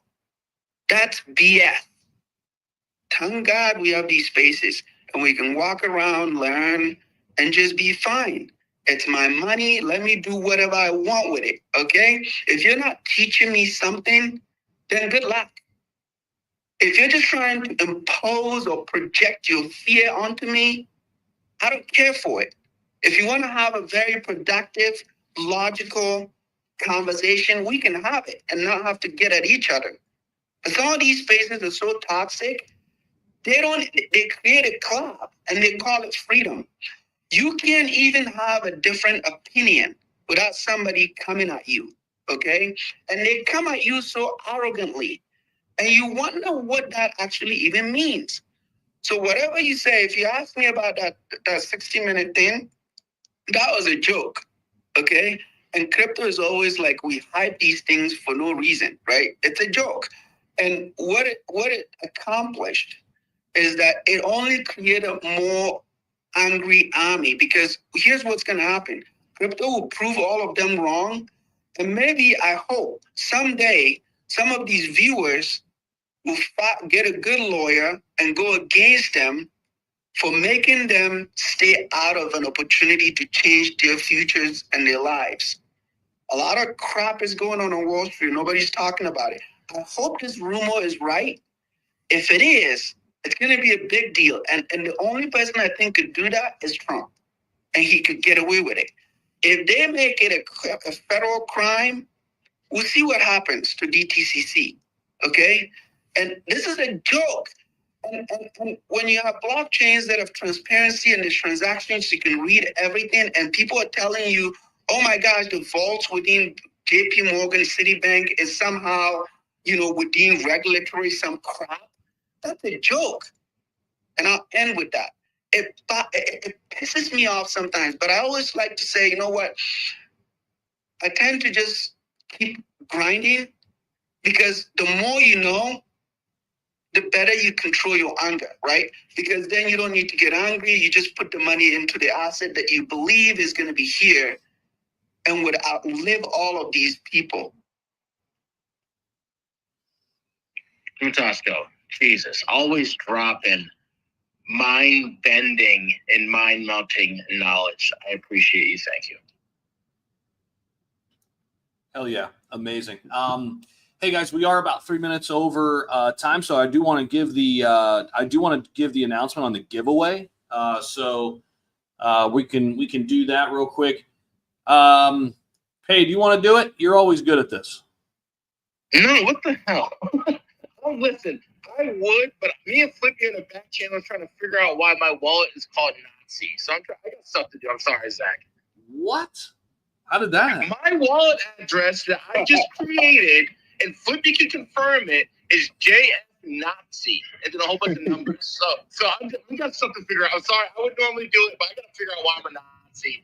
That's BS. Thank God we have these spaces and we can walk around, learn, and just be fine. It's my money. Let me do whatever I want with it, If you're not teaching me something, then good luck. If you're just trying to impose or project your fear onto me, I don't care for it. If you want to have a very productive, logical conversation, we can have it and not have to get at each other. But some of these spaces are so toxic, they create a club and they call it freedom. You can't even have a different opinion without somebody coming at you, And they come at you so arrogantly. And you wonder what that actually even means. So whatever you say, if you ask me about that 60-minute thing, that was a joke, And crypto is always like we hype these things for no reason, right? It's a joke. And what it accomplished is that it only created a more angry army, because here's what's going to happen. Crypto will prove all of them wrong. And maybe, I hope, someday, some of these viewers will get a good lawyer and go against them for making them stay out of an opportunity to change their futures and their lives. A lot of crap is going on Wall Street. Nobody's talking about it. I hope this rumor is right. If it is, it's going to be a big deal. And the only person I think could do that is Trump. And he could get away with it. If they make it a federal crime, we'll see what happens to DTCC. And this is a joke. And when you have blockchains that have transparency and the transactions, you can read everything, and people are telling you, oh my gosh, the vaults within JP Morgan, Citibank is somehow, within regulatory some crap. That's a joke. And I'll end with that. It pisses me off sometimes, but I always like to say, you know what? I tend to just keep grinding, because the more you know, the better you control your anger, right? Because then you don't need to get angry. You just put the money into the asset that you believe is going to be here and would outlive all of these people. Fantastic. Jesus, always dropping mind-bending and mind-melting knowledge. I appreciate you. Thank you. Hell yeah. Amazing. Hey guys, we are about 3 minutes over time, so I do want to give the announcement on the giveaway. So we can do that real quick. Hey, do you want to do it? You're always good at this. No, what the hell? Oh, listen, I would, but me and Flippy in the back channel trying to figure out why my wallet is called Nazi. So I got stuff to do. I'm sorry, Zach. What? How did that happen? My wallet address that I just created, and Flippy can confirm it, is JF Nazi, and then a whole bunch of numbers. So we got something to figure out. I'm sorry, I would normally do it, but I got to figure out why I'm a Nazi.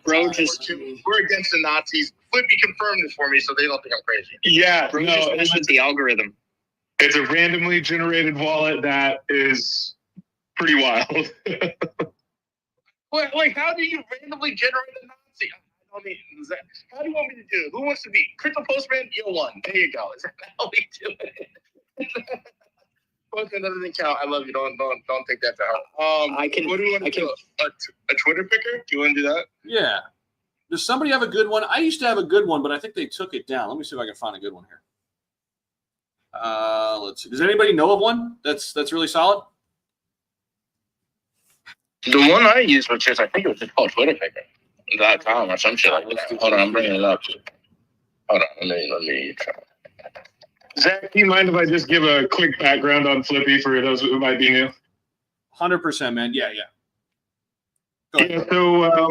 We're against the Nazis. Flippy confirmed this for me, so they don't think I'm crazy. Yeah, Bro, just mess with the algorithm. It's a randomly generated wallet that is pretty wild. Like, how do you randomly generate a Nazi? I mean, how do you want me to do it? Who wants to be Crypto Postman? You're one. There you go. Is that how we do it? That doesn't count. I love you. Don't take that to heart. What do you want to do? A Twitter picker? Do you want to do that? Yeah. Does somebody have a good one? I used to have a good one, but I think they took it down. Let me see if I can find a good one here. Let's see. Does anybody know of one that's really solid? The one I used was just, I think it was just called Twitter picker. .com or some shit like that. Hold on, I'm bringing it up. Hold on, let me try. Zach, do you mind if I just give a quick background on Flippy for those who might be new? 100%, man. Yeah. Yeah, so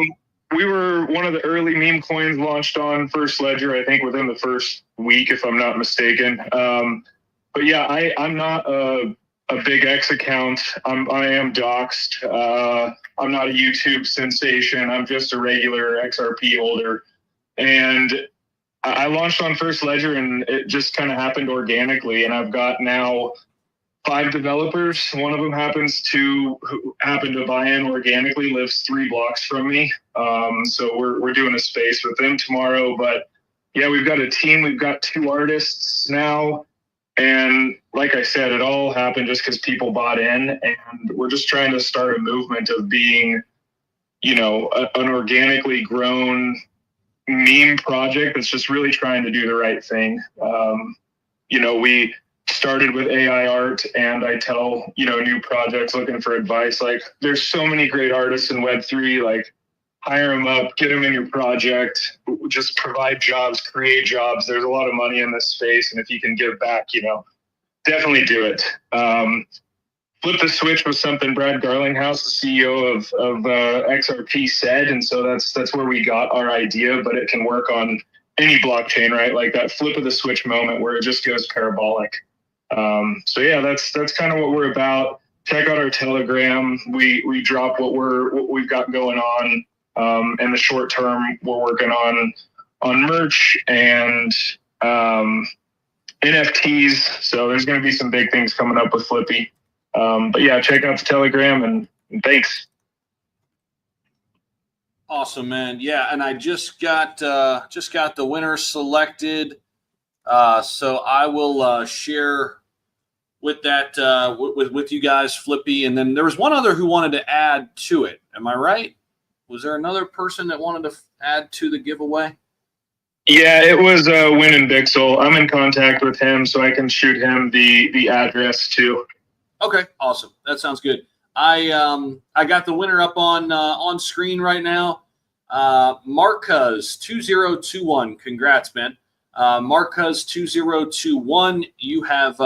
we were one of the early meme coins launched on First Ledger, I think within the first week, if I'm not mistaken. But yeah, I'm not a big X account. I am doxxed. I'm not a YouTube sensation. I'm just a regular XRP holder. And I launched on First Ledger, and it just kind of happened organically. And I've got now 5 developers. One of them who happened to buy in organically, lives 3 blocks from me. So we're doing a space with them tomorrow. But yeah, we've got a team. We've got 2 artists now. And like I said, it all happened just because people bought in, and we're just trying to start a movement of being, an organically grown meme project that's just really trying to do the right thing. We started with AI art, and I tell, new projects looking for advice, like, there's so many great artists in Web3, like, hire them up, get them in your project, just provide jobs, create jobs. There's a lot of money in this space, and if you can give back, definitely do it. Flip the switch was something Brad Garlinghouse, the CEO of XRP, said, and so that's where we got our idea. But it can work on any blockchain, right? Like that flip of the switch moment where it just goes parabolic. So yeah, that's kind of what we're about. Check out our Telegram. We drop what we've got going on. In the short term, we're working on merch and NFTs. So there's going to be some big things coming up with Flippy. But yeah, check out the Telegram and thanks. Awesome, man. Yeah, and I just got the winner selected. So I will share with that with you guys, Flippy. And then there was one other who wanted to add to it. Am I right? Was there another person that wanted to add to the giveaway? Yeah, it was Win and Bixel. I'm in contact with him, so I can shoot him the address too. Okay, awesome. That sounds good. I got the winner up on screen right now. Marcus 2021. Congrats, man. Marcus 2021. You have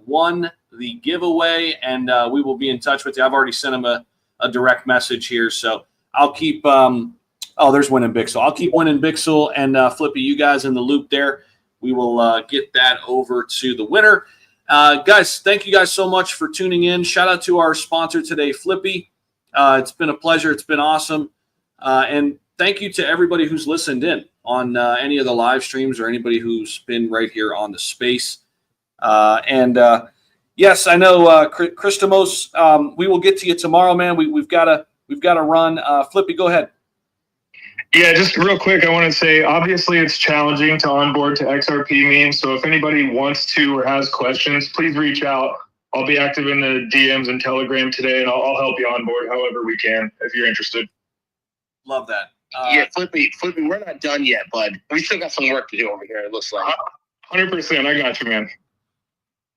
won the giveaway, and we will be in touch with you. I've already sent him a direct message here, so I'll keep. There's Win and Bixel. I'll keep Win and Bixel and Flippy, you guys in the loop there. We will get that over to the winner. Guys, thank you guys so much for tuning in. Shout out to our sponsor today, Flippy. It's been a pleasure. It's been awesome. And thank you to everybody who's listened in on any of the live streams or anybody who's been right here on the space. Yes, I know, Christomos, we will get to you tomorrow, man. We've got to run. Flippy, go ahead. Yeah, just real quick, I want to say, obviously it's challenging to onboard to XRP memes. So if anybody wants to or has questions, please reach out. I'll be active in the DMs and Telegram today, and I'll help you onboard however we can if you're interested. Love that. Yeah, Flippy, we're not done yet, bud. We still got some work to do over here, it looks like. 100%. I got you, man.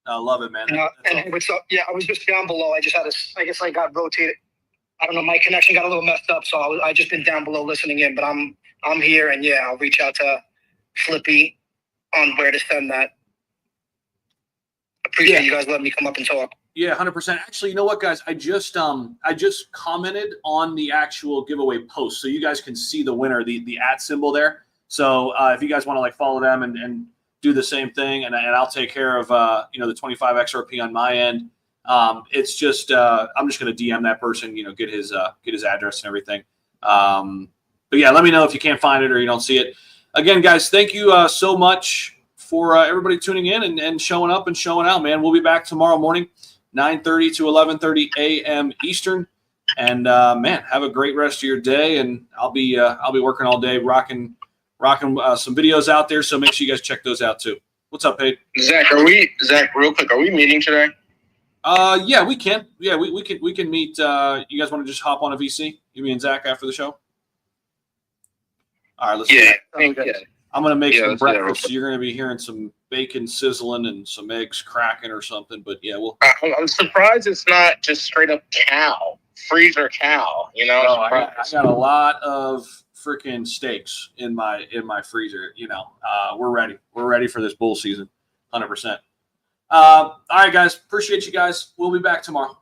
I love it, man. And what's up? Yeah, I was just down below. I guess I got rotated. I don't know. My connection got a little messed up, so I just been down below listening in. But I'm here, and yeah, I'll reach out to Flippy on where to send that. Appreciate you guys letting me come up and talk. Yeah, 100%. Actually, you know what, guys? I just commented on the actual giveaway post, so you guys can see the winner, the @ symbol there. So if you guys want to like follow them and do the same thing, and I'll take care of the 25 XRP on my end. It's just I'm just going to DM that person, get his address and everything. But yeah, let me know if you can't find it or you don't see it. Again, guys, thank you so much for everybody tuning in and showing up and showing out, man. We'll be back tomorrow morning, 9:30 to 11:30 a.m. Eastern. And man, have a great rest of your day. And I'll be working all day, rocking some videos out there. So make sure you guys check those out too. What's up, Pete? Zach, real quick, are we meeting today? Yeah, we can. Yeah, we can meet. You guys want to just hop on a VC? You and Zach after the show? All right, let's do that. I'm gonna make some breakfast. So you're gonna be hearing some bacon sizzling and some eggs cracking or something. But yeah, I'm surprised it's not just straight up cow, freezer cow. I got a lot of freaking steaks in my freezer. We're ready. We're ready for this bull season, 100%. All right, guys. Appreciate you guys. We'll be back tomorrow.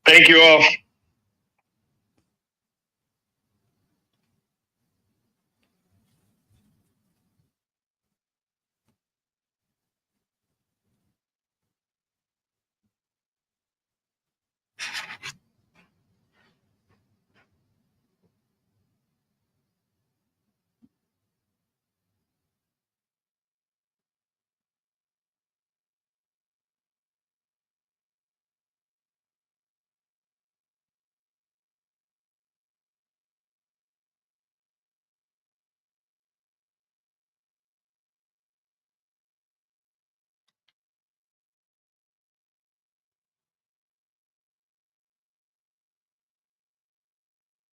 Thank you all.